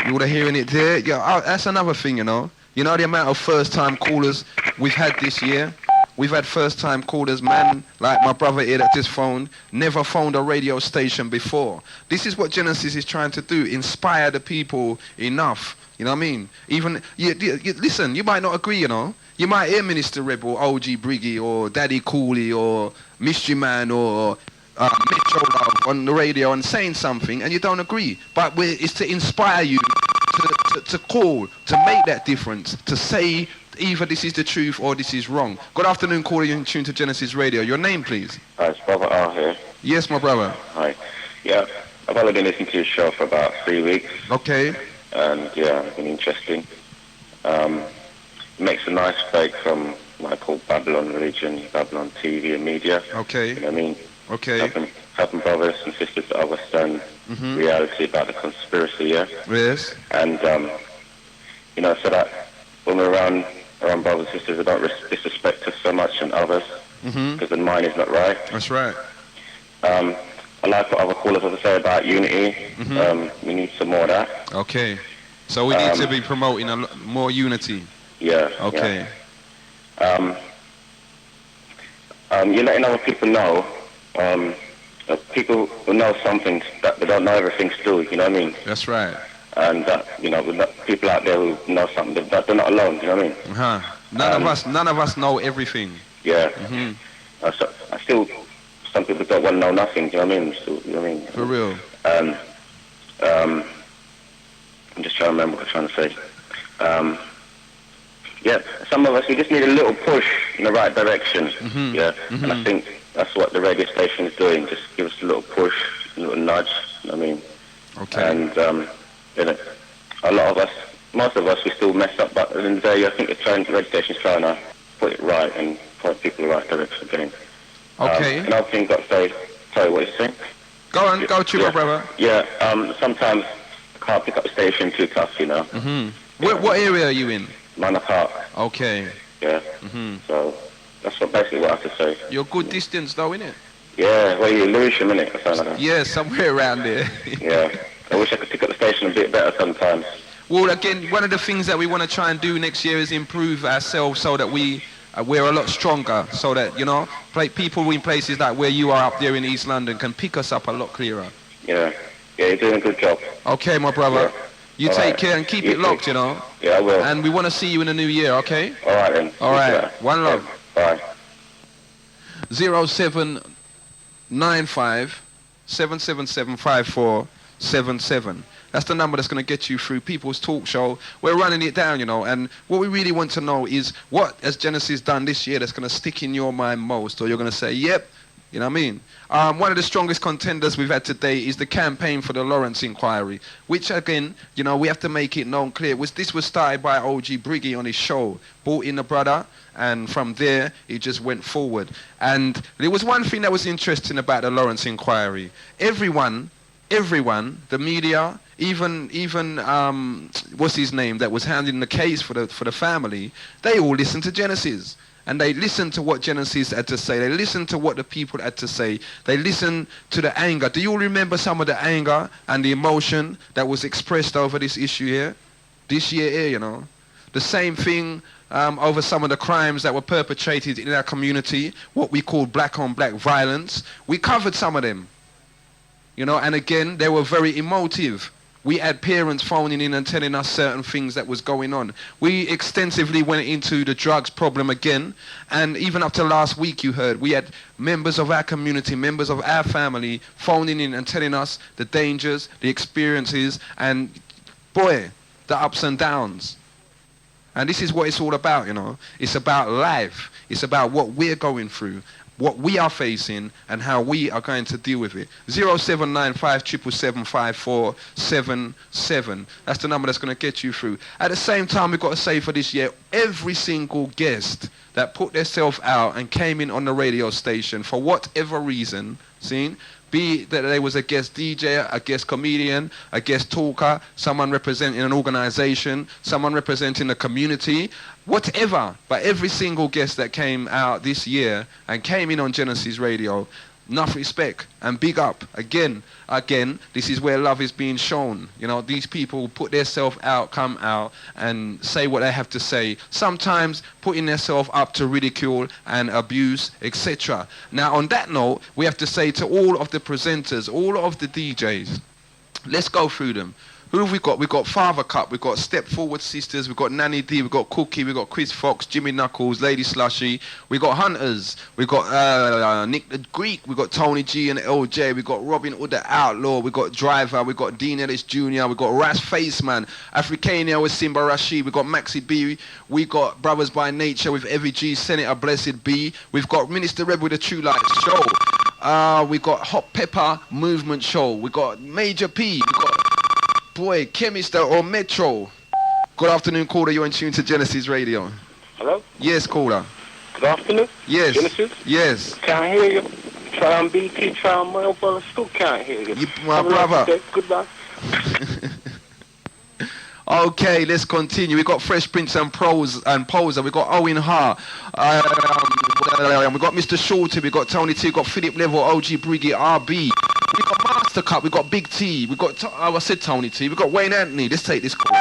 You would have hearing it there? Yeah, that's another thing, you know. You know the amount of first-time callers we've had this year? We've had first-time callers, man, like my brother here that just phoned, never phoned a radio station before. This is what Genesis is trying to do, inspire the people enough. You know what I mean? Even, listen, you might not agree, you know. You might hear Minister Rebel, OG Briggy, or Daddy Cooley, or Mystery Man, or Metro Love on the radio and saying something, and you don't agree. But it's to inspire you to call, to make that difference, to say either this is the truth or this is wrong. Good afternoon, caller. You're in tune to Genesis Radio. Your name, please? Hi, it's Brotha Nia here. Yes, my brother. Hi. Yeah, I've only been listening to your show for about 3 weeks. Okay. And yeah, it's been interesting. It makes a nice break from what I call Babylon religion, Babylon TV and media. Okay. You know what I mean? Okay. Helping brothers and sisters to understand reality about the conspiracy, yeah? Yes. And, you know, so that when we're around brothers and sisters, we don't disrespect us so much and others, because the mind is not right. That's right. I like what other callers have to say about unity. We need some more of that. Okay. So we need to be promoting more unity. Yeah. Okay. Yeah. You're letting other people know, people who know something that they don't know everything still, you know what I mean? That's right. And that, you know, people out there who know something, they're not alone, you know what I mean? None of us know everything. Yeah. I still, some people don't want to know nothing, do you know what I mean? Still, you know what I mean? For real. I'm just trying to remember what I'm trying to say. Yeah, some of us, we just need a little push in the right direction. Yeah, and I think that's what the radio station is doing. Just give us a little push, a little nudge. You know what I mean? Okay. And you know, a lot of us, most of us, we still mess up. But at the end of the day, I think the radio station's trying to put it right and point people in the right direction again. Okay. Another thing I've got to say. Sorry, what are you saying? Go on, go to my brother. Yeah. Sometimes I can't pick up the station too tough, you know. What area are you in? Manor Park. Okay. Yeah. So that's basically what I have to say. You're good distance though, innit? Yeah, well, you're Lewisham, innit? Or something like that. Yeah, somewhere around there. Yeah. I wish I could pick up the station a bit better sometimes. Well, again, one of the things that we want to try and do next year is improve ourselves so that we're a lot stronger, so that, you know, people in places like where you are up there in East London can pick us up a lot clearer. Yeah, you're doing a good job. Okay, my brother. Yeah. You All take right. care and keep You it locked, too. you know. Yeah, I will. And we want to see you in the new year, okay? All right then. All right. One love. Bye. 0795 777 5477. That's the number that's going to get you through People's Talk Show. We're running it down, you know, and what we really want to know is what has Genesis done this year that's going to stick in your mind most, or you're going to say, yep, you know what I mean? One of the strongest contenders we've had today is the campaign for the Lawrence inquiry, which again, you know, we have to make it known clear. This was started by OG Briggy on his show, brought in the brother, and from there, it just went forward. And there was one thing that was interesting about the Lawrence inquiry. Everyone, the media, even what's his name, that was handling the case for the family, they all listened to Genesis. And they listened to what Genesis had to say. They listened to what the people had to say. They listened to the anger. Do you all remember some of the anger and the emotion that was expressed over this issue here? This year here, you know. The same thing over some of the crimes that were perpetrated in our community, what we call black on black violence. We covered some of them. You know, and again, they were very emotive. We had parents phoning in and telling us certain things that was going on. We extensively went into the drugs problem again. And even up to last week, you heard, we had members of our community, members of our family phoning in and telling us the dangers, the experiences, and boy, the ups and downs. And this is what it's all about, you know. It's about life. It's about what we're going through, what we are facing, and how we are going to deal with it. 0795 777 5477. That's the number that's going to get you through. At the same time, we've got to say for this year, every single guest that put themselves out and came in on the radio station for whatever reason, seen, be it that they was a guest DJ, a guest comedian, a guest talker, someone representing an organization, someone representing the community, whatever. But every single guest that came out this year and came in on Genesis Radio, enough respect and big up. Again, this is where love is being shown. You know, these people put themselves out, come out and say what they have to say. Sometimes putting themselves up to ridicule and abuse, etc. Now, on that note, we have to say to all of the presenters, all of the DJs, let's go through them. Who have we got? We've got Father Cup, we've got Step Forward Sisters, we've got Nanny D, we've got Cookie, we've got Chris Fox, Jimmy Knuckles, Lady Slushy, we've got Hunters, we've got Nick the Greek, we've got Tony G and LJ, we've got Robin Hood the Outlaw, we've got Driver, we've got Dean Ellis Jr., we've got Ras Faceman, Africania with Simba Rashid, we've got Maxi B, we've got Brothers by Nature with Evie G, Senator Blessed B, we've got Minister Rebel with the True Light Show, we've got Hot Pepper Movement Show, we've got Major P, we've got boy, Chemist or Metro. Good afternoon, caller. You're in tune to Genesis Radio. Hello? Yes, caller. Good afternoon? Yes. Genesis? Yes. Can't hear you. Try on BT, try on mobile, still can't hear you. My brother. Goodbye. Okay, let's continue. We've got Fresh Prince and Poser. We've got Owen Ha. We've got Mr. Shorty. We've got Tony T. We've got Philip Level, OG Briggy, RB. We've got Master Cup. We've got Big T. We've got, I said Tony T. We've got Wayne Anthony. Let's take this call.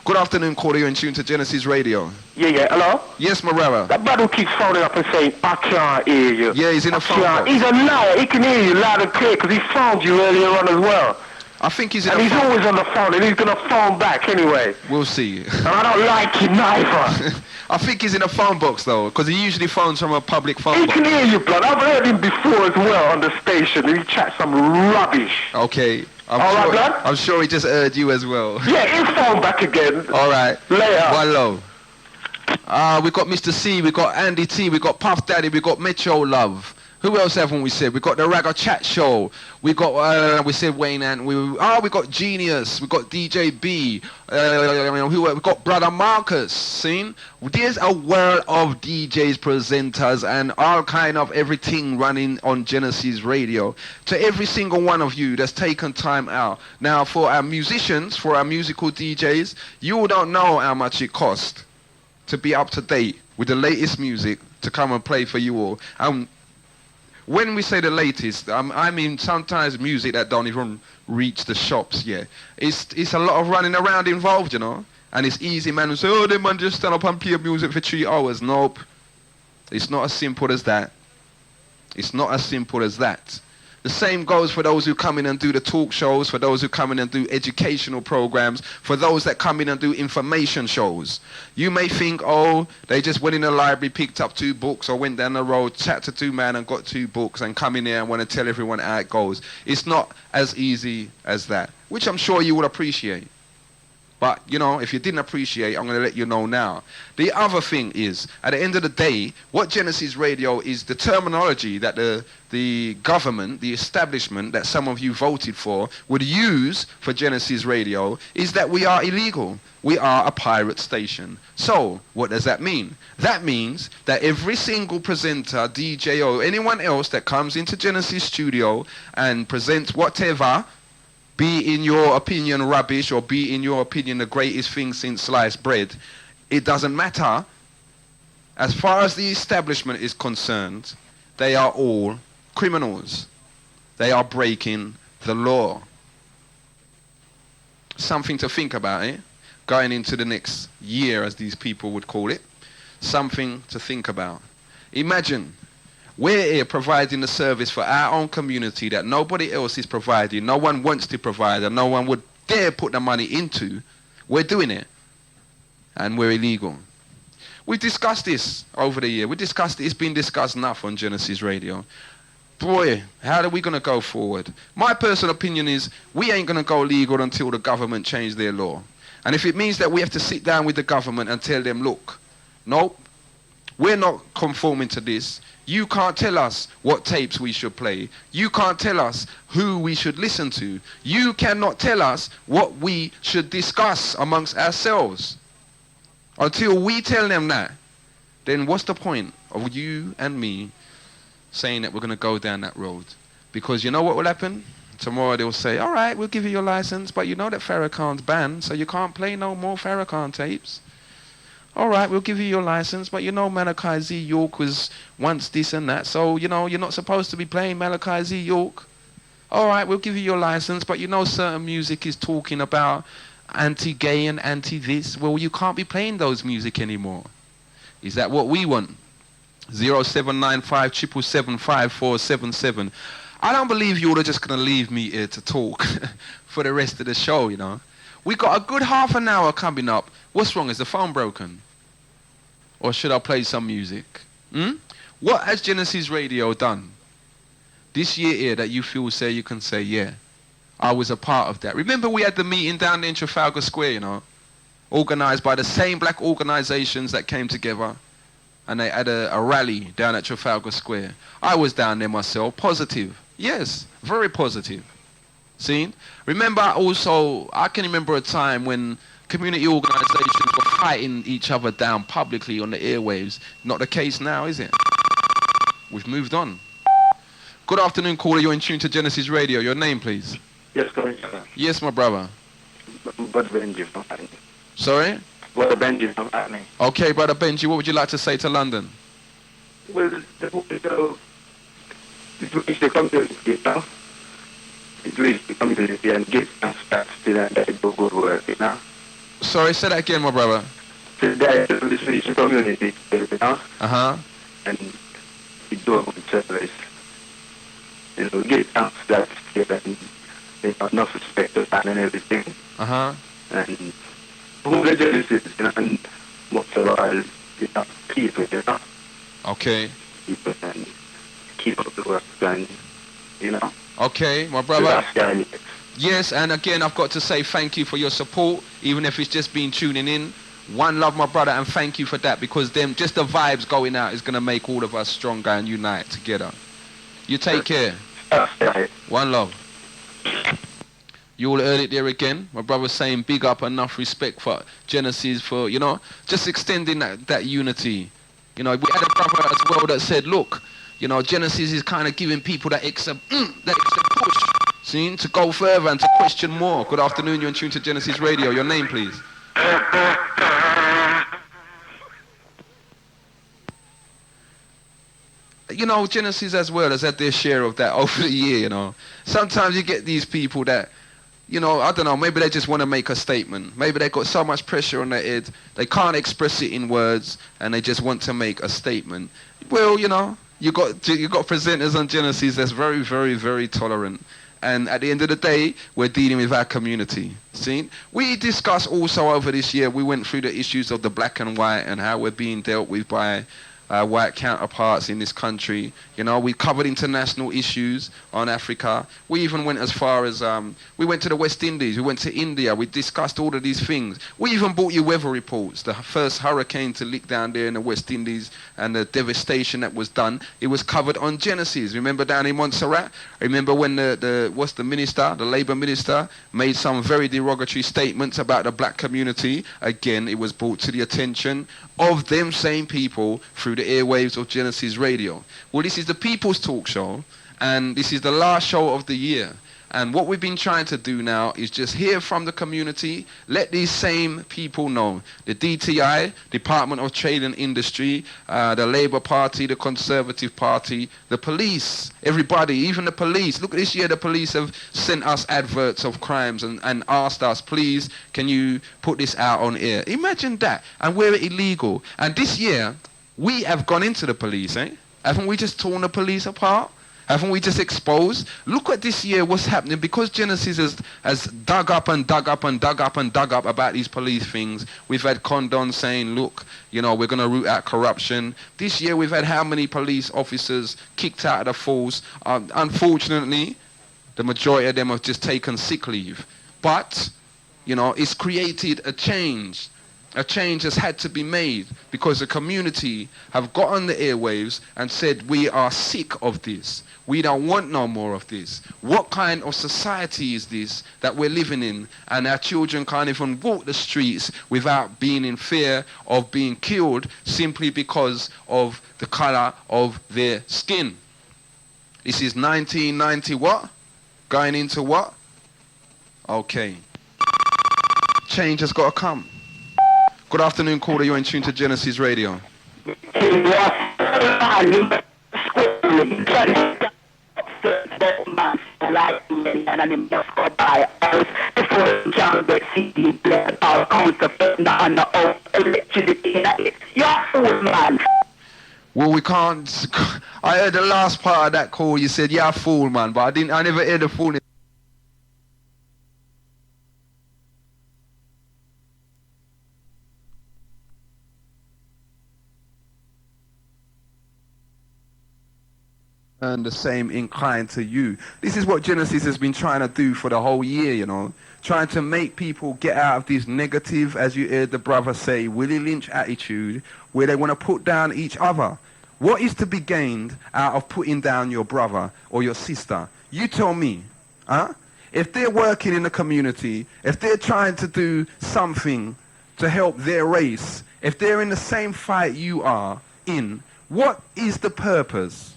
Good afternoon, caller. You're in tune to Genesis Radio. Yeah, hello? Yes, Marera. That brother who keeps phoning up and saying, I can't hear you. Yeah, he's in a phone box. He's a liar. He can hear you loud and clear because he phoned you earlier on as well. I think he's in and he's always on the phone, and he's going to phone back anyway. We'll see. And I don't like him neither. I think he's in a phone box, though, because he usually phones from a public phone box. He can hear you, blood. I've heard him before as well on the station, and he chats some rubbish. Okay. I'm sure he just heard you as well. Yeah, he'll phone back again. All right. Later. One low. We got Mr. C, we got Andy T, we got Puff Daddy, we got Metro Love. Who else haven't we said? We got the Ragga Chat Show. We got we said Wayne and we got Genius. We got DJ B. We got Brother Marcus. Seen? There's a world of DJs, presenters, and all kind of everything running on Genesis Radio. To every single one of you that's taken time out. Now, for our musicians, for our musical DJs, you don't know how much it costs to be up to date with the latest music to come and play for you all. when we say the latest, I mean sometimes music that don't even reach the shops yet. It's a lot of running around involved, you know. And it's easy, man, to say, oh, they man just stand up and play music for 3 hours. Nope. It's not as simple as that. It's not as simple as that. The same goes for those who come in and do the talk shows, for those who come in and do educational programs, for those that come in and do information shows. You may think, oh, they just went in the library, picked up 2 books, or went down the road, chat to 2 men and got 2 books and come in here and want to tell everyone how it goes. It's not as easy as that, which I'm sure you will appreciate. But, you know, if you didn't appreciate, I'm going to let you know now. The other thing is, at the end of the day, what Genesis Radio is, the terminology that the government, the establishment that some of you voted for would use for Genesis Radio is that we are illegal. We are a pirate station. So, what does that mean? That means that every single presenter, DJ, or anyone else that comes into Genesis Studio and presents whatever, be in your opinion rubbish or be in your opinion the greatest thing since sliced bread, it doesn't matter. As far as the establishment is concerned, they are all criminals. They are breaking the law. Something to think about, eh? Going into the next year, as these people would call it. Something to think about. Imagine, we're here providing a service for our own community that nobody else is providing, no one wants to provide, and no one would dare put the money into. We're doing it, and we're illegal. We've discussed this over the year. We discussed it. It's been discussed enough on Genesis Radio. Boy, how are we going to go forward? My personal opinion is we ain't going to go legal until the government change their law. And if it means that we have to sit down with the government and tell them, look, nope, we're not conforming to this. You can't tell us what tapes we should play. You can't tell us who we should listen to. You cannot tell us what we should discuss amongst ourselves. Until we tell them that, then what's the point of you and me saying that we're going to go down that road? Because you know what will happen? Tomorrow they'll say, all right, we'll give you your license, but you know that Farrakhan's banned, so you can't play no more Farrakhan tapes. All right, we'll give you your license, but you know Malachi Z. York was once this and that, so, you know, you're not supposed to be playing Malachi Z. York. All right, we'll give you your license, but you know certain music is talking about anti-gay and anti-this. Well, you can't be playing those music anymore. Is that what we want? 0795 777 5477. I don't believe you're just going to leave me here to talk for the rest of the show, you know. We got a good half an hour coming up. What's wrong? Is the phone broken? Or should I play some music? What has Genesis Radio done this year here that you feel say you can say, yeah, I was a part of that? Remember we had the meeting down there in Trafalgar Square, you know, organised by the same black organisations that came together, and they had a rally down at Trafalgar Square. I was down there myself, positive. Yes, very positive. See? Remember also, I can remember a time when community organisations were fighting each other down publicly on the airwaves. Not the case now, is it? We've moved on. Good afternoon, caller. You're in tune to Genesis Radio. Your name, please. Yes, correct. Yes, my brother. Brother Benji from Hackney. Sorry? Brother Benji from Hackney. Okay, Brother Benji, what would you like to say to London? Well, the community now. It reached the community and get us still and that do good work, you know. Sorry, say that again, my brother. Today, this reached the community, you know. And we do a good service. You know, get us that together and they have enough respect of that and everything. And who the Genesis, you know, and most of all, you know, people, you know. Okay. People and keep up the work and, you know. Okay, my brother. Yes, and again, I've got to say thank you for your support, even if it's just been tuning in. One love, my brother, and thank you for that, because them just the vibes going out is going to make all of us stronger and unite together. You take care. One love. You all heard it there again. My brother saying big up, enough respect for Genesis, for, you know, just extending that unity. You know, we had a brother as well that said, look, you know, Genesis is kind of giving people that extra push, see, to go further and to question more. Good afternoon, you're in tune to Genesis Radio. Your name, please. you know, Genesis as well has had their share of that over the year, you know. Sometimes you get these people that, you know, I don't know, maybe they just want to make a statement. Maybe they've got so much pressure on their head, they can't express it in words, and they just want to make a statement. Well, you know, you got presenters on Genesis that's very, very, very tolerant. And at the end of the day, we're dealing with our community. See? We discussed also over this year, we went through the issues of the black and white and how we're being dealt with by white counterparts in this country. You know, we covered international issues on Africa. We even went as far as, we went to the West Indies, we went to India, we discussed all of these things. We even brought you weather reports, the first hurricane to lick down there in the West Indies and the devastation that was done. It was covered on Genesis. Remember down in Montserrat? Remember when the Labour minister, made some very derogatory statements about the black community? Again, it was brought to the attention of them same people through the airwaves of Genesis Radio. Well, this is the People's Talk Show, and this is the last show of the year. And what we've been trying to do now is just hear from the community, let these same people know. The DTI, Department of Trade and Industry, the Labour Party, the Conservative Party, the police, everybody, even the police. Look, this year the police have sent us adverts of crimes and asked us, please, can you put this out on air? Imagine that. And we're illegal. And this year, we have gone into the police, eh? Haven't we just torn the police apart? Haven't we just exposed? Look at this year, what's happening. Because Genesis has dug up and dug up and dug up and dug up about these police things. We've had Condon saying, look, you know, we're going to root out corruption. This year we've had how many police officers kicked out of the force? Unfortunately, the majority of them have just taken sick leave. But, you know, it's created a change. A change has had to be made because the community have got on the airwaves and said, we are sick of this. We don't want no more of this. What kind of society is this that we're living in? And our children can't even walk the streets without being in fear of being killed simply because of the color of their skin. This is 1990 what? Going into what? Okay. Change has got to come. Good afternoon, caller. You're in tune to Genesis Radio. Well, we can't. I heard the last part of that call. You said, "Yeah, fool, man," but I never heard the fool. And the same inclined to you. This is what Genesis has been trying to do for the whole year, you know. Trying to make people get out of this negative, as you heard the brother say, Willie Lynch attitude, where they want to put down each other. What is to be gained out of putting down your brother or your sister? You tell me, huh? If they're working in the community, if they're trying to do something to help their race, if they're in the same fight you are in, what is the purpose?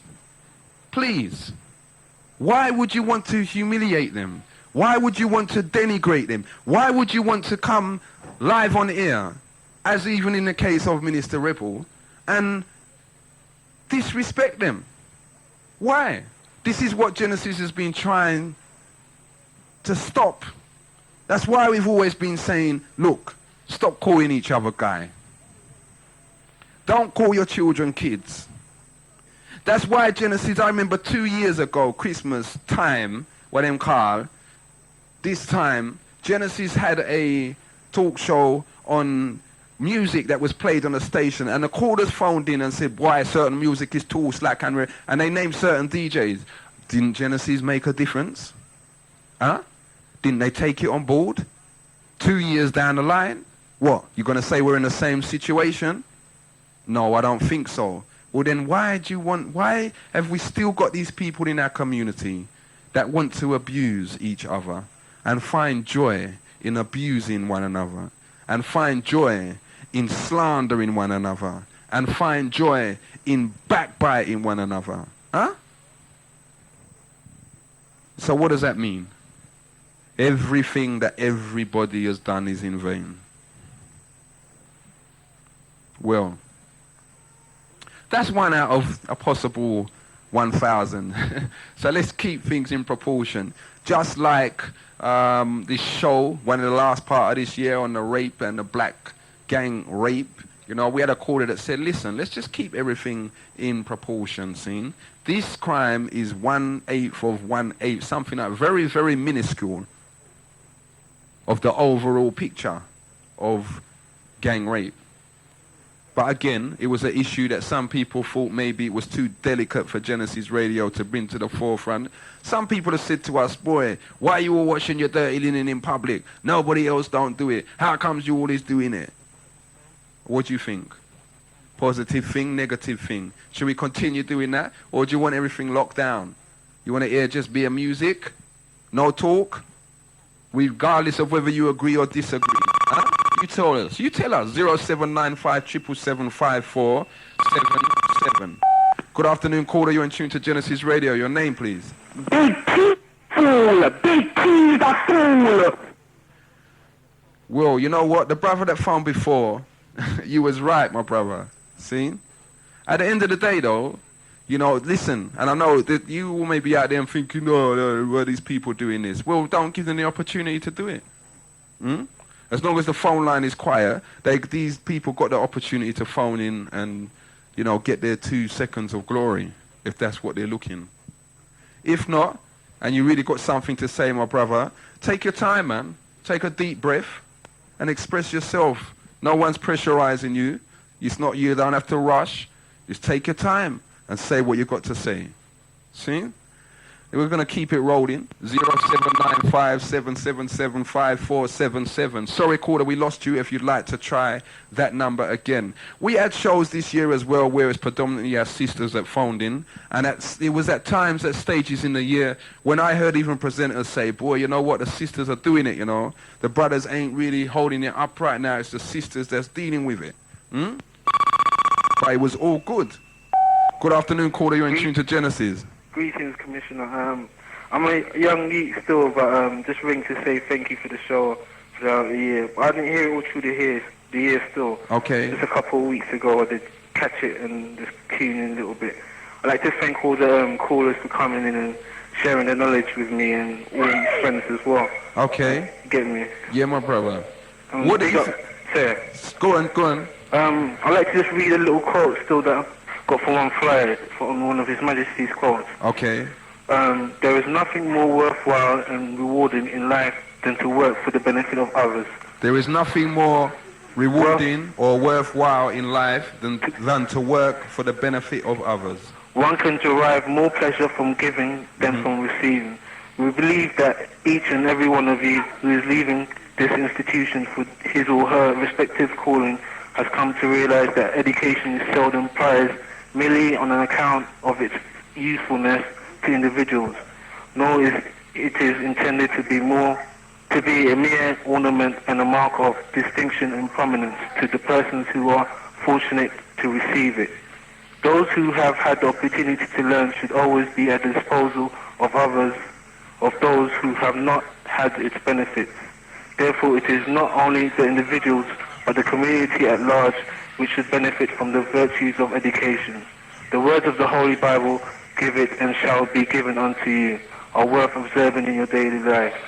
Please. Why would you want to humiliate them? Why would you want to denigrate them? Why would you want to come live on air, as even in the case of Minister Rebel, and disrespect them? Why? This is what Genesis has been trying to stop. That's why we've always been saying, look, stop calling each other guy. Don't call your children kids. That's why Genesis, I remember 2 years ago, Christmas time, what them call, this time, Genesis had a talk show on music that was played on the station, and the callers phoned in and said, why certain music is too slack, and they named certain DJs. Didn't Genesis make a difference? Huh? Didn't they take it on board? 2 years down the line? What, you're going to say we're in the same situation? No, I don't think so. Well then why have we still got these people in our community that want to abuse each other and find joy in abusing one another and find joy in slandering one another and find joy in backbiting one another? Huh? So what does that mean? Everything that everybody has done is in vain. Well, That's one out of a possible 1,000. So let's keep things in proportion. Just like this show, one of the last part of this year on the rape and the black gang rape, you know, we had a caller that said, listen, let's just keep everything in proportion, see? This crime is 1/8 of 1/8, something like very, very minuscule of the overall picture of gang rape. But again, it was an issue that some people thought maybe it was too delicate for Genesis Radio to bring to the forefront. Some people have said to us, boy, why are you all washing your dirty linen in public? Nobody else don't do it. How comes you always doing it? What do you think? Positive thing, negative thing? Should we continue doing that? Or do you want everything locked down? You want to hear just be a music? No talk? Regardless of whether you agree or disagree. Huh? You tell us. 0795 777. Good afternoon, caller. You're in tune to Genesis Radio. Your name, please. Big T fool. Big T the fool. Well, you know what? The brother that phoned before, you was right, my brother. See? At the end of the day, though, you know, listen, and I know that you may be out there and thinking, oh, why are these people doing this? Well, don't give them the opportunity to do it. As long as the phone line is quiet, these people got the opportunity to phone in and, you know, get their 2 seconds of glory, if that's what they're looking. If not, and you really got something to say, my brother, take your time, man. Take a deep breath and express yourself. No one's pressurizing you. It's not you. Don't have to rush. Just take your time and say what you've got to say. See? We're going to keep it rolling. 0795 777 5477. Sorry, caller, we lost you. If you'd like to try that number again. We had shows this year as well where it's predominantly our sisters that phoned in. And it was at times, at stages in the year, when I heard even presenters say, boy, you know what, the sisters are doing it, you know. The brothers ain't really holding it up right now. It's the sisters that's dealing with it. But it was all good. Good afternoon, caller. You're in tune to Genesis. Greetings, Commissioner. I'm a young geek still, but just ring to say thank you for the show throughout the year. But I didn't hear it all through the year still. Okay. Just a couple of weeks ago, I did catch it and just tune in a little bit. I'd like to thank all the callers for coming in and sharing their knowledge with me and all my friends as well. Okay. Get me? Yeah, my brother. What do you say? Go on. I'd like to just read a little quote still that I got from one flyer, from one of His Majesty's quotes. Okay. There is nothing more worthwhile and rewarding in life than to work for the benefit of others. There is nothing more rewarding or worthwhile in life than to work for the benefit of others. One can derive more pleasure from giving than from receiving. We believe that each and every one of you who is leaving this institution for his or her respective calling has come to realize that education is seldom prized merely on an account of its usefulness to individuals, nor is it intended to be a mere ornament and a mark of distinction and prominence to the persons who are fortunate to receive it. Those who have had the opportunity to learn should always be at the disposal of others, of those who have not had its benefits. Therefore, it is not only the individuals but the community at large which should benefit from the virtues of education. The words of the Holy Bible, give it and shall be given unto you, are worth observing in your daily life.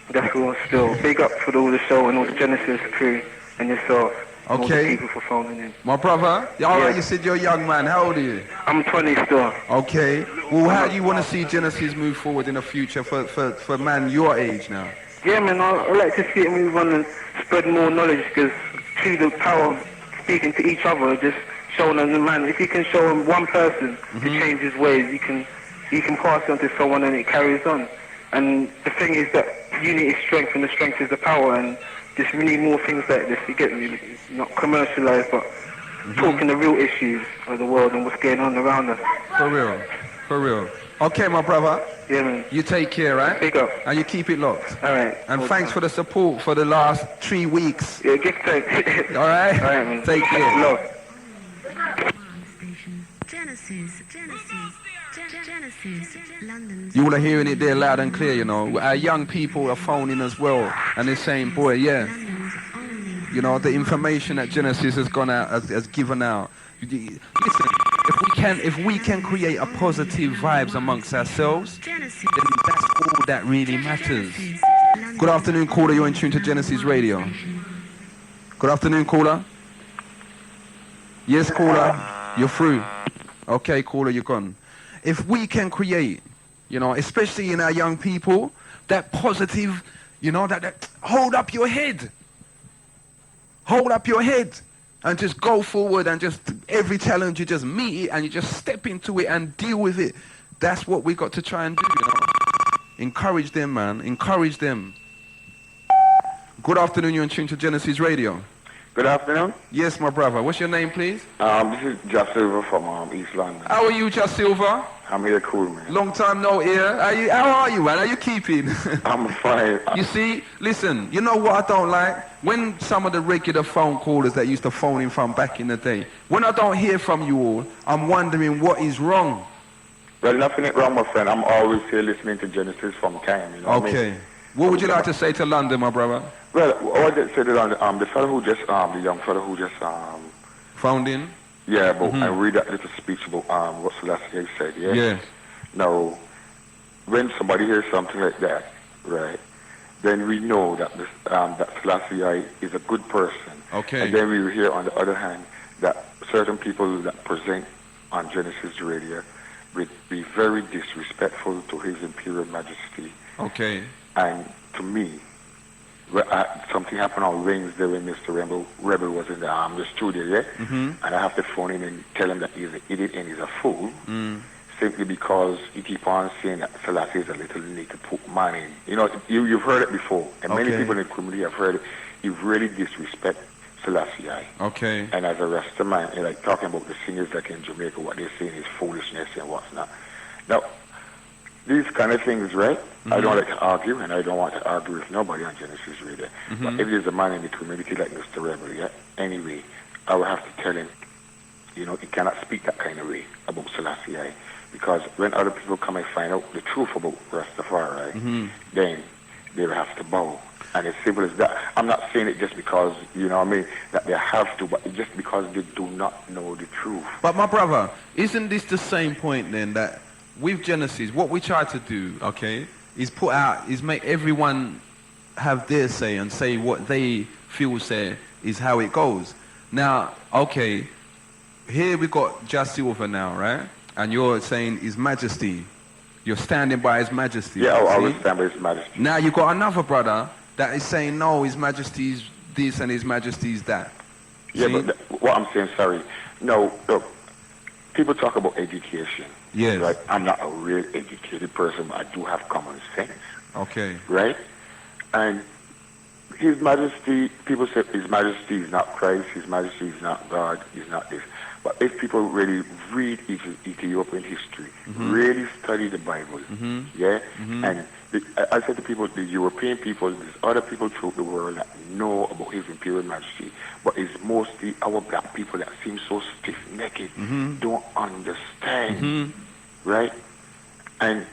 That's all still. Big up for all the show and all the Genesis crew and yourself. Okay. All the people for phoning in. My brother, you said you're a young man. How old are you? I'm 20 still. Okay. Well, how do you want to see Genesis move forward in the future for man your age now? Yeah, man, I'd like to see it move on and spread more knowledge, because through the power of speaking to each other, just showing them, man, if you can show him one person to change his ways, you can pass it on to someone and it carries on. And the thing is that unity is strength and the strength is the power, and just we need more things like this. You get me? Not commercialized, but talking the real issues of the world and what's going on around us. For real. Okay, my brother. Yeah, man. You take care, right? Big up. And you keep it locked. All right. And thanks for the support for the last 3 weeks. Yeah, give thanks. All right? All right, man. Take care. Love. Genesis, London. You all are hearing it there loud and clear, you know. Our young people are phoning as well. And they're saying, boy, yeah. You know, the information that Genesis has gone out, has given out. Listen, if we can create a positive vibes amongst ourselves, then that's all that really matters. Good afternoon, caller. You're in tune to Genesis Radio. Good afternoon, caller. Yes, caller. You're through. Okay, caller, you're gone. If we can create, especially in our young people, that positive, that hold up your head. Hold up your head and just go forward, and just every challenge you just meet it and you just step into it and deal with it. That's what we got to try and do. Encourage them, man. Encourage them. Good afternoon. You're in tune to Genesis Radio. Good afternoon. Yes, my brother. What's your name, please? This is Just Silver from East London. How are you, Just Silver? I'm here cool, man. Long time no hear. How are you, man? Are you keeping? I'm fine. You see, listen, you know what I don't like? When some of the regular phone callers that used to phone in from back in the day, when I don't hear from you all, I'm wondering what is wrong. Well, nothing wrong, my friend. I'm always here listening to Genesis from time. You know Okay. what I mean? What would you like to say to London, my brother? Well, I did say that the fellow who just, the young fellow who just, found in? Yeah, but I read that little speech about what Selassie said, yeah? Yeah. Now, when somebody hears something like that, right, then we know that that Selassie is a good person. Okay. And then we hear, on the other hand, that certain people that present on Genesis Radio would be very disrespectful to His Imperial Majesty. Okay. And to me, something happened on Wednesday when Mr. Rebel was in the studio, yeah? Mm-hmm. And I have to phone him and tell him that he's an idiot and he's a fool, simply because he keep on saying that Selassie is a little need to put money in. You know, you've heard it before, and many people in the community have heard it. He really disrespect Selassie. Okay. And as a Rasta man, like talking about the singers like in Jamaica, what they're saying is foolishness and what's not. Now, these kind of things, right? I don't like to argue, and I don't want to argue with nobody on Genesis Radio. But if there's a man in the community like Mr. Rebel, yeah, anyway, I will have to tell him, he cannot speak that kind of way about Selassie, because when other people come and find out the truth about Rastafari, then they will have to bow. And it's simple as that. I'm not saying it just because, that they have to, but just because they do not know the truth. But my brother, isn't this the same point then, that with Genesis, what we try to do, okay, is make everyone have their say and say what they feel say is how it goes. Now, okay, here we got Just Silver now, right? And you're saying His Majesty. You're standing by His Majesty. Yeah, I will stand by His Majesty. Now you got another brother that is saying, no, His Majesty's this and His Majesty's that. Yeah, but what I'm saying, sorry. No, look, people talk about education. Yes. Right? I'm not a real educated person, but I do have common sense. Okay. Right? And His Majesty, people say His Majesty is not Christ, His Majesty is not God, He's not this. But if people really read Ethiopian history, really study the Bible, yeah? And I said to people, the European people, there's other people throughout the world that know about His Imperial Majesty, but it's mostly our black people that seem so stiff-necked, don't understand, right? And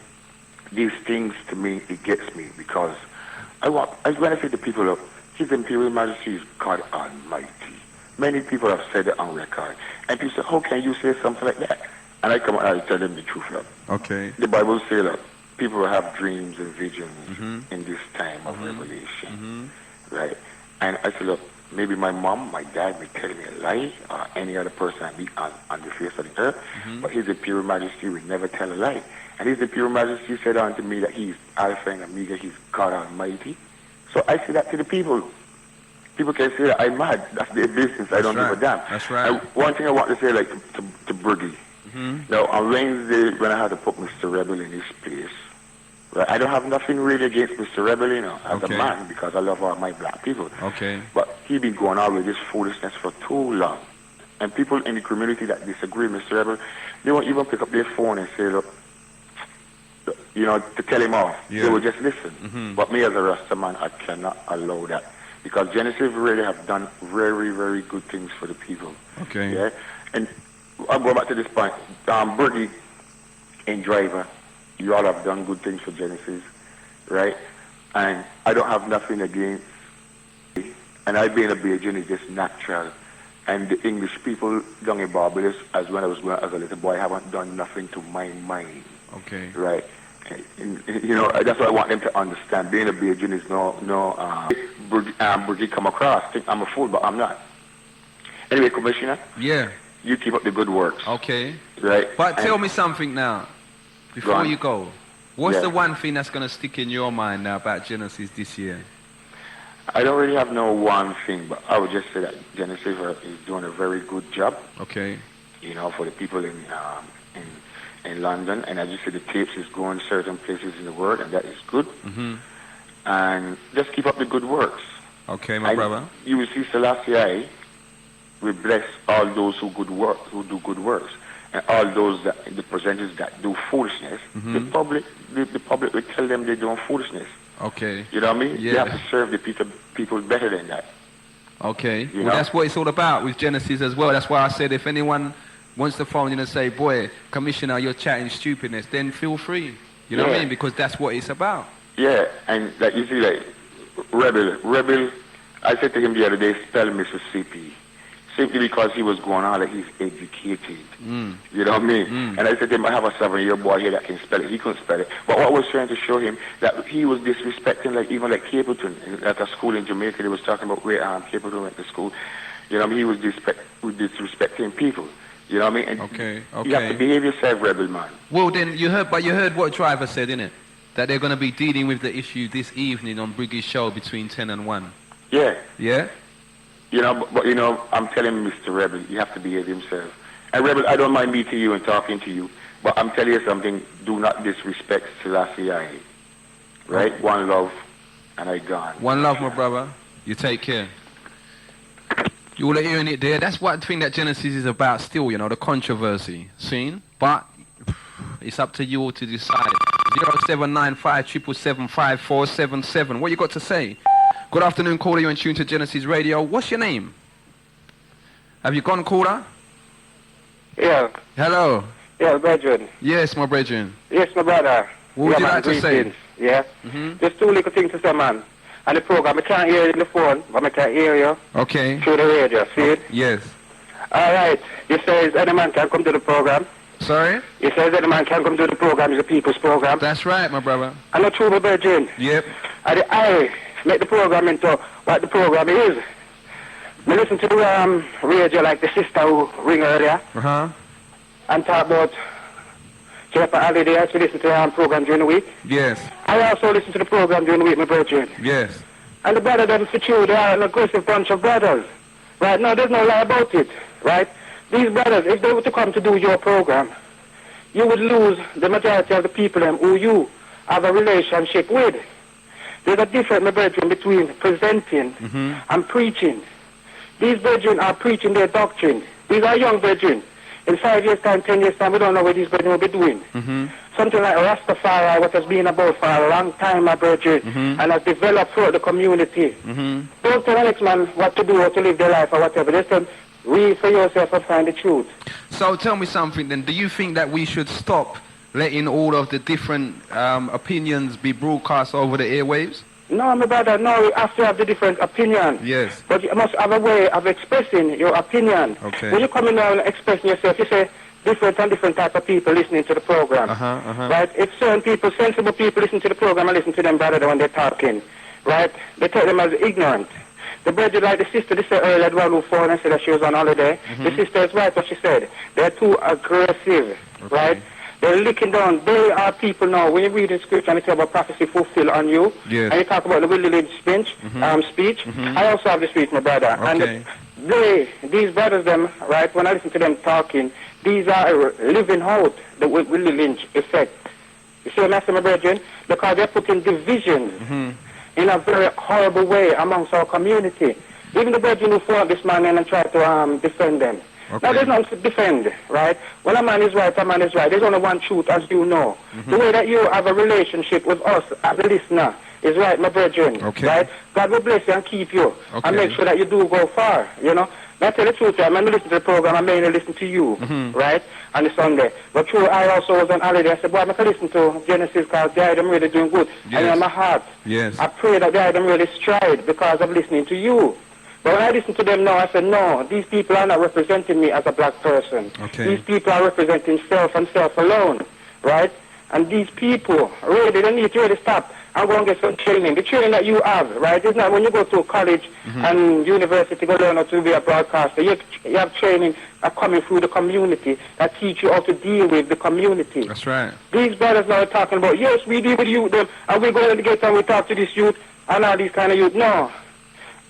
these things, to me, it gets me, because when I say to people, look, His Imperial Majesty is God Almighty. Many people have said it on record. And people say, how can you say something like that? And I come and I tell them the truth, look. Okay. The Bible says, look, people will have dreams and visions in this time of revelation, right? And I said, look, maybe my mom, my dad may tell me a lie, or any other person on the face of the earth, but His Imperial Majesty will never tell a lie. And His Imperial Majesty said unto me that He's Alpha and Omega, He's God Almighty. So I say that to the people. People can say that I'm mad. That's their business. I don't give a damn. That's right. And one thing I want to say, like, to Bruggy. Now, on Wednesday, when I had to put Mr. Rebel in his place, right, I don't have nothing really against Mr. Rebel, as a man, because I love all my black people. Okay. But he been going on with this foolishness for too long. And people in the community that disagree with Mr. Rebel, they won't even pick up their phone and say, look, to tell him off. Yeah. They will just listen. But me as a Rasta man, I cannot allow that. Because Genesis really have done very, very good things for the people. Okay. Yeah. And I'll go back to this point. Bruggy and Driver, you all have done good things for Genesis, right? And I don't have nothing against, and I being a Bajan is just natural And the English people down in Barbados, as when I was going as a little boy, haven't done nothing to my mind. Okay. Right. And, you know, that's what I want them to understand. Being a Bajan is Briggy come across. Think I'm a fool, but I'm not. Anyway, Commissioner. Yeah. You keep up the good works. Okay. Right. But tell me something now, before you go. What's Yeah. the one thing that's going to stick in your mind now about Genesis this year? I don't really have no one thing, but I would just say that Genesis is doing a very good job. Okay. You know, for the people in London, and as you said, the tapes is going certain places in the world, and that is good. Mm-hmm. And just keep up the good works. Okay, my brother. You will see Selassie will bless all those who do good works, and all those the presenters that do foolishness. Mm-hmm. The public will tell them they're doing foolishness. Okay. You know what I mean? Yeah. You have to serve the people better than that. Okay. You Well, know? that's what it's all about with Genesis as well. That's why I said if anyone wants to phone in and say, boy, Commissioner, you're chatting stupidness, then feel free. You know what I mean? Because that's what it's about. Yeah, and like you see, like Rebel. I said to him the other day, spell Mississippi, simply because he was going on like he's educated. Mm. You know what I mean? Mm. And I said to him, I have a 7-year boy here that can spell it. He couldn't spell it. But what I was trying to show him that he was disrespecting, like even like Capleton at a school in Jamaica. They was talking about where Capleton went to school. You know what I mean? He was disrespecting people. You know what I mean? And Okay. you have to behave yourself, Rebel man. Well, then you heard what Driver said, innit? That they're going to be dealing with the issue this evening on Briggy's show between 10 and 1. Yeah. Yeah? You know, but you know, I'm telling Mr. Rebel, you have to behave himself. And Rebel, I don't mind meeting you and talking to you, but I'm telling you something, do not disrespect Selassie. Right? One love, and I gone. One love, my brother. You take care. You all are hearing it there. That's what thing that Genesis is about still, you know, the controversy. Seen? But it's up to you all to decide. 0795 777 5477. What you got to say? Good afternoon, caller. You're in tune to Genesis Radio. What's your name? Have you gone, caller? Yeah. Hello. Yeah, brethren. Yes, my brethren. Yes, my brother. What would you like to say? Greetings. Yeah. Mm-hmm. Just two little things to say, man. And the program, I can't hear you in the phone, but I can hear you Okay. through the radio. See it? Yes. All right. You says any man can come to the program. Sorry? You says any man can come to the program. It's a people's program. That's right, my brother. I know true, my brethren. Yep. And I make the program into what the program is. I listen to the radio like the sister who ring earlier Uh-huh. and talk about Jennifer Holiday. I listen to the program during the week. Yes. I also listen to the program during the week, my brethren. Yes. And the brother them for you, they are an aggressive bunch of brothers. Right? No, there's no lie about it. Right? These brothers, if they were to come to do your program, you would lose the majority of the people who you have a relationship with. There's a difference, my brethren, between presenting and preaching. These brethren are preaching their doctrine. These are young brethren. In 5 years' time, 10 years' time, we don't know what these brethren will be doing. Mm-hmm. Something like Rastafari, what has been about for a long time, my brethren, and has developed throughout the community. Mm-hmm. Don't tell the next man what to do or to live their life or whatever. Just tell read for yourself and find the truth. So tell me something then. Do you think that we should stop letting all of the different opinions be broadcast over the airwaves? No, my brother, no, you have to have the different opinion. Yes. But you must have a way of expressing your opinion. Okay. When you come in now and expressing yourself, you say different and different type of people listening to the program. Right? If certain people, sensible people listen to the program and listen to them brother when they're talking, right? They take them as ignorant. The brother, like the sister, they said earlier, the one who phoned and said that she was on holiday. The sister is right what she said. They're too aggressive, right? They're licking down. They are people now. When you read in scripture and you talk about prophecy fulfilled on you, yes. and you talk about the Willie Lynch speech, I also have the speech, my brother. Okay. And these brothers, them, right, when I listen to them talking, these are living out the Willie Lynch effect. You see what I'm saying, my brethren? Because they're putting divisions in a very horrible way amongst our community. Even the brethren who fought this man and try to defend them. Okay. Now, there's nothing to defend, right? When a man is right, a man is right. There's only one truth, as you know. The way that you have a relationship with us as a listener is right, my brethren, right? God will bless you and keep you and make sure that you do go far, you know? Now, tell the truth, I'm listen to the program, I mainly listen to you, right, on the Sunday. But true, I also was on holiday. I said, boy, I can listen to Genesis because they are them really doing good. And in my heart, yes. I pray that they are them really stride because of listening to you. But when I listen to them now, I say, no, these people are not representing me as a black person. Okay. These people are representing self and self alone, right? And these people, really, they need to really stop and go and get some training. The training that you have, right? It's not when you go to college and university, go learn how to be a broadcaster. You have training coming through the community that teach you how to deal with the community. That's right. These brothers now are talking about, yes, we deal with youth, them, and we go in the ghetto and we talk to this youth and all these kind of youth. No.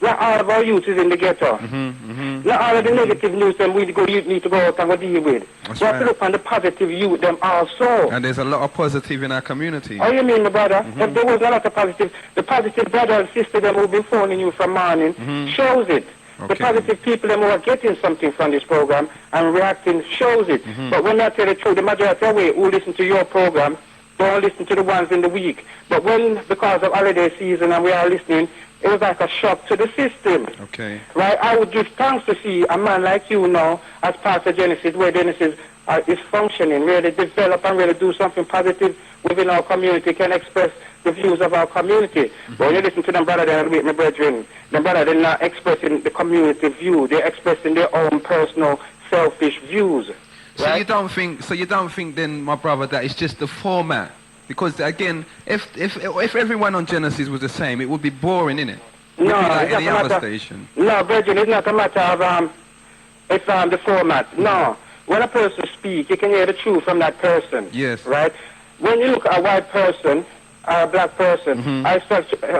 Not all of our youth is in the ghetto. Not all of the negative news them we need to go out and go deal with. That's we have to right. look on the positive youth them also. And there's a lot of positive in our community. Oh, you mean, my brother? If there was a lot of positive, the positive brother and sister them who've been phoning you from morning shows it. The positive people them who are getting something from this program and reacting shows it. But when I tell the truth, the majority of who listen to your program don't listen to the ones in the week. But when, because of holiday season and we are listening, it was like a shock to the system. Okay. Right? I would give thanks to see a man like you now as part of Genesis, where Genesis is functioning, where they develop and really do something positive within our community, can express the views of our community. But when you listen to them brother then with my brethren, them brother they're not expressing the community view, they're expressing their own personal selfish views. So right? you don't think then, my brother, that it's just the format? Because again, if everyone on Genesis was the same, it would be boring, innit? It would No, be like it's any not a other matter. station. No, Virgin, it's not a matter of it's the format. No, when a person speaks, you can hear the truth from that person. Yes. Right. When you look at a white person, or a black person, I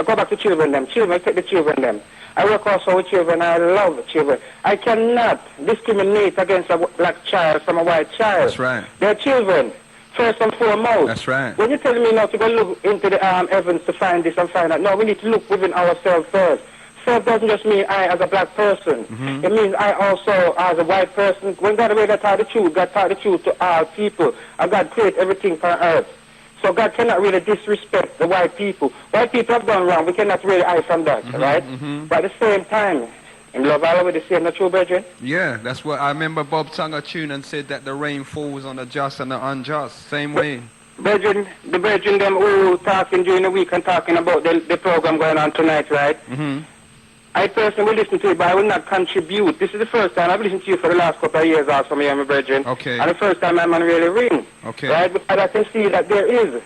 go back to children. Them children, I take the children. Them. I work also with children. I love children. I cannot discriminate against a black child from a white child. That's right. They're children. First and foremost. That's right. When you're telling me now to go look into the heavens to find this and find that, no, we need to look within ourselves first. Self doesn't just mean I as a black person. It means I also as a white person. When God really taught the truth, God taught the truth to all people. And God created everything on earth. So God cannot really disrespect the white people. White people have gone wrong. We cannot really hide from that, right? But at the same time, in love all over the same, not true, brethren? Yeah, that's what I remember. Bob sung a tune and said that the rain falls on the just and the unjust. Same way. Brethren, the brethren them who talking during the week and talking about the program going on tonight, right? I personally will listen to it, but I will not contribute. This is the first time I've listened to you for the last couple of years also, me and my brethren. Okay. And the first time I'm on really ring. Okay. Right? But I can see that there is.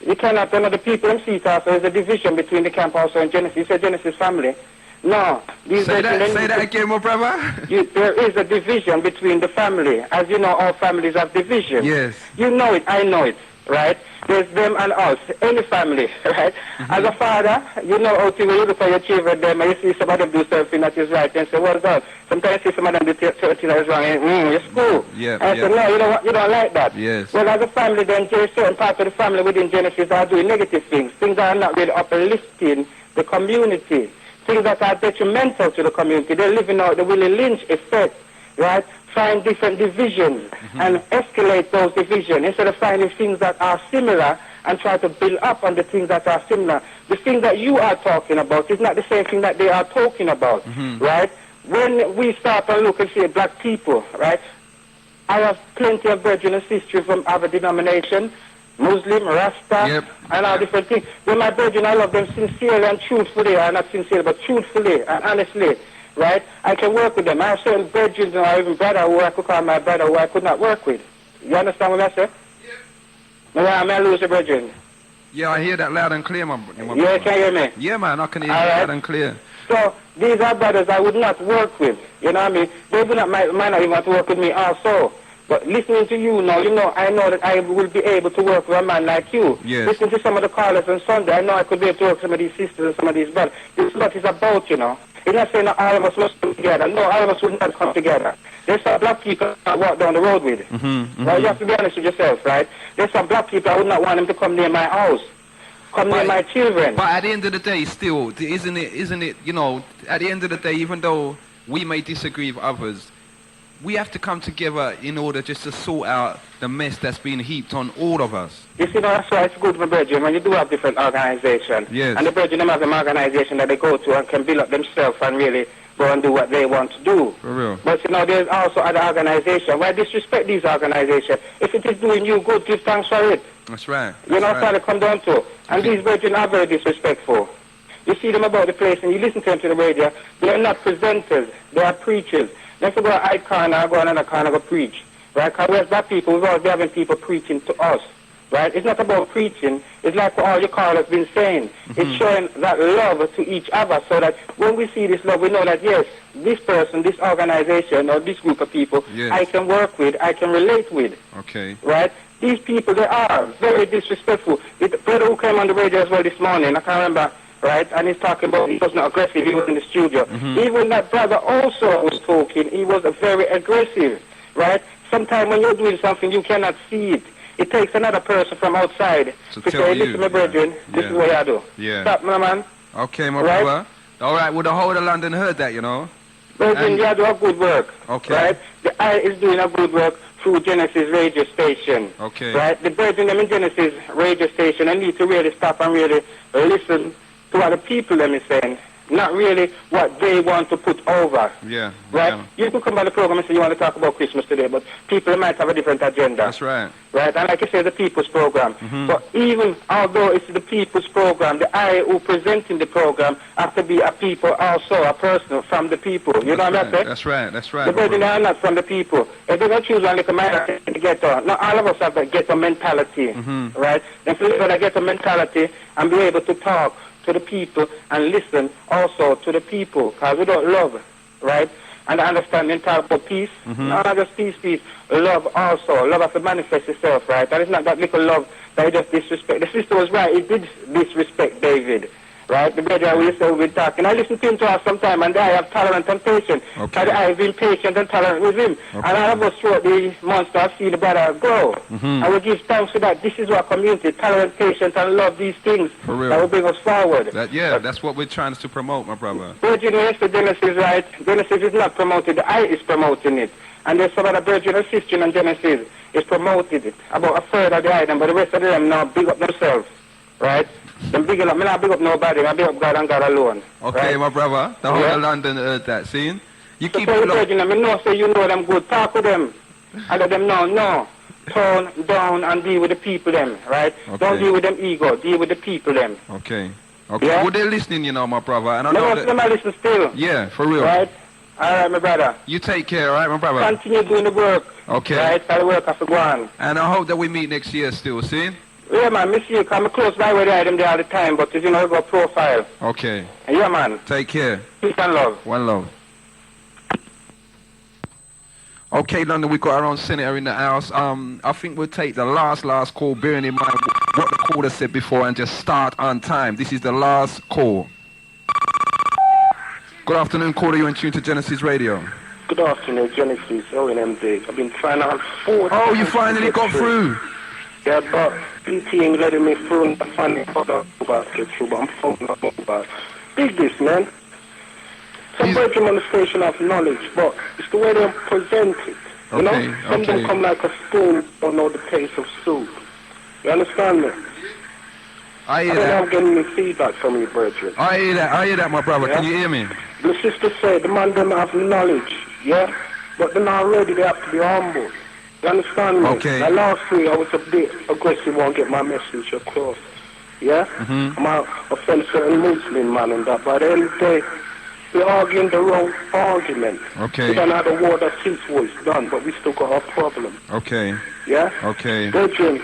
You cannot tell the people in see also there's a division between the camp also and Genesis. You said Genesis family. No. Say that again, my brother. There is a division between the family. As you know, all families have division. Yes. You know it, I know it, right? There's them and us, any family, right? As a father, you know how to look for your children, them, and you see some of them do something that is right, and say, well done. Sometimes you see some of them do something that is wrong, and it's cool. Yeah, I say, no, you don't like that. Yes. Well, as a family, then there's certain parts of the family within Genesis are doing negative things that are not really uplifting the community, things that are detrimental to the community. They're living out the Willie Lynch effect, right? Find different divisions and escalate those divisions instead of finding things that are similar and try to build up on the things that are similar. The thing that you are talking about is not the same thing that they are talking about, right? When we start to look and see black people, right, I have plenty of brethren and sisters from other denomination, Muslim, Rasta, and all different things. When my brethren, I love them sincerely and truthfully, or not sincerely, but truthfully and honestly. Right? I can work with them. I have certain brethren or even brother who I could call my brother who I could not work with. You understand what I say? Yeah. Now, I lose a brethren. Yeah, I hear that loud and clear, my brother. Yeah, can you hear me? Yeah, man, I can hear you All right. loud and clear. So, these are brothers I would not work with. You know what I mean? They would not, might not even want to work with me also. But listening to you now, I know that I will be able to work with a man like you. Yes. Listening to some of the callers on Sunday, I know I could be able to work with some of these sisters and some of these brothers. This is what it's about, It's not saying that all of us must come together. No, all of us would not come together. There's some black people I walk down the road with. Well, you have to be honest with yourself, right? There's some black people I would not want them to come near my house, near my children. But at the end of the day, still, isn't it, at the end of the day, even though we may disagree with others, we have to come together in order just to sort out the mess that's been heaped on all of us. You see, that's why it's good for brethren when you do have different organizations. Yes. And the brethren have an organization that they go to and can build up themselves and really go and do what they want to do. For real. But there's also other organizations. Why disrespect these organizations? If it is doing you good, give thanks for it. That's right. That's what it come down to. And these brethren are very disrespectful. You see them about the place and you listen to them to the radio. They are not presenters. They are preachers. Let's go to corner, I go another corner, go preach. Right? Because we're black people, we've always having people preaching to us. Right? It's not about preaching. It's like what all your callers been saying. It's showing that love to each other so that when we see this love, we know that, yes, this person, this organization, or this group of people, I can work with, I can relate with. Okay. Right? These people, they are very disrespectful. The brother who came on the radio as well this morning, I can't remember, right? And he's talking about he was not aggressive, he was in the studio. Even that brother also was talking, he was very aggressive, right? Sometimes when you're doing something, you cannot see it. It takes another person from outside to say, listen, my brethren, this is what I do. Yeah. Stop, my man. Okay, my brother. All right, well, the whole of London heard that, you know. Brethren, you do a good work. Okay. Right? The eye is doing a good work through Genesis radio station. Okay. Right? The brethren them in Genesis radio station, I need to really stop and really listen to what the people them is saying. Not really what they want to put over. Yeah. Right? Yeah. You could come by the program and say you want to talk about Christmas today, but people might have a different agenda. That's right. Right? And like you say, the people's program. But even although it's the people's program, the I who presenting the program have to be a people also, a person from the people. You know what I'm saying? That's right. That's right. The brethren are not from the people. If they're going to choose one little man in the ghetto, not all of us have that ghetto mentality. Right? If we live in a ghetto mentality and be able to talk to the people and listen also to the people, because we don't love, right? And understanding talk about peace, not just peace, love also. Love has to manifest itself, right? And it's not that little love that you just disrespect. The sister was right, he did disrespect David, right? The brother we used to be talking. I listen to him to us sometime and I have tolerance and patience. And I have been patient and tolerant with him. And all of us throughout the months I've seen the brother grow. I will give thanks for that. This is what community, tolerance, patience, and love, these things For real. that will bring us forward. That's what we're trying to promote, my brother. Virgin is the Genesis, right? Genesis is not promoted, the I is promoting it. And there's some other Virgin and Sister and Genesis is promoted it. About a third of the item, but the rest of them now big up themselves, right? Them big up, me not big up nobody, I big up God and God alone. Okay, right? my brother. The whole of London heard that, see? You So keep tell it the low. Virgin, I know say you know them good, talk with them. And let them know, no. Tone down and deal with the people them, right? Don't deal with them ego, deal with the people them. Okay. Okay. Yeah? Well, they're listening, you know, my brother. And I No, know most of them are listening still. Yeah, for real. Right? All right, my brother. You take care, all right, my brother? Continue doing the work. Okay. Right? Got the work has to go on. And I hope that we meet next year still, see? Yeah, man, miss you. I'm close by where I am there all the time, but you know, I got profile. Okay. Yeah, man. Take care. Peace and love. One love. Okay, London, we've got our own senator in the house. I think we'll take the last call, bearing in mind what the caller said before, and just start on time. This is the last call. Good afternoon, caller. You're in tune to Genesis Radio. Good afternoon, Genesis, ONMD. I've been trying out 4 Oh, you finally got through. Yeah, but BT ain't letting me through, and I finally got about to get through, but I'm phoning up about. Big this, man. Some virgin on the station have knowledge, but it's the way they present it. You know? Some of them come like a spoon, don't know the taste of soup. You understand me? I hear don't know that. I'm getting any feedback from you, brethren. I hear that, my brother. Yeah? Can you hear me? The sister said the man them have knowledge, yeah? But they're not ready, they have to be humble. You understand me? Okay. Now, last week I was a bit aggressive, won't get my message across. Yeah? I'm out offend certain Muslim man and that, but at the end of the day, we're arguing the wrong argument. Okay. We don't have the war that his voice done, but we still got our problem. Okay. Yeah? Okay. Brethren,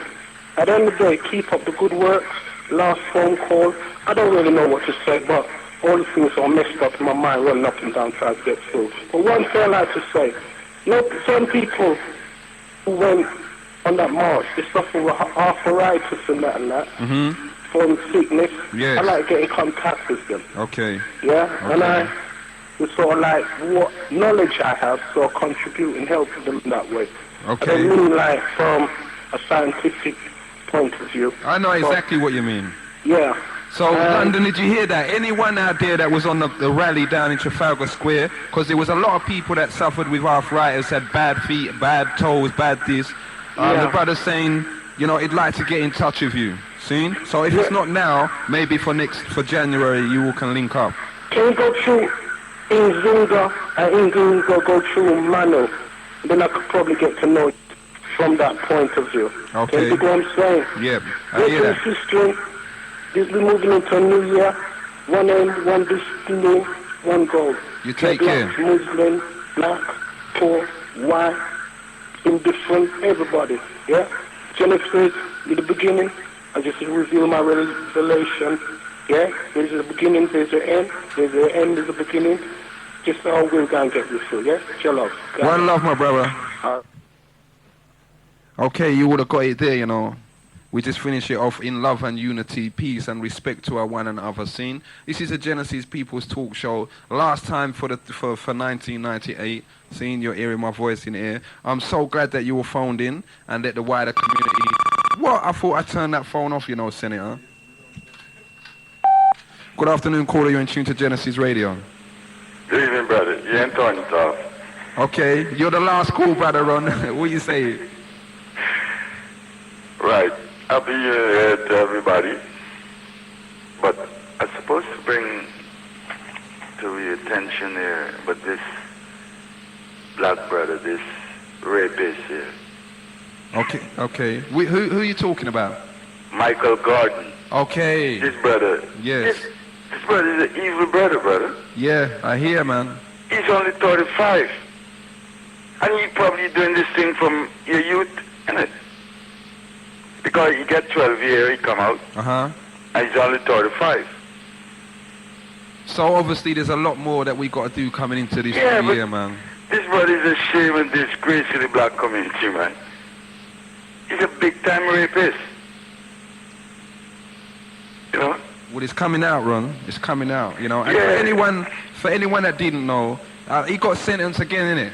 at the end of the day, keep up the good work. Last phone call, I don't really know what to say, but all the things are messed up in my mind, running up and down trying to get through. But one thing I like to say, some people who went on that march, they suffer with arthritis and that, from sickness. Yes. I like getting contact with them. Okay. Yeah, Okay. and I was sort of like what knowledge I have, so contribute and help them in that way. Okay. I don't mean like from a scientific point of view. I know exactly what you mean. Yeah. So, London, did you hear that? Anyone out there that was on the rally down in Trafalgar Square? Because there was a lot of people that suffered with arthritis, had bad feet, bad toes, bad this. The brother's saying, you know, he'd like to get in touch with you. See? So if it's not now, maybe for January, you all can link up. Can we go through Inzunga and Ingunga go through Mano? Then I could probably get to know it from that point of view. Okay. You see what I'm saying? Yep, I hear that. History, we're moving into a new year. one aim, one destiny, one goal. You take care. Black, Muslim, black, poor, white, indifferent, everybody. Yeah? Genesis, in the beginning, I just reveal my revelation. Yeah? There's a beginning, there's an end. There's an end, there's a beginning. Just how we're going to get this through, yeah? Chill love. One love, my brother. Okay, you would have got it there, you know. We just finish it off in love and unity, peace and respect to our one another scene. This is a Genesis People's Talk Show. Last time for 1998. Seeing you're hearing my voice in here. I'm so glad that you were phoned in and that the wider community. What? I thought I'd turn that phone off, you know, Senator. Good afternoon, caller. You're in tune to Genesis Radio. Good evening, brother. You ain't turning it off. Okay, you're the last call, brother, Ron. What you say? Right. Happy New Year to everybody. But I'm supposed to bring to your attention here, but this black brother, this rapist here. Okay. Who are you talking about? Michael Gordon. Okay. This brother. Yes. This brother is an evil brother. Yeah, I hear, man. He's only 35. And he's probably doing this thing from your youth, innit? Because he get 12 years, he come out. Uh-huh. And he's only 35. So obviously there's a lot more that we got to do coming into this year, man. This brother is a shame and disgrace to the black community, man. He's a big-time rapist. You know? Well, it's coming out, Ron. It's coming out, you know. And Yeah. for anyone that didn't know, he got sentenced again, innit?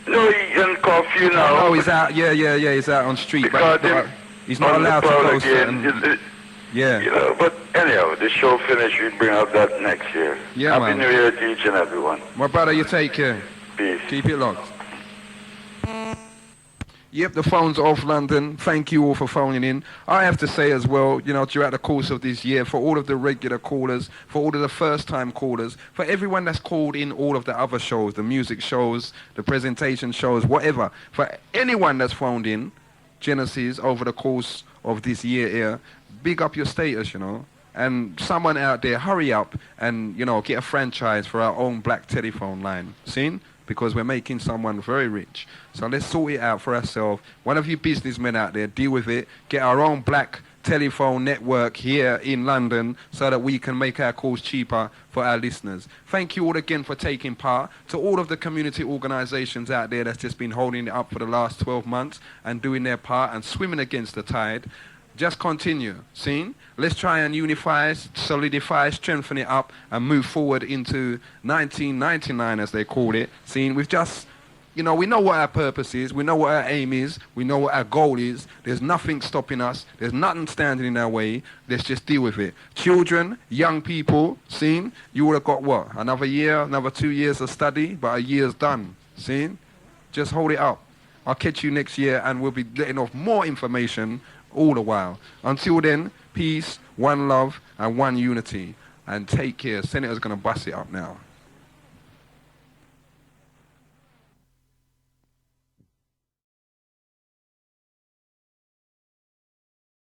No, he's in curfew now. Oh, he's out. Yeah. He's out on street. Because he's not allowed to go again. Yeah. You know, but anyhow, the show finished. We bring out that next year. Yeah, Happy man. New Year to each and everyone. My brother, you take care. Peace. Keep it locked. Yep, the phone's off, London. Thank you all for phoning in. I have to say as well, you know, throughout the course of this year, for all of the regular callers, for all of the first-time callers, for everyone that's called in all of the other shows, the music shows, the presentation shows, whatever, for anyone that's phoned in, Genesis, over the course of this year here, big up your status, you know. And someone out there, hurry up and, you know, get a franchise for our own black telephone line. Seen? Because we're making someone very rich. So let's sort it out for ourselves. One of you businessmen out there, deal with it. Get our own black telephone network here in London so that we can make our calls cheaper for our listeners. Thank you all again for taking part. To all of the community organisations out there that's just been holding it up for the last 12 months and doing their part and swimming against the tide. Just continue, see? Let's try and unify, solidify, strengthen it up and move forward into 1999 as they call it. See, we've just, you know, we know what our purpose is, we know what our aim is, we know what our goal is. There's nothing stopping us, there's nothing standing in our way. Let's just deal with it. Children, young people, see? You would have got what? Another year, another 2 years of study, but a year's done, see? Just hold it up. I'll catch you next year and we'll be letting off more information all the while. Until then, peace, one love, and one unity. And take care. Senator's going to bust it up now.